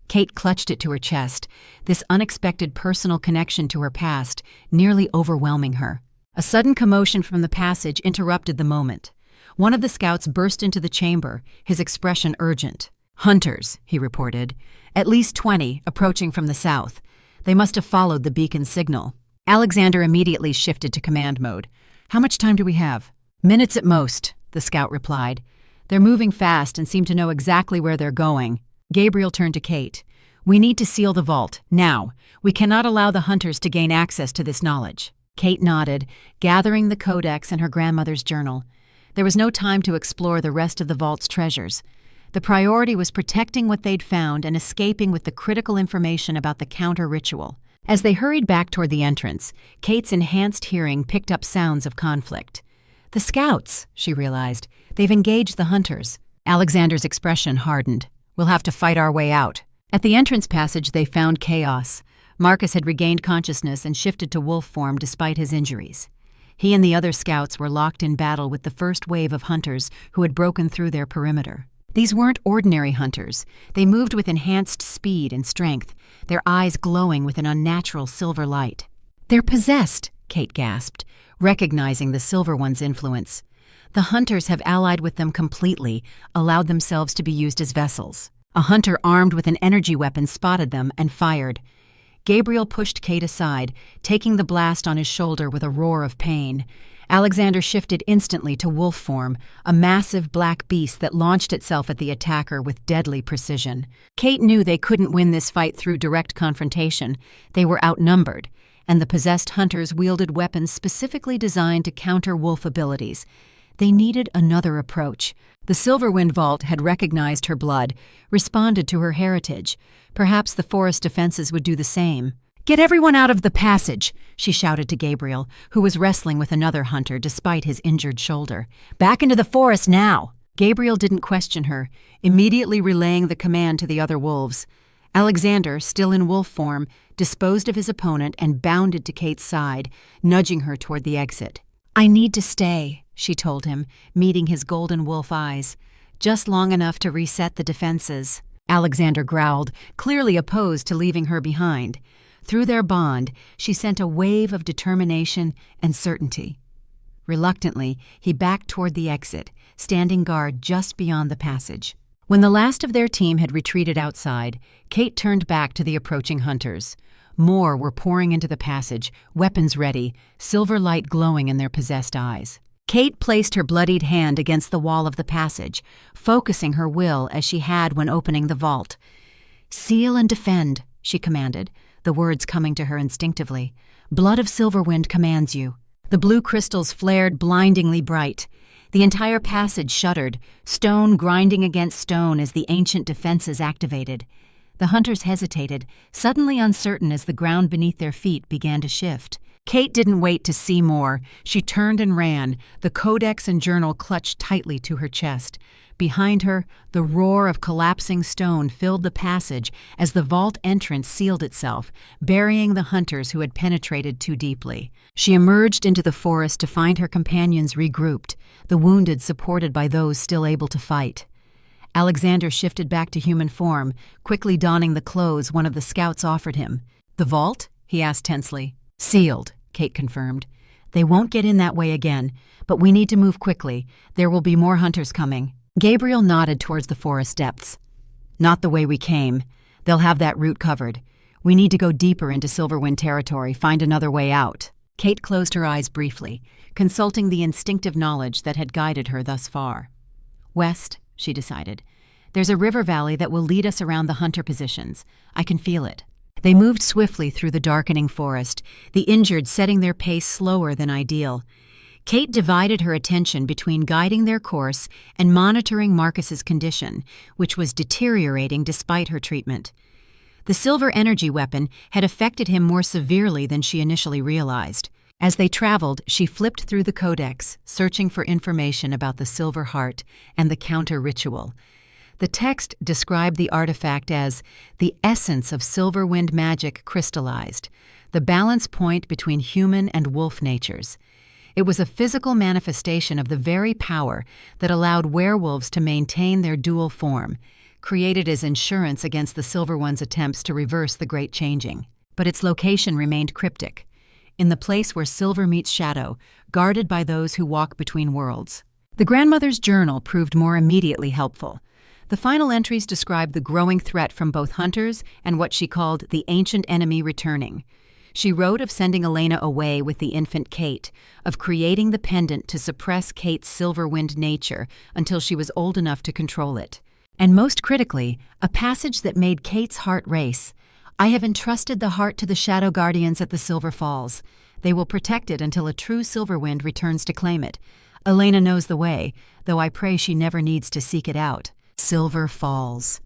Kate clutched it to her chest, this unexpected personal connection to her past nearly overwhelming her. A sudden commotion from the passage interrupted the moment. One of the scouts burst into the chamber, his expression urgent. "Hunters," he reported. "At least 20, approaching from the south. They must have followed the beacon signal." Alexander immediately shifted to command mode. "How much time do we have?" "Minutes at most," the scout replied. "They're moving fast and seem to know exactly where they're going." Gabriel turned to Kate. "We need to seal the vault, now. We cannot allow the hunters to gain access to this knowledge." Kate nodded, gathering the codex and her grandmother's journal. There was no time to explore the rest of the vault's treasures. The priority was protecting what they'd found and escaping with the critical information about the counter-ritual. As they hurried back toward the entrance, Kate's enhanced hearing picked up sounds of conflict. "The scouts," she realized. "They've engaged the hunters." Alexander's expression hardened. "We'll have to fight our way out." At the entrance passage, they found chaos. Marcus had regained consciousness and shifted to wolf form despite his injuries. He and the other scouts were locked in battle with the first wave of hunters who had broken through their perimeter. These weren't ordinary hunters. They moved with enhanced speed and strength, their eyes glowing with an unnatural silver light. "They're possessed," Kate gasped, recognizing the Silver One's influence. "The hunters have allied with them completely, allowed themselves to be used as vessels." A hunter armed with an energy weapon spotted them and fired. Gabriel pushed Kate aside, taking the blast on his shoulder with a roar of pain. Alexander shifted instantly to wolf form, a massive black beast that launched itself at the attacker with deadly precision. Kate knew they couldn't win this fight through direct confrontation. They were outnumbered, and the possessed hunters wielded weapons specifically designed to counter wolf abilities. They needed another approach. The Silverwind Vault had recognized her blood, responded to her heritage. Perhaps the forest defenses would do the same. "Get everyone out of the passage," she shouted to Gabriel, who was wrestling with another hunter despite his injured shoulder. "Back into the forest now." Gabriel didn't question her, immediately relaying the command to the other wolves. Alexander, still in wolf form, disposed of his opponent and bounded to Kate's side, nudging her toward the exit. "I need to stay," she told him, meeting his golden wolf eyes. "Just long enough to reset the defenses." Alexander growled, clearly opposed to leaving her behind. Through their bond, she sent a wave of determination and certainty. Reluctantly, he backed toward the exit, standing guard just beyond the passage. When the last of their team had retreated outside, Kate turned back to the approaching hunters. More were pouring into the passage, weapons ready, silver light glowing in their possessed eyes. Kate placed her bloodied hand against the wall of the passage, focusing her will as she had when opening the vault. "Seal and defend," she commanded, the words coming to her instinctively. "Blood of Silverwind commands you." The blue crystals flared blindingly bright. The entire passage shuddered, stone grinding against stone as the ancient defenses activated. The hunters hesitated, suddenly uncertain as the ground beneath their feet began to shift. Kate didn't wait to see more. She turned and ran, the codex and journal clutched tightly to her chest. Behind her, the roar of collapsing stone filled the passage as the vault entrance sealed itself, burying the hunters who had penetrated too deeply. She emerged into the forest to find her companions regrouped, the wounded supported by those still able to fight. Alexander shifted back to human form, quickly donning the clothes one of the scouts offered him. "The vault?" he asked tensely. "Sealed," Kate confirmed. "They won't get in that way again, but we need to move quickly. There will be more hunters coming." Gabriel nodded towards the forest depths. "Not the way we came. They'll have that route covered. We need to go deeper into Silverwind territory, find another way out." Kate closed her eyes briefly, consulting the instinctive knowledge that had guided her thus far. "West," she decided. "There's a river valley that will lead us around the hunter positions. I can feel it." They moved swiftly through the darkening forest, the injured setting their pace slower than ideal. Kate divided her attention between guiding their course and monitoring Marcus's condition, which was deteriorating despite her treatment. The silver energy weapon had affected him more severely than she initially realized. As they traveled, she flipped through the codex, searching for information about the Silver Heart and the counter-ritual. The text described the artifact as the essence of Silverwind magic crystallized, the balance point between human and wolf natures. It was a physical manifestation of the very power that allowed werewolves to maintain their dual form, created as insurance against the Silver One's attempts to reverse the Great Changing. But its location remained cryptic, in the place where silver meets shadow, guarded by those who walk between worlds. The grandmother's journal proved more immediately helpful. The final entries described the growing threat from both hunters and what she called the ancient enemy returning. She wrote of sending Elena away with the infant Kate, of creating the pendant to suppress Kate's silver-wind nature until she was old enough to control it. And most critically, a passage that made Kate's heart race. "I have entrusted the heart to the shadow guardians at the Silver Falls. They will protect it until a true Silverwind returns to claim it. Elena knows the way, though I pray she never needs to seek it out." Silver Falls.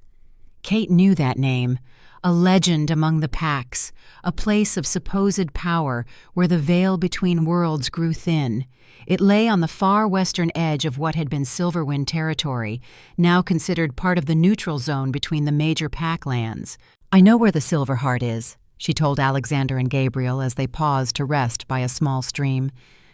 Kate knew that name, a legend among the packs, a place of supposed power where the veil between worlds grew thin. It lay on the far western edge of what had been Silverwind territory, now considered part of the neutral zone between the major pack lands. "I know where the Silver Heart is," she told Alexander and Gabriel as they paused to rest by a small stream.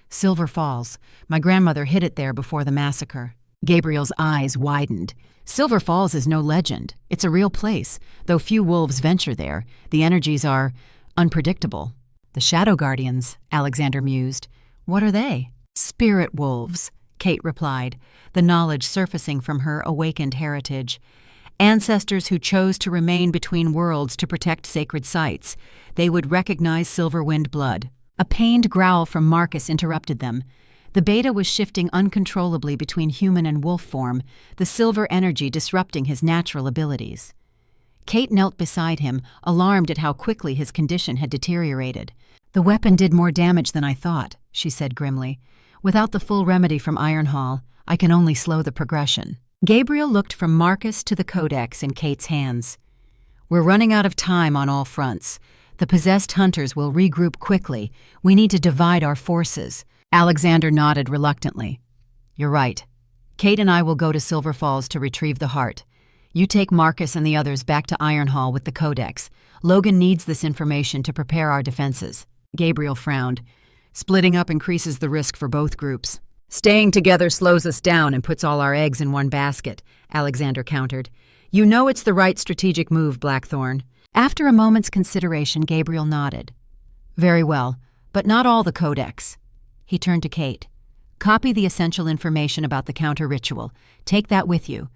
"Silver Falls. My grandmother hid it there before the massacre." Gabriel's eyes widened. "Silver Falls is no legend. It's a real place, though few wolves venture there. The energies are unpredictable." "The Shadow Guardians," Alexander mused. "What are they?" "Spirit wolves," Kate replied, the knowledge surfacing from her awakened heritage. Ancestors who chose to remain between worlds to protect sacred sites. They would recognize Silverwind blood. A pained growl from Marcus interrupted them. The beta was shifting uncontrollably between human and wolf form, the silver energy disrupting his natural abilities. Kate knelt beside him, alarmed at how quickly his condition had deteriorated. "The weapon did more damage than I thought," she said grimly. "Without the full remedy from Ironhall, I can only slow the progression." Gabriel looked from Marcus to the codex in Kate's hands. "We're running out of time on all fronts. The possessed hunters will regroup quickly. We need to divide our forces." Alexander nodded reluctantly. "You're right. Kate and I will go to Silver Falls to retrieve the heart. You take Marcus and the others back to Ironhall with the codex. Logan needs this information to prepare our defenses." Gabriel frowned. "Splitting up increases the risk for both groups." "Staying together slows us down and puts all our eggs in one basket," Alexander countered. "You know it's the right strategic move, Blackthorn." After a moment's consideration, Gabriel nodded. "Very well, but not all the codex." He turned to Kate. "Copy the essential information about the counter-ritual. Take that with you.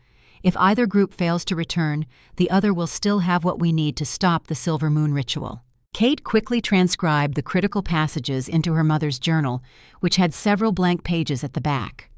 If either group fails to return, the other will still have what we need to stop the Silver Moon ritual." Kate quickly transcribed the critical passages into her mother's journal, which had several blank pages at the back.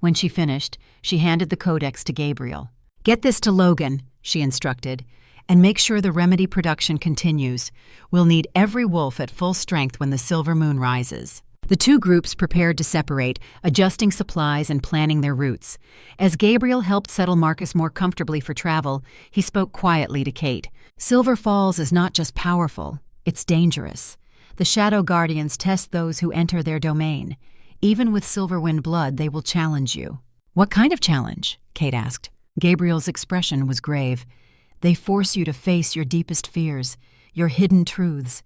When she finished, she handed the codex to Gabriel. "Get this to Logan," she instructed, "and make sure the remedy production continues. We'll need every wolf at full strength when the Silver Moon rises." The two groups prepared to separate, adjusting supplies and planning their routes. As Gabriel helped settle Marcus more comfortably for travel, he spoke quietly to Kate. "Silver Falls is not just powerful, it's dangerous. The Shadow Guardians test those who enter their domain. Even with Silverwind blood, they will challenge you." "What kind of challenge?" Kate asked. Gabriel's expression was grave. "They force you to face your deepest fears, your hidden truths.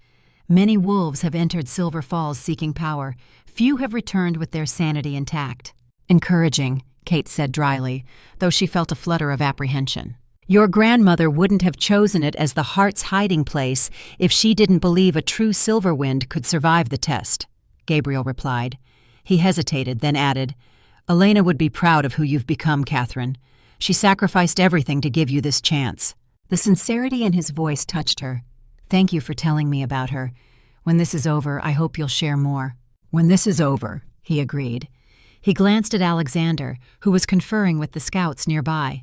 Many wolves have entered Silver Falls seeking power. Few have returned with their sanity intact." "Encouraging," Kate said dryly, though she felt a flutter of apprehension. "Your grandmother wouldn't have chosen it as the heart's hiding place if she didn't believe a true Silverwind could survive the test," Gabriel replied. He hesitated, then added, "Elena would be proud of who you've become, Catherine. She sacrificed everything to give you this chance." The sincerity in his voice touched her. "Thank you for telling me about her. When this is over, I hope you'll share more." "When this is over," he agreed. He glanced at Alexander, who was conferring with the scouts nearby.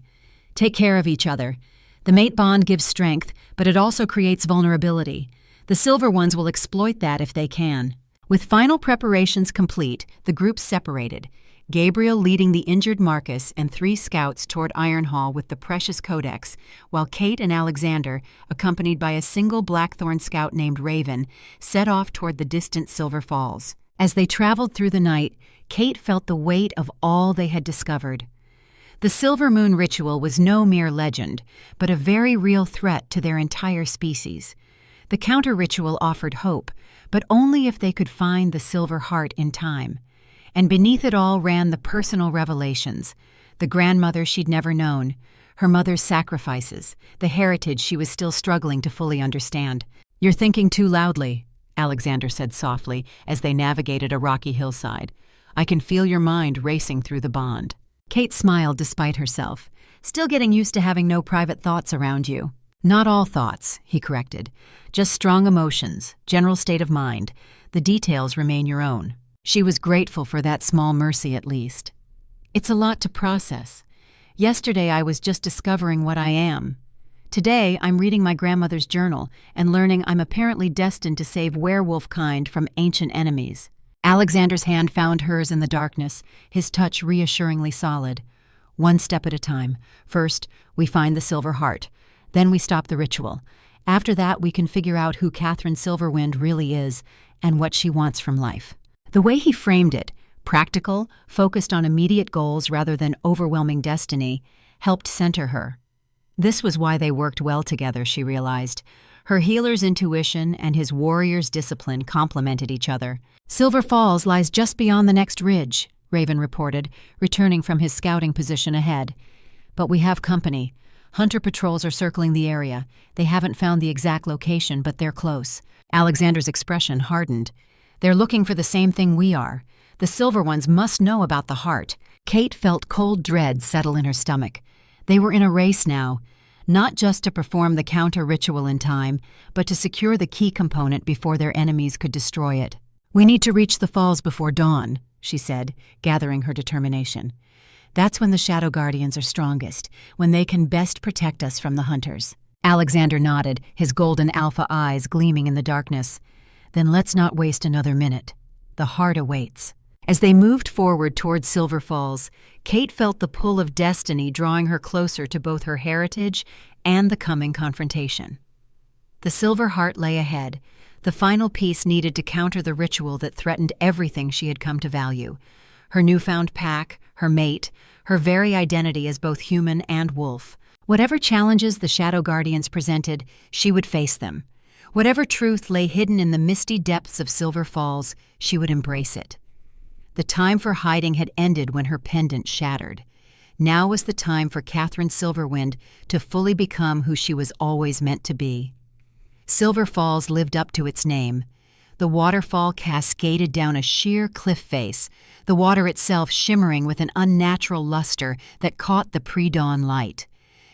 "Take care of each other. The mate bond gives strength, but it also creates vulnerability. The Silver Ones will exploit that if they can." With final preparations complete, the group separated, Gabriel leading the injured Marcus and 3 scouts toward Ironhall with the precious codex, while Kate and Alexander, accompanied by a single Blackthorn scout named Raven, set off toward the distant Silver Falls. As they traveled through the night, Kate felt the weight of all they had discovered. The Silver Moon ritual was no mere legend, but a very real threat to their entire species. The counter-ritual offered hope, but only if they could find the Silver Heart in time. And beneath it all ran the personal revelations, the grandmother she'd never known, her mother's sacrifices, the heritage she was still struggling to fully understand. "You're thinking too loudly," Alexander said softly as they navigated a rocky hillside. "I can feel your mind racing through the bond." Kate smiled despite herself. "Still getting used to having no private thoughts around you." "Not all thoughts," he corrected. "Just strong emotions, general state of mind. The details remain your own." She was grateful for that small mercy at least. "It's a lot to process. Yesterday I was just discovering what I am. Today I'm reading my grandmother's journal and learning I'm apparently destined to save werewolf kind from ancient enemies." Alexander's hand found hers in the darkness, his touch reassuringly solid. "One step at a time. First, we find the silver heart. Then we stop the ritual. After that, we can figure out who Catherine Silverwind really is and what she wants from life." The way he framed it, practical, focused on immediate goals rather than overwhelming destiny, helped center her. This was why they worked well together, she realized. Her healer's intuition and his warrior's discipline complemented each other. "Silver Falls lies just beyond the next ridge," Raven reported, returning from his scouting position ahead. "But we have company. Hunter patrols are circling the area. They haven't found the exact location, but they're close." Alexander's expression hardened. "They're looking for the same thing we are. The Silver Ones must know about the heart." Kate felt cold dread settle in her stomach. They were in a race now, not just to perform the counter-ritual in time, but to secure the key component before their enemies could destroy it. "We need to reach the falls before dawn," she said, gathering her determination. "That's when the Shadow Guardians are strongest, when they can best protect us from the hunters." Alexander nodded, his golden alpha eyes gleaming in the darkness. "Then let's not waste another minute. The heart awaits." As they moved forward toward Silver Falls, Kate felt the pull of destiny drawing her closer to both her heritage and the coming confrontation. The silver heart lay ahead, the final piece needed to counter the ritual that threatened everything she had come to value. Her newfound pack, her mate, her very identity as both human and wolf. Whatever challenges the Shadow Guardians presented, she would face them. Whatever truth lay hidden in the misty depths of Silver Falls, she would embrace it. The time for hiding had ended when her pendant shattered. Now was the time for Catherine Silverwind to fully become who she was always meant to be. Silver Falls lived up to its name. The waterfall cascaded down a sheer cliff face, the water itself shimmering with an unnatural luster that caught the pre-dawn light.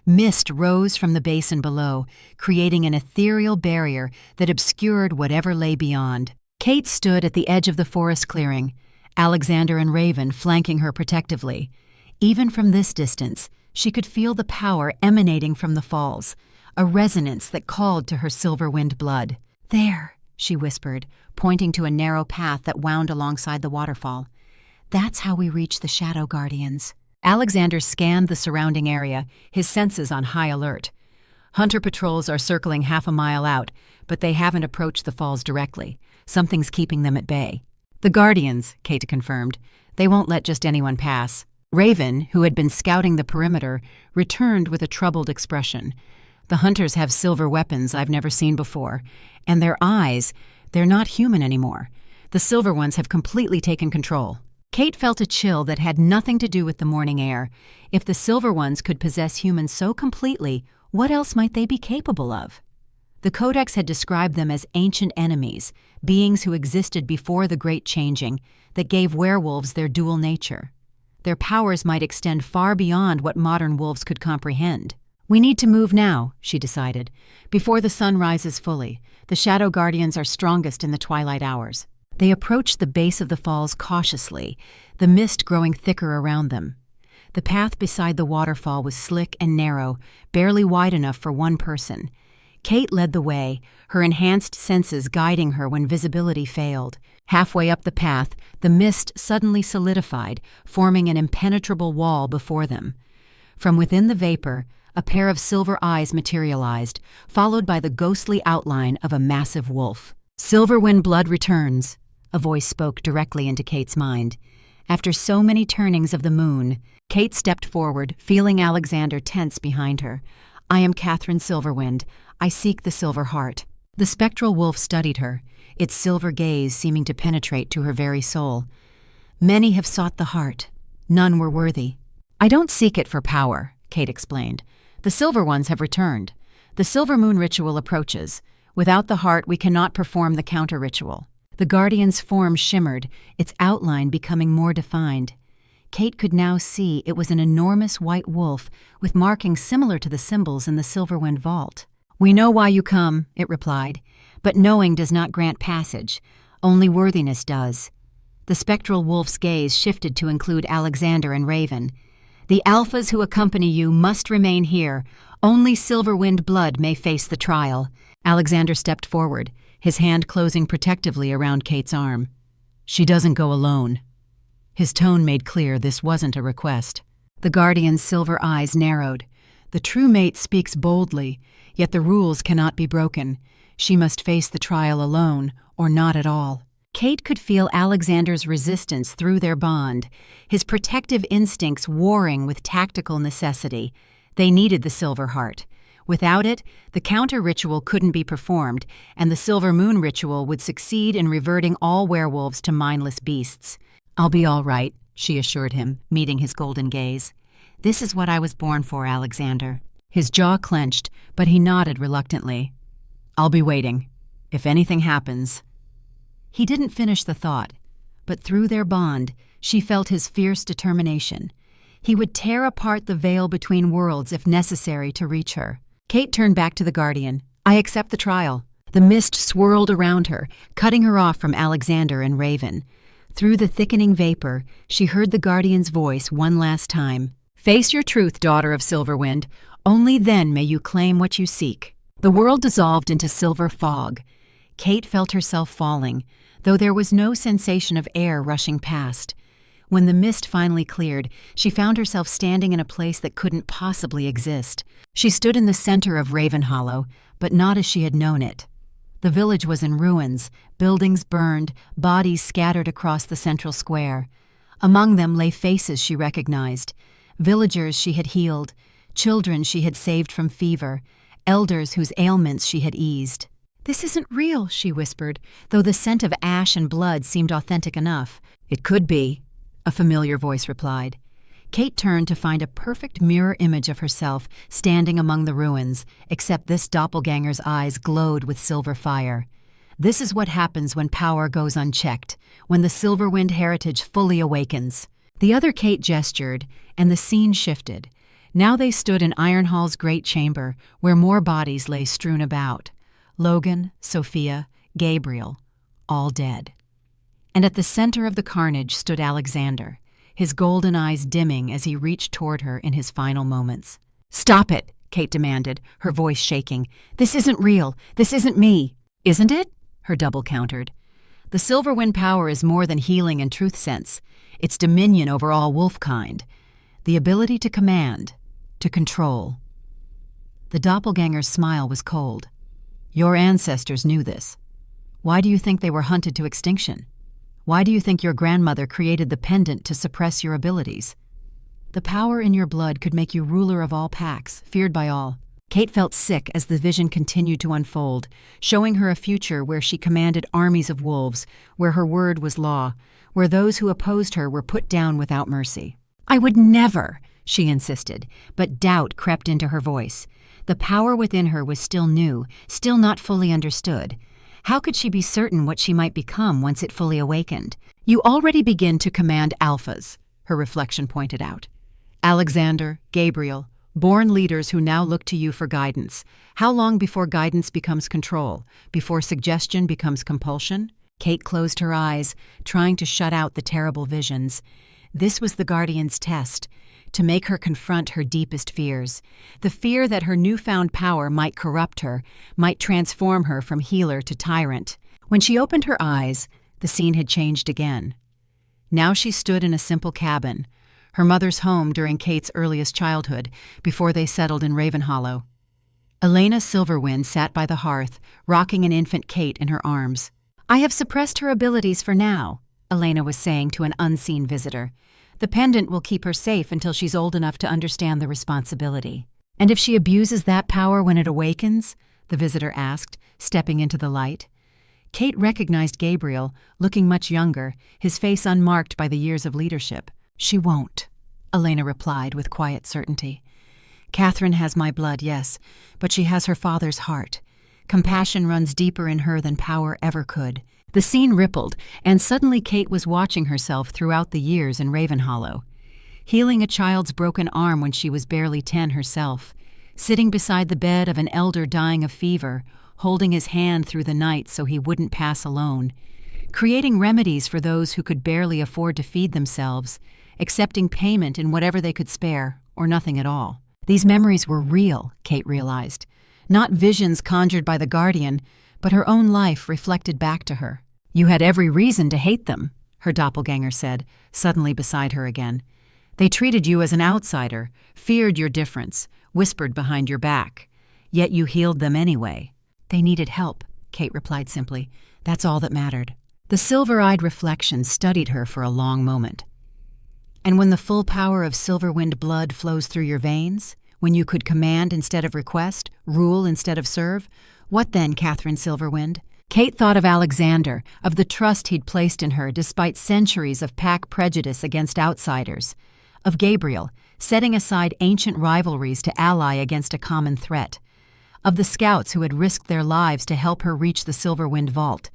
Mist rose from the basin below, creating an ethereal barrier that obscured whatever lay beyond. Kate stood at the edge of the forest clearing, Alexander and Raven flanking her protectively. Even from this distance, she could feel the power emanating from the falls, a resonance that called to her Silverwind blood. "There," she whispered, pointing to a narrow path that wound alongside the waterfall. "That's how we reach the Shadow Guardians." Alexander scanned the surrounding area, his senses on high alert. "Hunter patrols are circling half a mile out, but they haven't approached the falls directly. Something's keeping them at bay." "The Guardians," Kate confirmed. "They won't let just anyone pass." Raven, who had been scouting the perimeter, returned with a troubled expression. "The hunters have silver weapons I've never seen before, and their eyes, they're not human anymore. The Silver Ones have completely taken control." Kate felt a chill that had nothing to do with the morning air. If the Silver Ones could possess humans so completely, what else might they be capable of? The Codex had described them as ancient enemies, beings who existed before the Great Changing, that gave werewolves their dual nature. Their powers might extend far beyond what modern wolves could comprehend. "We need to move now," she decided, "before the sun rises fully. The Shadow Guardians are strongest in the twilight hours." They approached the base of the falls cautiously, the mist growing thicker around them. The path beside the waterfall was slick and narrow, barely wide enough for one person. Kate led the way, her enhanced senses guiding her when visibility failed. Halfway up the path, the mist suddenly solidified, forming an impenetrable wall before them. From within the vapor, a pair of silver eyes materialized, followed by the ghostly outline of a massive wolf. "Silverwind blood returns," a voice spoke directly into Kate's mind. After so many turnings of the moon, Kate stepped forward, feeling Alexander tense behind her. "I am Catherine Silverwind. I seek the silver heart." The spectral wolf studied her, its silver gaze seeming to penetrate to her very soul. Many have sought the heart. None were worthy. I don't seek it for power, Kate explained. The silver ones have returned. The silver moon ritual approaches. Without the heart, we cannot perform the counter ritual. The guardian's form shimmered, its outline becoming more defined. Kate could now see it was an enormous white wolf with markings similar to the symbols in the Silverwind vault. We know why you come, it replied, but knowing does not grant passage. Only worthiness does. The spectral wolf's gaze shifted to include Alexander and Raven. The alphas who accompany you must remain here. Only Silverwind blood may face the trial. Alexander stepped forward, his hand closing protectively around Kate's arm. She doesn't go alone. His tone made clear this wasn't a request. The guardian's silver eyes narrowed. The true mate speaks boldly, yet the rules cannot be broken. She must face the trial alone, or not at all. Kate could feel Alexander's resistance through their bond, his protective instincts warring with tactical necessity. They needed the silver heart. Without it, the counter-ritual couldn't be performed, and the silver moon ritual would succeed in reverting all werewolves to mindless beasts. I'll be all right, she assured him, meeting his golden gaze. This is what I was born for, Alexander. His jaw clenched, but he nodded reluctantly. I'll be waiting. If anything happens. He didn't finish the thought, but through their bond, she felt his fierce determination. He would tear apart the veil between worlds if necessary to reach her. Kate turned back to the Guardian. I accept the trial. The mist swirled around her, cutting her off from Alexander and Raven. Through the thickening vapor, she heard the Guardian's voice one last time. Face your truth, daughter of Silverwind. Only then may you claim what you seek. The world dissolved into silver fog. Kate felt herself falling, though there was no sensation of air rushing past. When the mist finally cleared, she found herself standing in a place that couldn't possibly exist. She stood in the center of Ravenhollow, but not as she had known it. The village was in ruins, buildings burned, bodies scattered across the central square. Among them lay faces she recognized, villagers she had healed, children she had saved from fever, elders whose ailments she had eased. This isn't real, she whispered, though the scent of ash and blood seemed authentic enough. It could be, a familiar voice replied. Kate turned to find a perfect mirror image of herself standing among the ruins, except this doppelganger's eyes glowed with silver fire. This is what happens when power goes unchecked, when the Silverwind heritage fully awakens. The other Kate gestured, and the scene shifted. Now they stood in Ironhall's great chamber, where more bodies lay strewn about. Logan, Sophia, Gabriel, all dead. And at the center of the carnage stood Alexander, his golden eyes dimming as he reached toward her in his final moments. Stop it, Kate demanded, her voice shaking. This isn't real. This isn't me. Isn't it? Her double countered. The Silverwind power is more than healing and truth sense. It's dominion over all wolfkind. The ability to command, to control. The doppelganger's smile was cold. Your ancestors knew this. Why do you think they were hunted to extinction? Why do you think your grandmother created the pendant to suppress your abilities? The power in your blood could make you ruler of all packs, feared by all. Kate felt sick as the vision continued to unfold, showing her a future where she commanded armies of wolves, where her word was law, where those who opposed her were put down without mercy. I would never, she insisted, but doubt crept into her voice. The power within her was still new, still not fully understood. How could she be certain what she might become once it fully awakened? You already begin to command alphas, her reflection pointed out. Alexander, Gabriel, born leaders who now look to you for guidance. How long before guidance becomes control? Before suggestion becomes compulsion? Kate closed her eyes, trying to shut out the terrible visions. This was the Guardian's test, to make her confront her deepest fears. The fear that her newfound power might corrupt her, might transform her from healer to tyrant. When she opened her eyes, the scene had changed again. Now she stood in a simple cabin, her mother's home during Kate's earliest childhood, before they settled in Ravenhollow. Elena Silverwind sat by the hearth, rocking an infant Kate in her arms. I have suppressed her abilities for now, Elena was saying to an unseen visitor. The pendant will keep her safe until she's old enough to understand the responsibility. And if she abuses that power when it awakens? The visitor asked, stepping into the light. Kate recognized Gabriel, looking much younger, his face unmarked by the years of leadership. "She won't," Elena replied with quiet certainty. "Catherine has my blood, yes, but she has her father's heart. Compassion runs deeper in her than power ever could." The scene rippled, and suddenly Kate was watching herself throughout the years in Ravenhollow. Healing a child's broken arm when she was barely 10 herself, sitting beside the bed of an elder dying of fever, holding his hand through the night so he wouldn't pass alone, creating remedies for those who could barely afford to feed themselves, accepting payment in whatever they could spare, or nothing at all. These memories were real, Kate realized, not visions conjured by the Guardian, but her own life reflected back to her. "You had every reason to hate them," her doppelganger said, suddenly beside her again. "They treated you as an outsider, feared your difference, whispered behind your back. Yet you healed them anyway." "They needed help," Kate replied simply. "That's all that mattered." The silver-eyed reflection studied her for a long moment. "And when the full power of Silverwind blood flows through your veins, when you could command instead of request, rule instead of serve, what then, Catherine Silverwind?" Kate thought of Alexander, of the trust he'd placed in her despite centuries of pack prejudice against outsiders, of Gabriel, setting aside ancient rivalries to ally against a common threat, of the scouts who had risked their lives to help her reach the Silverwind vault.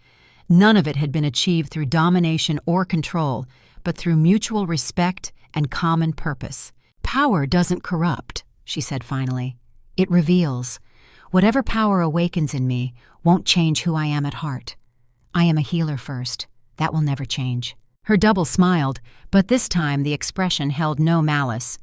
None of it had been achieved through domination or control, but through mutual respect and common purpose. "Power doesn't corrupt," she said finally. "It reveals. Whatever power awakens in me won't change who I am at heart. I am a healer first. That will never change." Her double smiled, but this time the expression held no malice.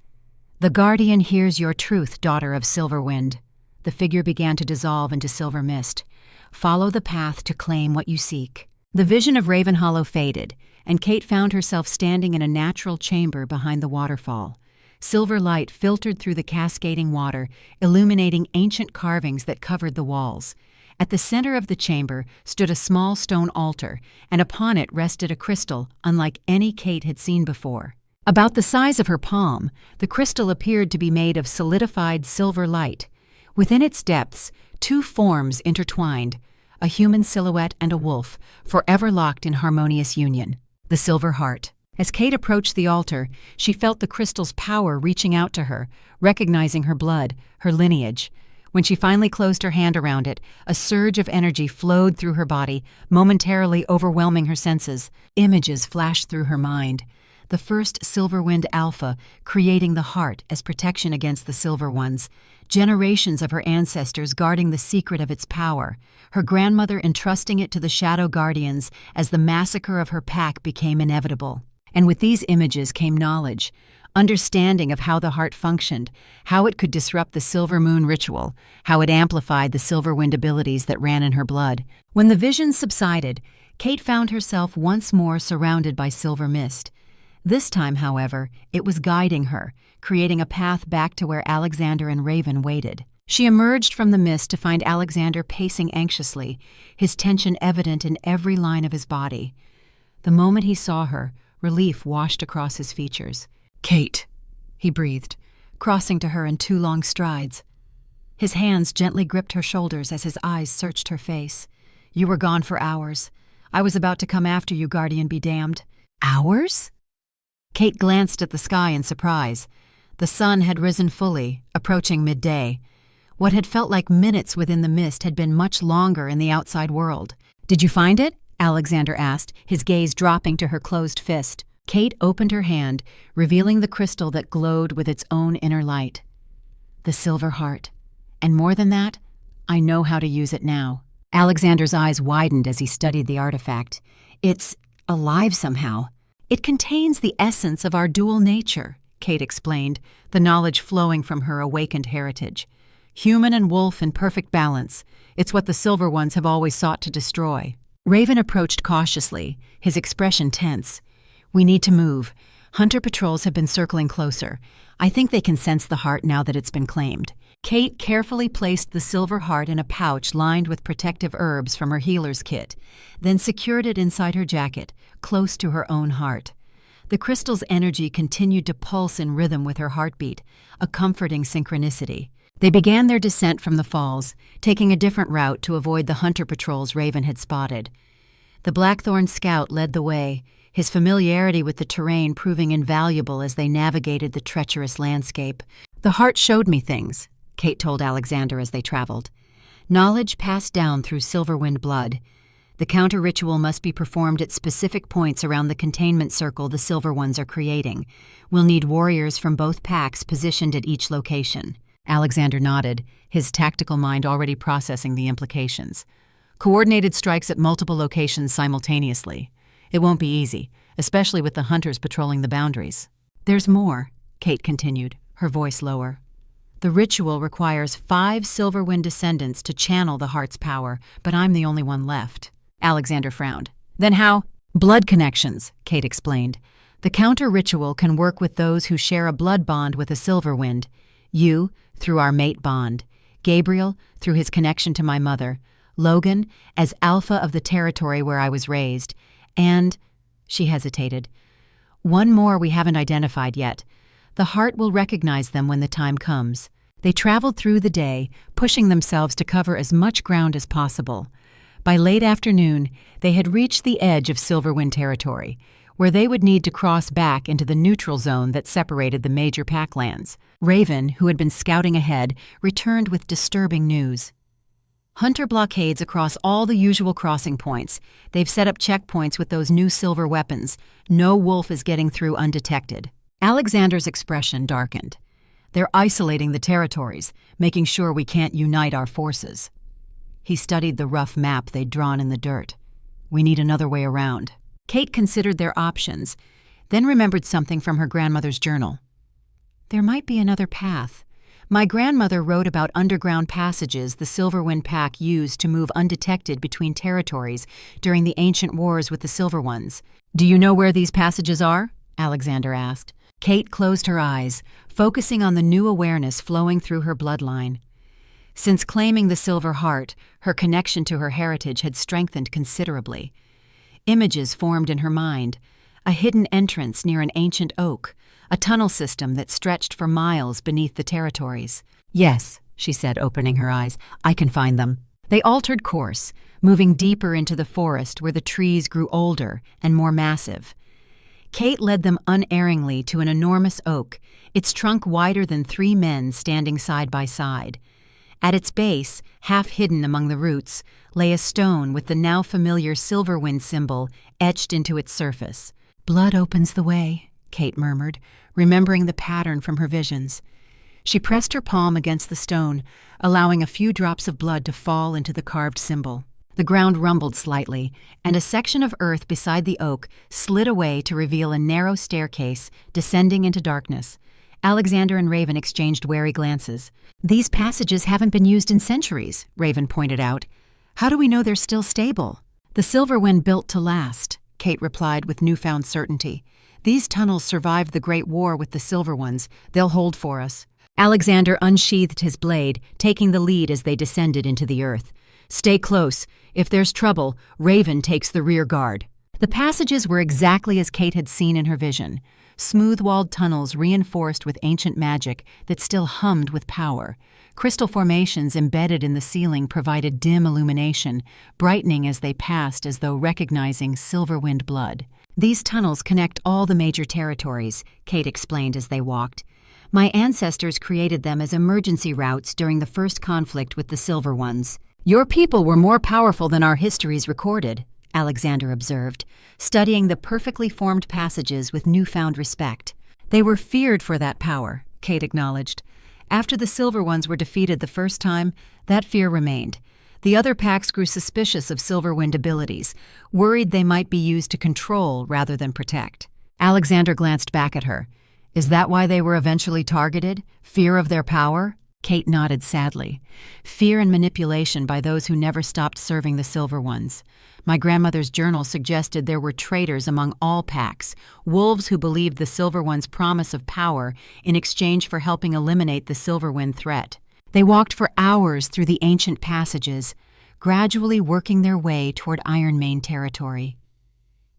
"The Guardian hears your truth, daughter of Silverwind." The figure began to dissolve into silver mist. "Follow the path to claim what you seek." The vision of Ravenhollow faded, and Kate found herself standing in a natural chamber behind the waterfall. Silver light filtered through the cascading water, illuminating ancient carvings that covered the walls. At the center of the chamber stood a small stone altar, and upon it rested a crystal unlike any Kate had seen before. About the size of her palm, the crystal appeared to be made of solidified silver light. Within its depths, two forms intertwined, a human silhouette and a wolf, forever locked in harmonious union. The Silver Heart. As Kate approached the altar, she felt the crystal's power reaching out to her, recognizing her blood, her lineage. When she finally closed her hand around it, a surge of energy flowed through her body, momentarily overwhelming her senses. Images flashed through her mind. The first Silverwind Alpha, creating the heart as protection against the Silver Ones. Generations of her ancestors guarding the secret of its power. Her grandmother entrusting it to the Shadow Guardians as the massacre of her pack became inevitable. And with these images came knowledge, understanding of how the heart functioned, how it could disrupt the Silver Moon ritual, how it amplified the Silverwind abilities that ran in her blood. When the visions subsided, Kate found herself once more surrounded by silver mist. This time, however, it was guiding her, creating a path back to where Alexander and Raven waited. She emerged from the mist to find Alexander pacing anxiously, his tension evident in every line of his body. The moment he saw her, relief washed across his features. "Kate," he breathed, crossing to her in 2 long strides. His hands gently gripped her shoulders as his eyes searched her face. "You were gone for hours. I was about to come after you, Guardian be damned." "Hours?" Kate glanced at the sky in surprise. The sun had risen fully, approaching midday. What had felt like minutes within the mist had been much longer in the outside world. "Did you find it?" Alexander asked, his gaze dropping to her closed fist. Kate opened her hand, revealing the crystal that glowed with its own inner light. "The Silver Heart. And more than that, I know how to use it now." Alexander's eyes widened as he studied the artifact. "It's alive somehow." "It contains the essence of our dual nature," Kate explained, the knowledge flowing from her awakened heritage. "Human and wolf in perfect balance. It's what the Silver Ones have always sought to destroy." Raven approached cautiously, his expression tense. "We need to move. Hunter patrols have been circling closer. I think they can sense the heart now that it's been claimed." Kate carefully placed the Silver Heart in a pouch lined with protective herbs from her healer's kit, then secured it inside her jacket, close to her own heart. The crystal's energy continued to pulse in rhythm with her heartbeat, a comforting synchronicity. They began their descent from the falls, taking a different route to avoid the hunter patrols Raven had spotted. The Blackthorn scout led the way, his familiarity with the terrain proving invaluable as they navigated the treacherous landscape. "The heart showed me things," Kate told Alexander as they traveled. "Knowledge passed down through Silverwind blood. The counter-ritual must be performed at specific points around the containment circle the Silver Ones are creating. We'll need warriors from both packs positioned at each location." Alexander nodded, his tactical mind already processing the implications. "Coordinated strikes at multiple locations simultaneously. It won't be easy, especially with the hunters patrolling the boundaries." "There's more," Kate continued, her voice lower. "The ritual requires 5 Silverwind descendants to channel the heart's power, but I'm the only one left." Alexander frowned. "Then how?" "Blood connections," Kate explained. "The counter-ritual can work with those who share a blood bond with a Silverwind. You, through our mate bond. Gabriel, through his connection to my mother. Logan, as alpha of the territory where I was raised. And," she hesitated, "one more we haven't identified yet. The heart will recognize them when the time comes." They traveled through the day, pushing themselves to cover as much ground as possible. By late afternoon, they had reached the edge of Silverwind territory, where they would need to cross back into the neutral zone that separated the major packlands. Raven, who had been scouting ahead, returned with disturbing news. "Hunter blockades across all the usual crossing points. They've set up checkpoints with those new silver weapons. No wolf is getting through undetected." Alexander's expression darkened. "They're isolating the territories, making sure we can't unite our forces." He studied the rough map they'd drawn in the dirt. "We need another way around." Kate considered their options, then remembered something from her grandmother's journal. "There might be another path. My grandmother wrote about underground passages the Silverwind Pack used to move undetected between territories during the ancient wars with the Silver Ones." "Do you know where these passages are?" Alexander asked. Kate closed her eyes, focusing on the new awareness flowing through her bloodline. Since claiming the Silver Heart, her connection to her heritage had strengthened considerably. Images formed in her mind: a hidden entrance near an ancient oak, a tunnel system that stretched for miles beneath the territories. "Yes," she said, opening her eyes, "I can find them." They altered course, moving deeper into the forest where the trees grew older and more massive. Kate led them unerringly to an enormous oak, its trunk wider than 3 men standing side by side. At its base, half hidden among the roots, lay a stone with the now familiar Silverwind symbol etched into its surface. "Blood opens the way," Kate murmured, remembering the pattern from her visions. She pressed her palm against the stone, allowing a few drops of blood to fall into the carved symbol. The ground rumbled slightly, and a section of earth beside the oak slid away to reveal a narrow staircase descending into darkness. Alexander and Raven exchanged wary glances. "These passages haven't been used in centuries," Raven pointed out. "How do we know they're still stable?" "The Silverwind built to last," Kate replied with newfound certainty. "These tunnels survived the Great War with the Silver Ones. They'll hold for us." Alexander unsheathed his blade, taking the lead as they descended into the earth. "Stay close. If there's trouble, Raven takes the rear guard." The passages were exactly as Kate had seen in her vision. Smooth-walled tunnels reinforced with ancient magic that still hummed with power. Crystal formations embedded in the ceiling provided dim illumination, brightening as they passed as though recognizing Silverwind blood. "These tunnels connect all the major territories," Kate explained as they walked. "My ancestors created them as emergency routes during the first conflict with the Silver Ones." "Your people were more powerful than our histories recorded," Alexander observed, studying the perfectly formed passages with newfound respect. "They were feared for that power," Kate acknowledged. "After the Silver Ones were defeated the first time, that fear remained. The other packs grew suspicious of Silverwind abilities, worried they might be used to control rather than protect." Alexander glanced back at her. "Is that why they were eventually targeted? Fear of their power?" Kate nodded sadly. "Fear and manipulation by those who never stopped serving the Silver Ones. My grandmother's journal suggested there were traitors among all packs, wolves who believed the Silver Ones' promise of power in exchange for helping eliminate the Silverwind threat. They walked for hours through the ancient passages, gradually working their way toward Ironmane territory.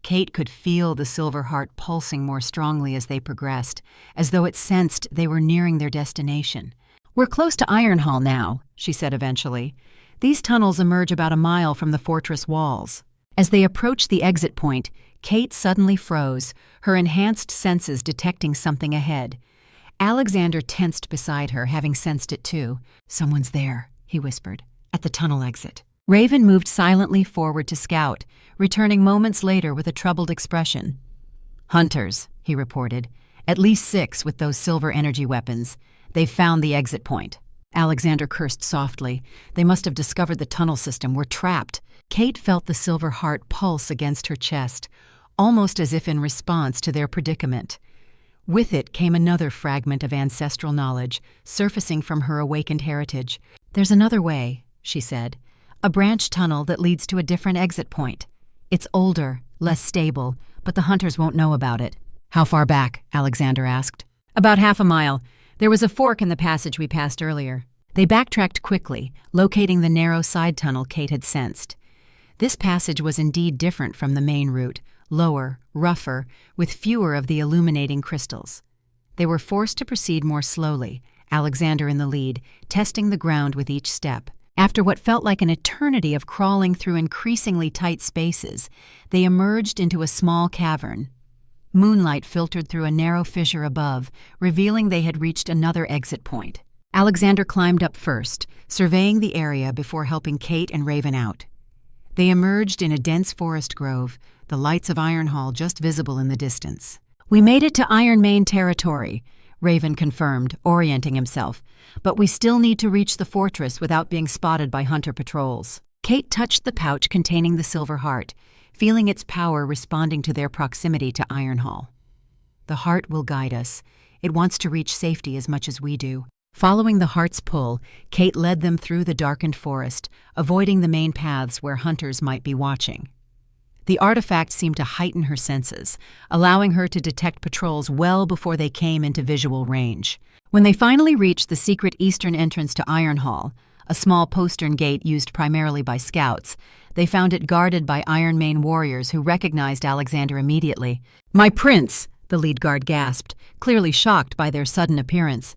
Kate could feel the Silver Heart pulsing more strongly as they progressed, as though it sensed they were nearing their destination. "We're close to Ironhall now," she said eventually. "These tunnels emerge about a mile from the fortress walls." As they approached the exit point, Kate suddenly froze, her enhanced senses detecting something ahead. Alexander tensed beside her, having sensed it too. "Someone's there," he whispered, "at the tunnel exit." Raven moved silently forward to scout, returning moments later with a troubled expression. "Hunters," he reported. "At least 6 with those silver energy weapons. They've found the exit point." Alexander cursed softly. They must have discovered the tunnel system. "We're trapped." Kate felt the silver heart pulse against her chest, almost as if in response to their predicament. With it came another fragment of ancestral knowledge, surfacing from her awakened heritage. "There's another way," she said. "A branch tunnel that leads to a different exit point. It's older, less stable, but the hunters won't know about it." "How far back?" Alexander asked. "About half a mile. There was a fork in the passage we passed earlier." They backtracked quickly, locating the narrow side tunnel Kate had sensed. This passage was indeed different from the main route, lower, rougher, with fewer of the illuminating crystals. They were forced to proceed more slowly, Alexander in the lead, testing the ground with each step. After what felt like an eternity of crawling through increasingly tight spaces, they emerged into a small cavern. Moonlight filtered through a narrow fissure above, revealing they had reached another exit point. Alexander climbed up first, surveying the area before helping Kate and Raven out. They emerged in a dense forest grove, the lights of Ironhall just visible in the distance. "We made it to Ironmane territory," Raven confirmed, orienting himself, "but we still need to reach the fortress without being spotted by hunter patrols." Kate touched the pouch containing the silver heart, feeling its power responding to their proximity to Ironhall. "The heart will guide us. It wants to reach safety as much as we do." Following the heart's pull, Kate led them through the darkened forest, avoiding the main paths where hunters might be watching. The artifact seemed to heighten her senses, allowing her to detect patrols well before they came into visual range. When they finally reached the secret eastern entrance to Ironhall, a small postern gate used primarily by scouts, they found it guarded by Ironmane warriors who recognized Alexander immediately. "My prince!" the lead guard gasped, clearly shocked by their sudden appearance.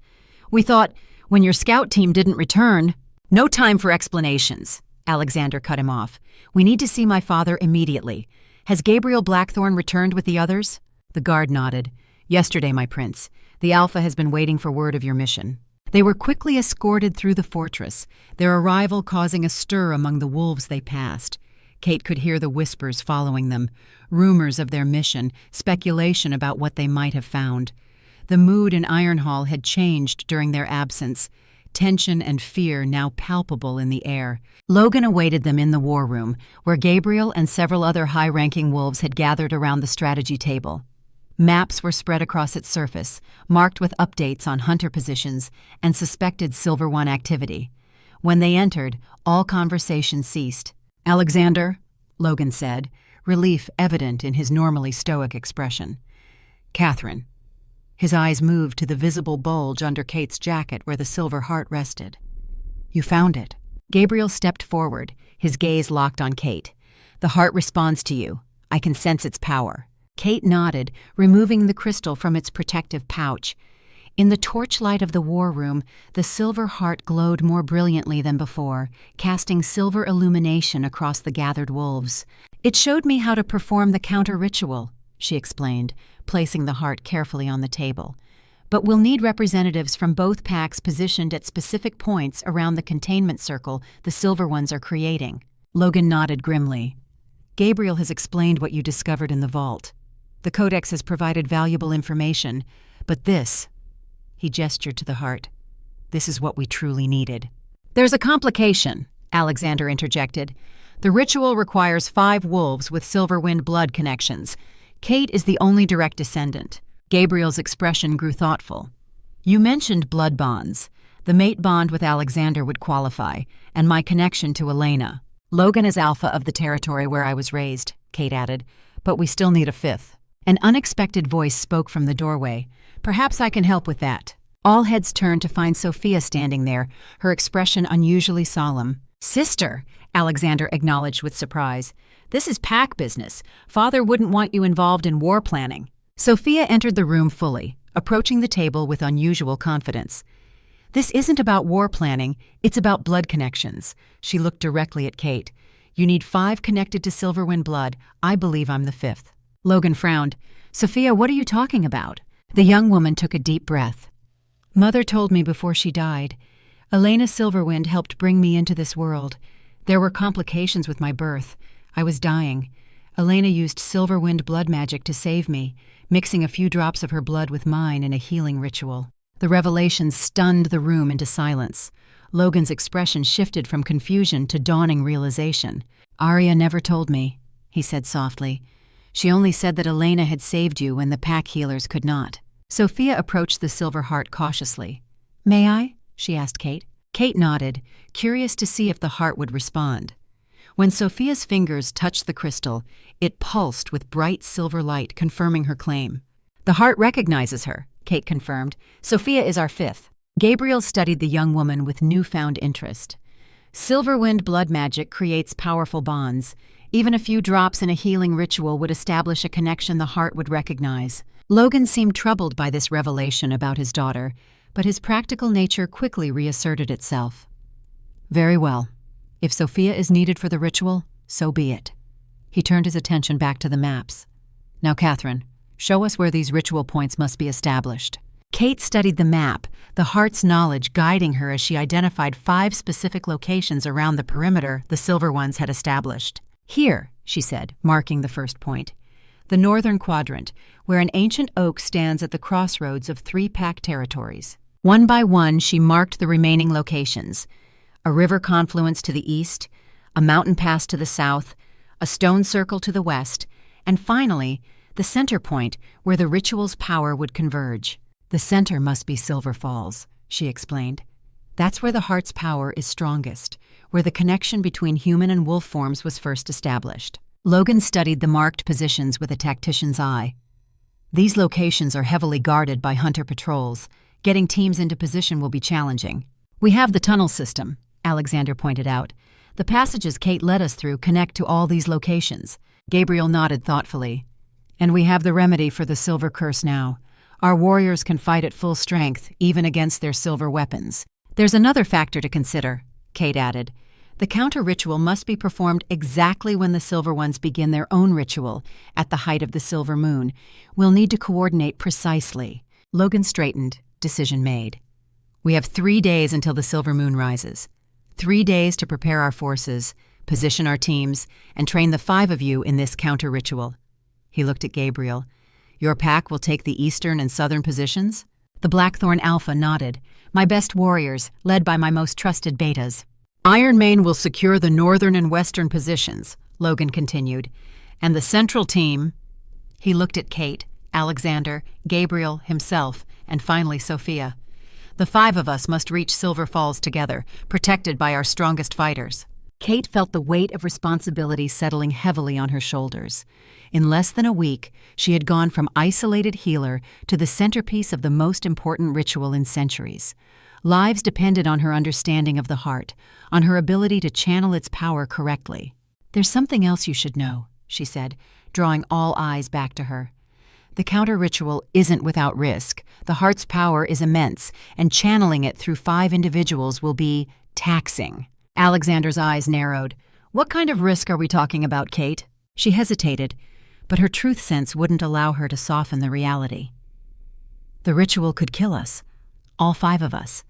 "We thought, when your scout team didn't return—" "No time for explanations," Alexander cut him off. "We need to see my father immediately. Has Gabriel Blackthorn returned with the others?" The guard nodded. "Yesterday, my prince. The Alpha has been waiting for word of your mission." They were quickly escorted through the fortress, their arrival causing a stir among the wolves they passed. Kate could hear the whispers following them, rumors of their mission, speculation about what they might have found. The mood in Ironhall had changed during their absence, tension and fear now palpable in the air. Logan awaited them in the war room, where Gabriel and several other high-ranking wolves had gathered around the strategy table. Maps were spread across its surface, marked with updates on hunter positions and suspected Silver One activity. When they entered, all conversation ceased. "Alexander," Logan said, relief evident in his normally stoic expression. "Catherine." His eyes moved to the visible bulge under Kate's jacket where the silver heart rested. "You found it." Gabriel stepped forward, his gaze locked on Kate. "The heart responds to you. I can sense its power." Kate nodded, removing the crystal from its protective pouch. In the torchlight of the war room, the silver heart glowed more brilliantly than before, casting silver illumination across the gathered wolves. "It showed me how to perform the counter-ritual," she explained, placing the heart carefully on the table. "But we'll need representatives from both packs positioned at specific points around the containment circle the Silver Ones are creating." Logan nodded grimly. "Gabriel has explained what you discovered in the vault. The Codex has provided valuable information, but this," he gestured to the heart, "this is what we truly needed." "There's a complication," Alexander interjected. "The ritual requires 5 wolves with Silverwind blood connections. Kate is the only direct descendant." Gabriel's expression grew thoughtful. "You mentioned blood bonds. The mate bond with Alexander would qualify, and my connection to Elena. Logan is alpha of the territory where I was raised," Kate added, "but we still need a 5th. An unexpected voice spoke from the doorway. "Perhaps I can help with that." All heads turned to find Sophia standing there, her expression unusually solemn. "Sister," Alexander acknowledged with surprise. "This is pack business. Father wouldn't want you involved in war planning." Sophia entered the room fully, approaching the table with unusual confidence. This isn't about war planning, it's about blood connections. She looked directly at Kate. You need 5 connected to Silverwind blood. I believe I'm the 5th. Logan frowned. Sophia, what are you talking about? The young woman took a deep breath. Mother told me before she died. Elena Silverwind helped bring me into this world. There were complications with my birth. I was dying. Elena used Silverwind blood magic to save me, mixing a few drops of her blood with mine in a healing ritual. The revelation stunned the room into silence. Logan's expression shifted from confusion to dawning realization. Arya never told me, he said softly. She only said that Elena had saved you when the pack healers could not. Sophia approached the silver heart cautiously. May I? She asked Kate. Kate nodded, curious to see if the heart would respond. When Sophia's fingers touched the crystal, it pulsed with bright silver light, confirming her claim. The heart recognizes her, Kate confirmed. Sophia is our 5th. Gabriel studied the young woman with newfound interest. Silverwind blood magic creates powerful bonds. Even a few drops in a healing ritual would establish a connection the heart would recognize. Logan seemed troubled by this revelation about his daughter, but his practical nature quickly reasserted itself. Very well. If Sophia is needed for the ritual, so be it. He turned his attention back to the maps. Now, Catherine, show us where these ritual points must be established. Kate studied the map, the heart's knowledge guiding her as she identified 5 specific locations around the perimeter the Silver Ones had established. Here, she said, marking the first point. The northern quadrant, where an ancient oak stands at the crossroads of 3 pack territories. One by one, she marked the remaining locations. A river confluence to the east, a mountain pass to the south, a stone circle to the west, and finally, the center point where the ritual's power would converge. The center must be Silver Falls, she explained. That's where the heart's power is strongest, where the connection between human and wolf forms was first established. Logan studied the marked positions with a tactician's eye. These locations are heavily guarded by hunter patrols. Getting teams into position will be challenging. We have the tunnel system, Alexander pointed out. The passages Kate led us through connect to all these locations. Gabriel nodded thoughtfully. And we have the remedy for the silver curse now. Our warriors can fight at full strength, even against their silver weapons. There's another factor to consider, Kate added. The counter-ritual must be performed exactly when the Silver Ones begin their own ritual, at the height of the silver moon. We'll need to coordinate precisely. Logan straightened, decision made. We have 3 days until the silver moon rises. 3 days to prepare our forces, position our teams, and train the 5 of you in this counter-ritual. He looked at Gabriel. Your pack will take the eastern and southern positions? The Blackthorn Alpha nodded. My best warriors, led by my most trusted betas. Ironmane will secure the northern and western positions, Logan continued. And the central team... He looked at Kate, Alexander, Gabriel, himself, and finally Sophia. The 5 of us must reach Silver Falls together, protected by our strongest fighters. Kate felt the weight of responsibility settling heavily on her shoulders. In less than a week, she had gone from isolated healer to the centerpiece of the most important ritual in centuries. Lives depended on her understanding of the heart, on her ability to channel its power correctly. There's something else you should know, she said, drawing all eyes back to her. The counter-ritual isn't without risk. The heart's power is immense, and channeling it through 5 individuals will be taxing. Alexander's eyes narrowed. What kind of risk are we talking about, Kate? She hesitated, but her truth sense wouldn't allow her to soften the reality. The ritual could kill us, all 5 of us.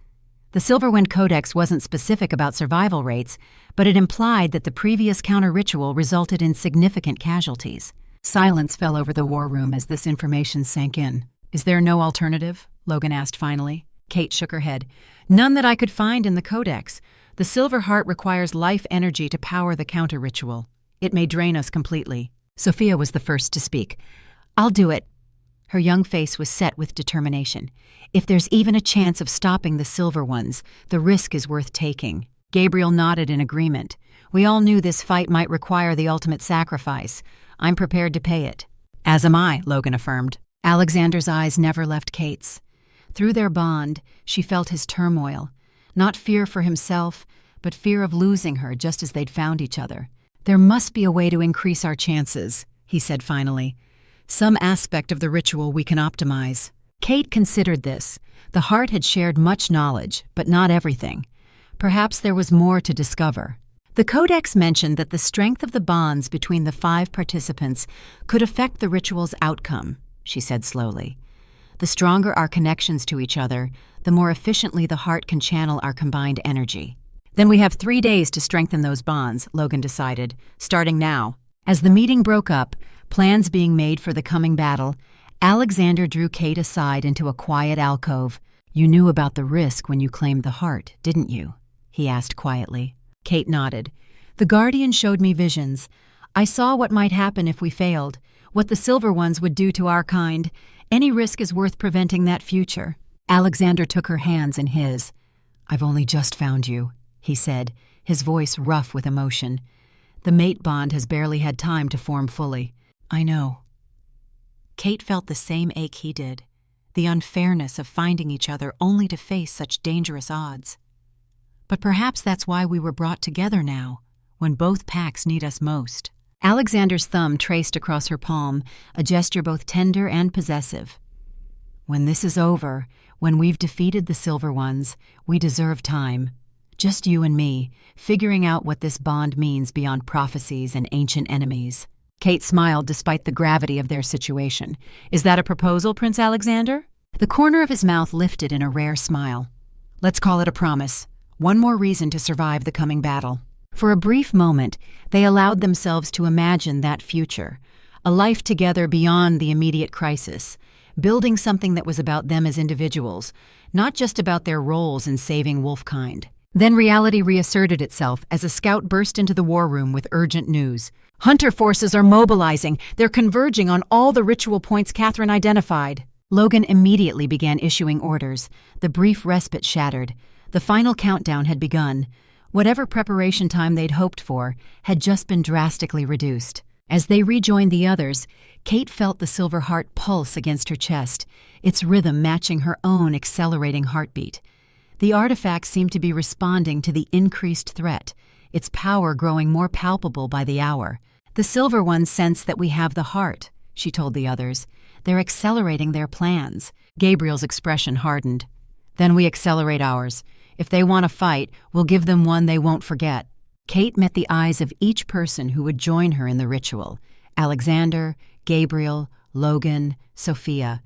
The Silverwind Codex wasn't specific about survival rates, but it implied that the previous counter-ritual resulted in significant casualties. Silence fell over the war room as this information sank in. Is there no alternative? Logan asked finally. Kate shook her head. None that I could find in the Codex. The Silver Heart requires life energy to power the counter-ritual. It may drain us completely. Sophia was the first to speak. I'll do it. Her young face was set with determination. If there's even a chance of stopping the Silver Ones, the risk is worth taking. Gabriel nodded in agreement. We all knew this fight might require the ultimate sacrifice. I'm prepared to pay it. As am I, Logan affirmed. Alexander's eyes never left Kate's. Through their bond, she felt his turmoil. Not fear for himself, but fear of losing her just as they'd found each other. There must be a way to increase our chances, he said finally. Some aspect of the ritual we can optimize. Kate considered this. The heart had shared much knowledge, but not everything. Perhaps there was more to discover. The Codex mentioned that the strength of the bonds between the 5 participants could affect the ritual's outcome, she said slowly. The stronger our connections to each other, the more efficiently the heart can channel our combined energy. Then we have 3 days to strengthen those bonds, Logan decided, starting now. As the meeting broke up, plans being made for the coming battle, Alexander drew Kate aside into a quiet alcove. "You knew about the risk when you claimed the heart, didn't you?" he asked quietly. Kate nodded. "The Guardian showed me visions. I saw what might happen if we failed, what the Silver Ones would do to our kind. Any risk is worth preventing that future." Alexander took her hands in his. "I've only just found you," he said, his voice rough with emotion. "The mate bond has barely had time to form fully." "I know." Kate felt the same ache he did, the unfairness of finding each other only to face such dangerous odds. But perhaps that's why we were brought together now, when both packs need us most. Alexander's thumb traced across her palm, a gesture both tender and possessive. "When this is over, when we've defeated the Silver Ones, we deserve time. Just you and me, figuring out what this bond means beyond prophecies and ancient enemies." Kate smiled despite the gravity of their situation. "Is that a proposal, Prince Alexander?" The corner of his mouth lifted in a rare smile. "Let's call it a promise. One more reason to survive the coming battle." For a brief moment, they allowed themselves to imagine that future, a life together beyond the immediate crisis, building something that was about them as individuals, not just about their roles in saving wolfkind. Then reality reasserted itself as a scout burst into the war room with urgent news. "Hunter forces are mobilizing. They're converging on all the ritual points Catherine identified." Logan immediately began issuing orders. The brief respite shattered. The final countdown had begun. Whatever preparation time they'd hoped for had just been drastically reduced. As they rejoined the others, Kate felt the silver heart pulse against her chest, its rhythm matching her own accelerating heartbeat. The artifact seemed to be responding to the increased threat, its power growing more palpable by the hour. "The Silver Ones sense that we have the heart," she told the others. "They're accelerating their plans." Gabriel's expression hardened. "Then we accelerate ours. If they want to fight, we'll give them one they won't forget." Kate met the eyes of each person who would join her in the ritual. Alexander, Gabriel, Logan, Sophia.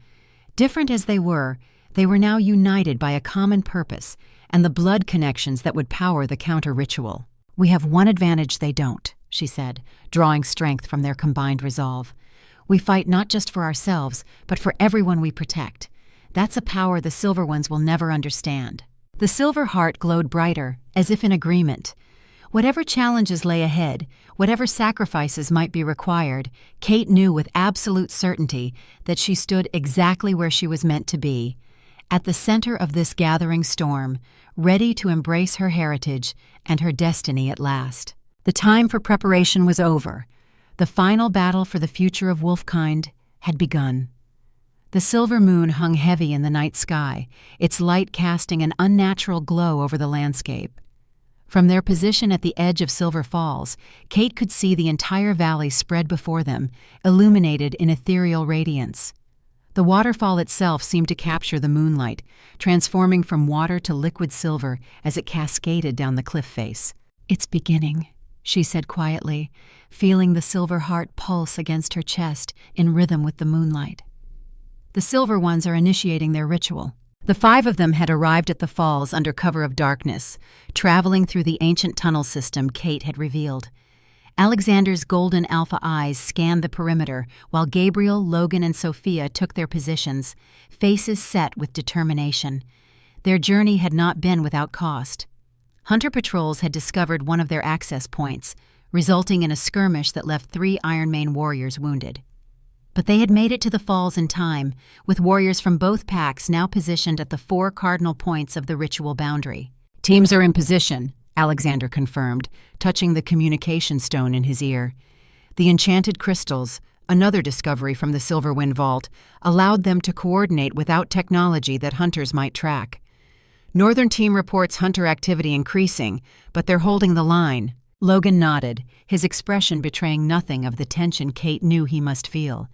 Different as they were now united by a common purpose and the blood connections that would power the counter-ritual. "We have one advantage they don't," she said, drawing strength from their combined resolve. "We fight not just for ourselves, but for everyone we protect. That's a power the Silver Ones will never understand." The silver heart glowed brighter, as if in agreement. Whatever challenges lay ahead, whatever sacrifices might be required, Kate knew with absolute certainty that she stood exactly where she was meant to be, at the center of this gathering storm, ready to embrace her heritage and her destiny at last. The time for preparation was over. The final battle for the future of wolfkind had begun. The silver moon hung heavy in the night sky, its light casting an unnatural glow over the landscape. From their position at the edge of Silver Falls, Kate could see the entire valley spread before them, illuminated in ethereal radiance. The waterfall itself seemed to capture the moonlight, transforming from water to liquid silver as it cascaded down the cliff face. "It's beginning," she said quietly, feeling the silver heart pulse against her chest in rhythm with the moonlight. "The Silver Ones are initiating their ritual." The 5 of them had arrived at the falls under cover of darkness, traveling through the ancient tunnel system Kate had revealed. Alexander's golden alpha eyes scanned the perimeter, while Gabriel, Logan, and Sophia took their positions, faces set with determination. Their journey had not been without cost. Hunter patrols had discovered one of their access points, resulting in a skirmish that left 3 Ironmane warriors wounded. But they had made it to the falls in time, with warriors from both packs now positioned at the 4 cardinal points of the ritual boundary. "Teams are in position," Alexander confirmed, touching the communication stone in his ear. The enchanted crystals, another discovery from the Silverwind Vault, allowed them to coordinate without technology that hunters might track. "Northern team reports hunter activity increasing, but they're holding the line." Logan nodded, his expression betraying nothing of the tension Kate knew he must feel.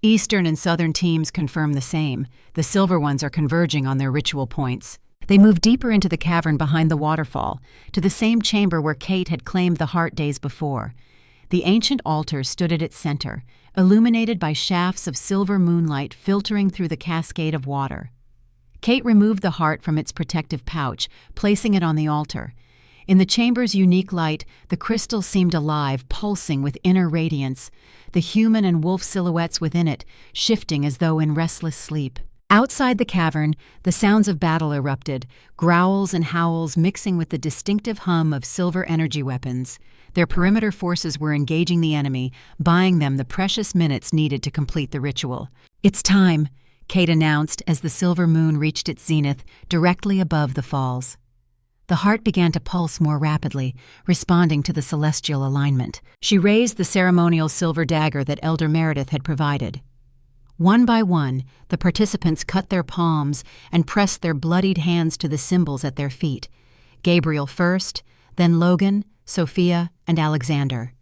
Eastern and Southern teams confirm the same. The silver ones are converging on their ritual points. They move deeper into the cavern behind the waterfall, to the same chamber where Kate had claimed the heart days before. The ancient altar stood at its center, illuminated by shafts of silver moonlight filtering through the cascade of water. Kate removed the heart from its protective pouch, placing it on the altar. In the chamber's unique light, the crystal seemed alive, pulsing with inner radiance, the human and wolf silhouettes within it shifting as though in restless sleep. Outside the cavern, the sounds of battle erupted, growls and howls mixing with the distinctive hum of silver energy weapons. Their perimeter forces were engaging the enemy, buying them the precious minutes needed to complete the ritual. "It's time," Kate announced as the silver moon reached its zenith directly above the falls. The heart began to pulse more rapidly, responding to the celestial alignment. She raised the ceremonial silver dagger that Elder Meredith had provided. One by one, the participants cut their palms and pressed their bloodied hands to the symbols at their feet. Gabriel first, then Logan, Sophia, and Alexander.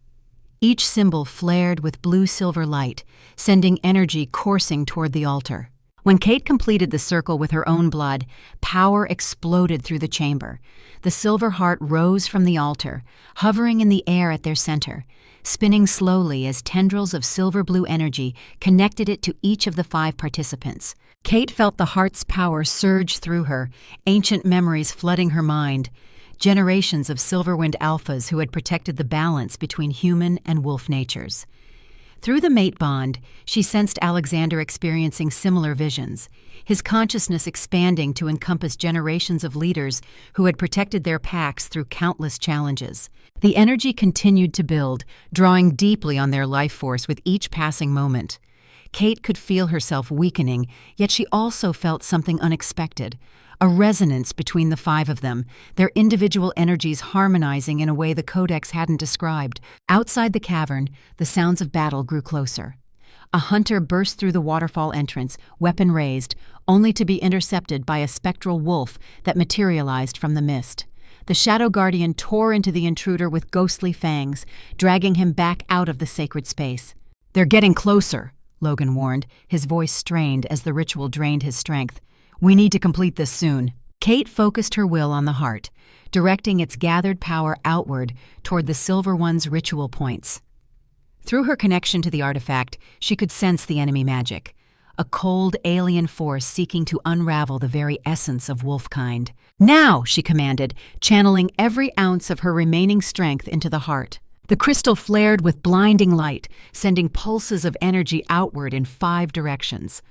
Each symbol flared with blue-silver light, sending energy coursing toward the altar. When Kate completed the circle with her own blood, power exploded through the chamber. The silver heart rose from the altar, hovering in the air at their center, spinning slowly as tendrils of silver-blue energy connected it to each of the 5 participants. Kate felt the heart's power surge through her, ancient memories flooding her mind. Generations of Silverwind alphas who had protected the balance between human and wolf natures. Through the mate bond, she sensed Alexander experiencing similar visions, his consciousness expanding to encompass generations of leaders who had protected their packs through countless challenges. The energy continued to build, drawing deeply on their life force with each passing moment. Kate could feel herself weakening, yet she also felt something unexpected. A resonance between the 5 of them, their individual energies harmonizing in a way the Codex hadn't described. Outside the cavern, the sounds of battle grew closer. A hunter burst through the waterfall entrance, weapon raised, only to be intercepted by a spectral wolf that materialized from the mist. The Shadow Guardian tore into the intruder with ghostly fangs, dragging him back out of the sacred space. "They're getting closer," Logan warned, his voice strained as the ritual drained his strength. "We need to complete this soon." Kate focused her will on the heart, directing its gathered power outward toward the Silver One's ritual points. Through her connection to the artifact, she could sense the enemy magic, a cold alien force seeking to unravel the very essence of wolfkind. "Now!" she commanded, channeling every ounce of her remaining strength into the heart. The crystal flared with blinding light, sending pulses of energy outward in 5 directions.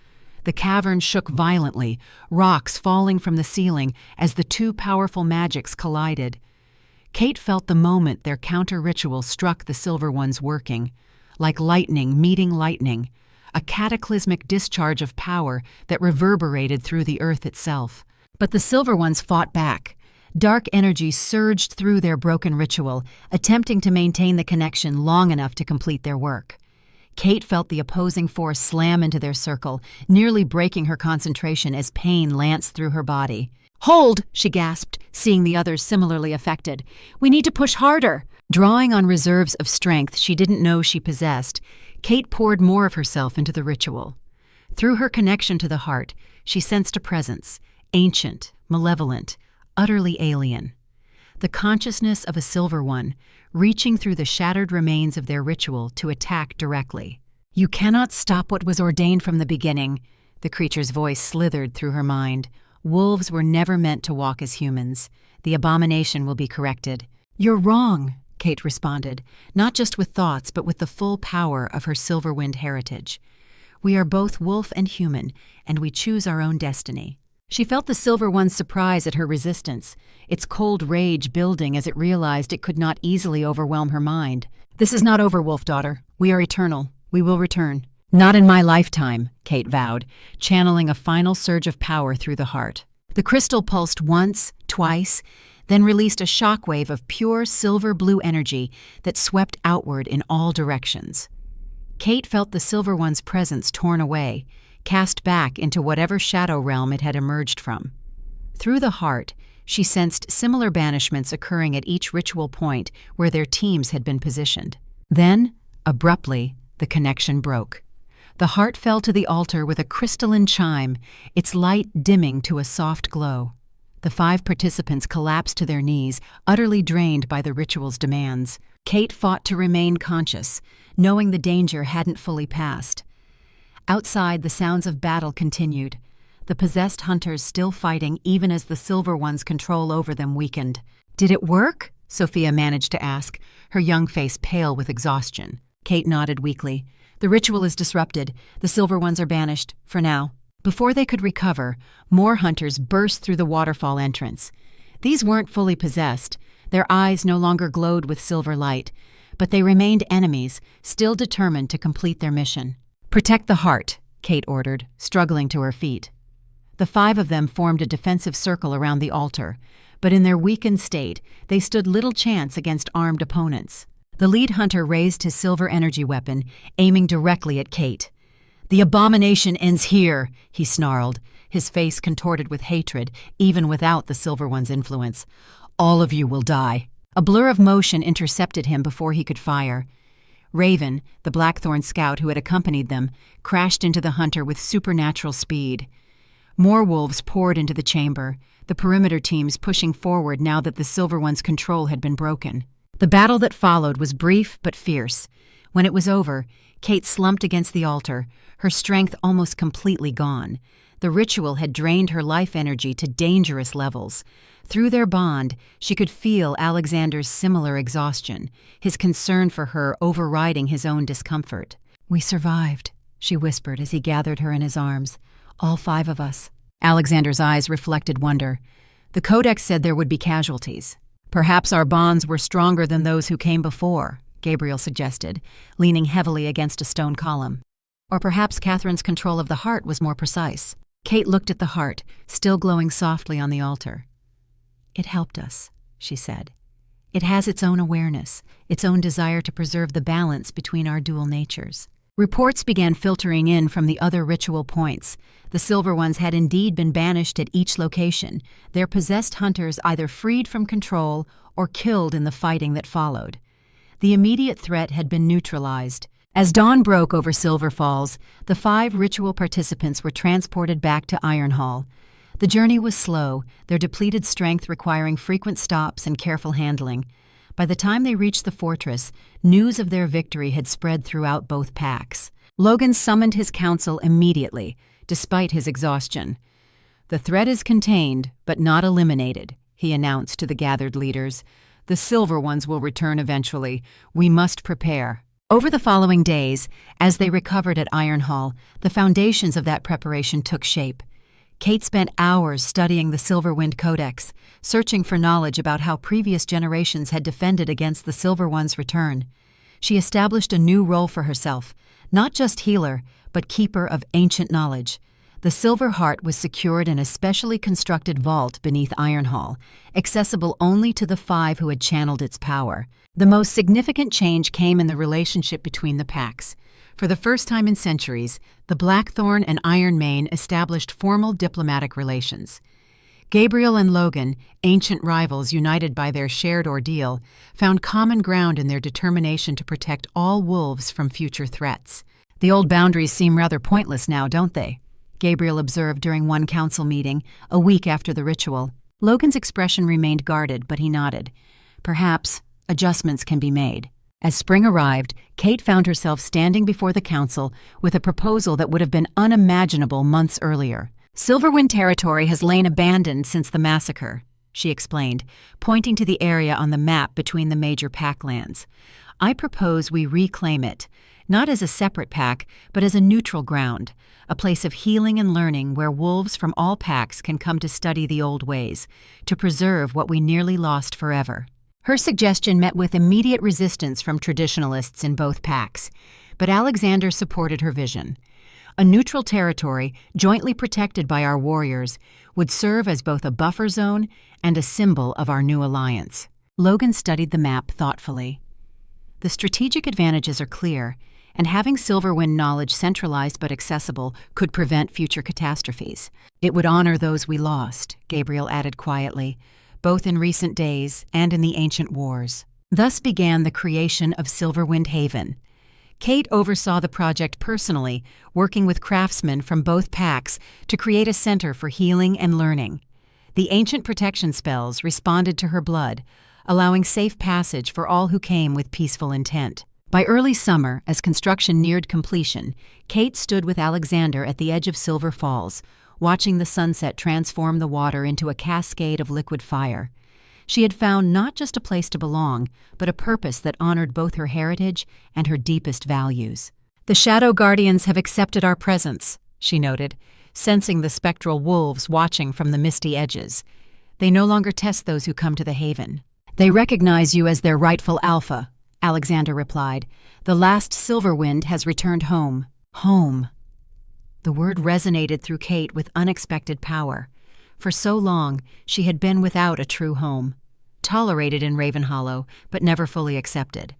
The cavern shook violently, rocks falling from the ceiling as the 2 powerful magics collided. Kate felt the moment their counter-ritual struck the Silver One's working, like lightning meeting lightning, a cataclysmic discharge of power that reverberated through the earth itself. But the Silver Ones fought back. Dark energy surged through their broken ritual, attempting to maintain the connection long enough to complete their work. Kate felt the opposing force slam into their circle, nearly breaking her concentration as pain lanced through her body. "Hold!" she gasped, seeing the others similarly affected. "We need to push harder!" Drawing on reserves of strength she didn't know she possessed, Kate poured more of herself into the ritual. Through her connection to the heart, she sensed a presence, ancient, malevolent, utterly alien. The consciousness of a Silver One, reaching through the shattered remains of their ritual to attack directly. "You cannot stop what was ordained from the beginning," the creature's voice slithered through her mind. "Wolves were never meant to walk as humans. The abomination will be corrected." "You're wrong," Kate responded, not just with thoughts but with the full power of her Silverwind heritage. "We are both wolf and human, and we choose our own destiny." She felt the Silver One's surprise at her resistance, its cold rage building as it realized it could not easily overwhelm her mind. "This is not over, Wolf Daughter. We are eternal. We will return." "Not in my lifetime," Kate vowed, channeling a final surge of power through the heart. The crystal pulsed once, twice, then released a shockwave of pure silver-blue energy that swept outward in all directions. Kate felt the Silver One's presence torn away, cast back into whatever shadow realm it had emerged from. Through the heart, she sensed similar banishments occurring at each ritual point where their teams had been positioned. Then, abruptly, the connection broke. The heart fell to the altar with a crystalline chime, its light dimming to a soft glow. The 5 participants collapsed to their knees, utterly drained by the ritual's demands. Kate fought to remain conscious, knowing the danger hadn't fully passed. Outside, the sounds of battle continued, the possessed hunters still fighting even as the Silver One's control over them weakened. "Did it work?" Sophia managed to ask, her young face pale with exhaustion. Kate nodded weakly. "The ritual is disrupted. The Silver Ones are banished, for now." Before they could recover, more hunters burst through the waterfall entrance. These weren't fully possessed. Their eyes no longer glowed with silver light, but they remained enemies, still determined to complete their mission. "Protect the heart," Kate ordered, struggling to her feet. The 5 of them formed a defensive circle around the altar, but in their weakened state, they stood little chance against armed opponents. The lead hunter raised his silver energy weapon, aiming directly at Kate. "The abomination ends here," he snarled, his face contorted with hatred, even without the Silver One's influence. "All of you will die." A blur of motion intercepted him before he could fire. Raven, the Blackthorn scout who had accompanied them, crashed into the hunter with supernatural speed. More wolves poured into the chamber, the perimeter teams pushing forward now that the Silver One's control had been broken. The battle that followed was brief but fierce. When it was over, Kate slumped against the altar, her strength almost completely gone. The ritual had drained her life energy to dangerous levels. Through their bond, she could feel Alexander's similar exhaustion, his concern for her overriding his own discomfort. "We survived," she whispered as he gathered her in his arms. "All 5 of us." Alexander's eyes reflected wonder. "The Codex said there would be casualties." "Perhaps our bonds were stronger than those who came before," Gabriel suggested, leaning heavily against a stone column. "Or perhaps Catherine's control of the heart was more precise." Kate looked at the heart, still glowing softly on the altar. "It helped us," she said. "It has its own awareness, its own desire to preserve the balance between our dual natures." Reports began filtering in from the other ritual points. The Silver Ones had indeed been banished at each location, their possessed hunters either freed from control or killed in the fighting that followed. The immediate threat had been neutralized. As dawn broke over Silver Falls, the 5 ritual participants were transported back to Ironhall. The journey was slow, their depleted strength requiring frequent stops and careful handling. By the time they reached the fortress, news of their victory had spread throughout both packs. Logan summoned his council immediately, despite his exhaustion. "The threat is contained, but not eliminated," he announced to the gathered leaders. "The Silver Ones will return eventually. We must prepare." Over the following days, as they recovered at Ironhall, the foundations of that preparation took shape. Kate spent hours studying the Silverwind Codex, searching for knowledge about how previous generations had defended against the Silver One's return. She established a new role for herself, not just healer, but keeper of ancient knowledge. The Silver Heart was secured in a specially constructed vault beneath Ironhall, accessible only to the 5 who had channeled its power. The most significant change came in the relationship between the packs. For the first time in centuries, the Blackthorn and Ironmane established formal diplomatic relations. Gabriel and Logan, ancient rivals united by their shared ordeal, found common ground in their determination to protect all wolves from future threats. "The old boundaries seem rather pointless now, don't they?" Gabriel observed during one council meeting, a week after the ritual. Logan's expression remained guarded, but he nodded. "Perhaps adjustments can be made." As spring arrived, Kate found herself standing before the council with a proposal that would have been unimaginable months earlier. "Silverwind territory has lain abandoned since the massacre," she explained, pointing to the area on the map between the major packlands. "I propose we reclaim it, not as a separate pack, but as a neutral ground, a place of healing and learning where wolves from all packs can come to study the old ways, to preserve what we nearly lost forever." Her suggestion met with immediate resistance from traditionalists in both packs, but Alexander supported her vision. A neutral territory, jointly protected by our warriors, would serve as both a buffer zone and a symbol of our new alliance. Logan studied the map thoughtfully. "The strategic advantages are clear, and having Silverwind knowledge centralized but accessible could prevent future catastrophes. It would honor those we lost," Gabriel added quietly, "both in recent days and in the ancient wars." Thus began the creation of Silverwind Haven. Kate oversaw the project personally, working with craftsmen from both packs to create a center for healing and learning. The ancient protection spells responded to her blood, allowing safe passage for all who came with peaceful intent. By early summer, as construction neared completion, Kate stood with Alexander at the edge of Silver Falls, watching the sunset transform the water into a cascade of liquid fire. She had found not just a place to belong, but a purpose that honored both her heritage and her deepest values. "The Shadow Guardians have accepted our presence," she noted, sensing the spectral wolves watching from the misty edges. "They no longer test those who come to the haven. They recognize you as their rightful alpha," Alexander replied. "The last Silverwind has returned home." Home. The word resonated through Kate with unexpected power. For so long, she had been without a true home, tolerated in Ravenhollow, but never fully accepted.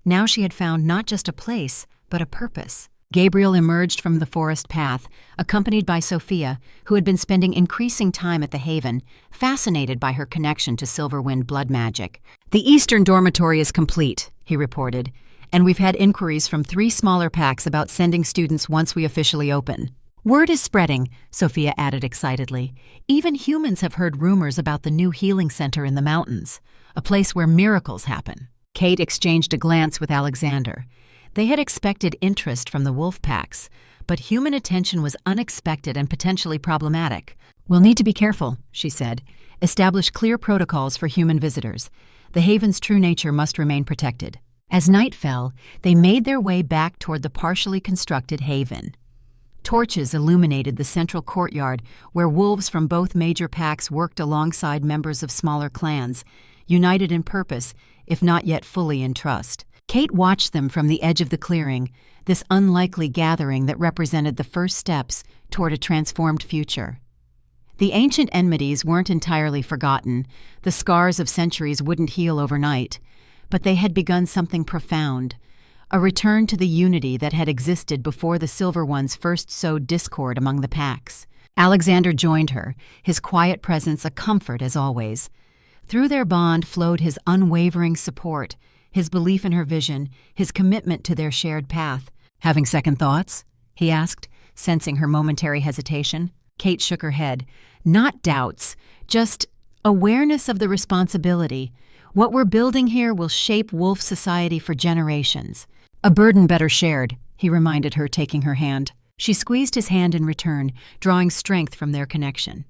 Now she had found not just a place, but a purpose. Gabriel emerged from the forest path, accompanied by Sophia, who had been spending increasing time at the haven, fascinated by her connection to Silverwind blood magic. "The eastern dormitory is complete," he reported, "and we've had inquiries from 3 smaller packs about sending students once we officially open." "Word is spreading," Sophia added excitedly. "Even humans have heard rumors about the new healing center in the mountains, a place where miracles happen." Kate exchanged a glance with Alexander. They had expected interest from the wolf packs, but human attention was unexpected and potentially problematic. "We'll need to be careful," she said. "Establish clear protocols for human visitors. The haven's true nature must remain protected." As night fell, they made their way back toward the partially constructed haven. Torches illuminated the central courtyard where wolves from both major packs worked alongside members of smaller clans, united in purpose, if not yet fully in trust. Kate watched them from the edge of the clearing, this unlikely gathering that represented the first steps toward a transformed future. The ancient enmities weren't entirely forgotten. The scars of centuries wouldn't heal overnight, but they had begun something profound, a return to the unity that had existed before the Silver Ones first sowed discord among the packs. Alexander joined her, his quiet presence a comfort as always. Through their bond flowed his unwavering support, his belief in her vision, his commitment to their shared path. "Having second thoughts?" he asked, sensing her momentary hesitation. Kate shook her head. "Not doubts, just awareness of the responsibility. What we're building here will shape wolf society for generations." "A burden better shared," he reminded her, taking her hand. She squeezed his hand in return, drawing strength from their connection.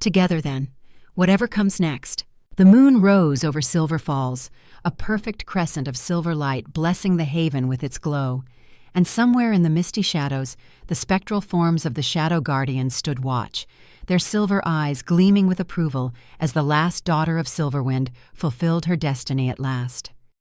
"Together then, whatever comes next." The moon rose over Silver Falls, a perfect crescent of silver light blessing the haven with its glow. And somewhere in the misty shadows, the spectral forms of the Shadow Guardians stood watch, their silver eyes gleaming with approval as the last daughter of Silverwind fulfilled her destiny at last.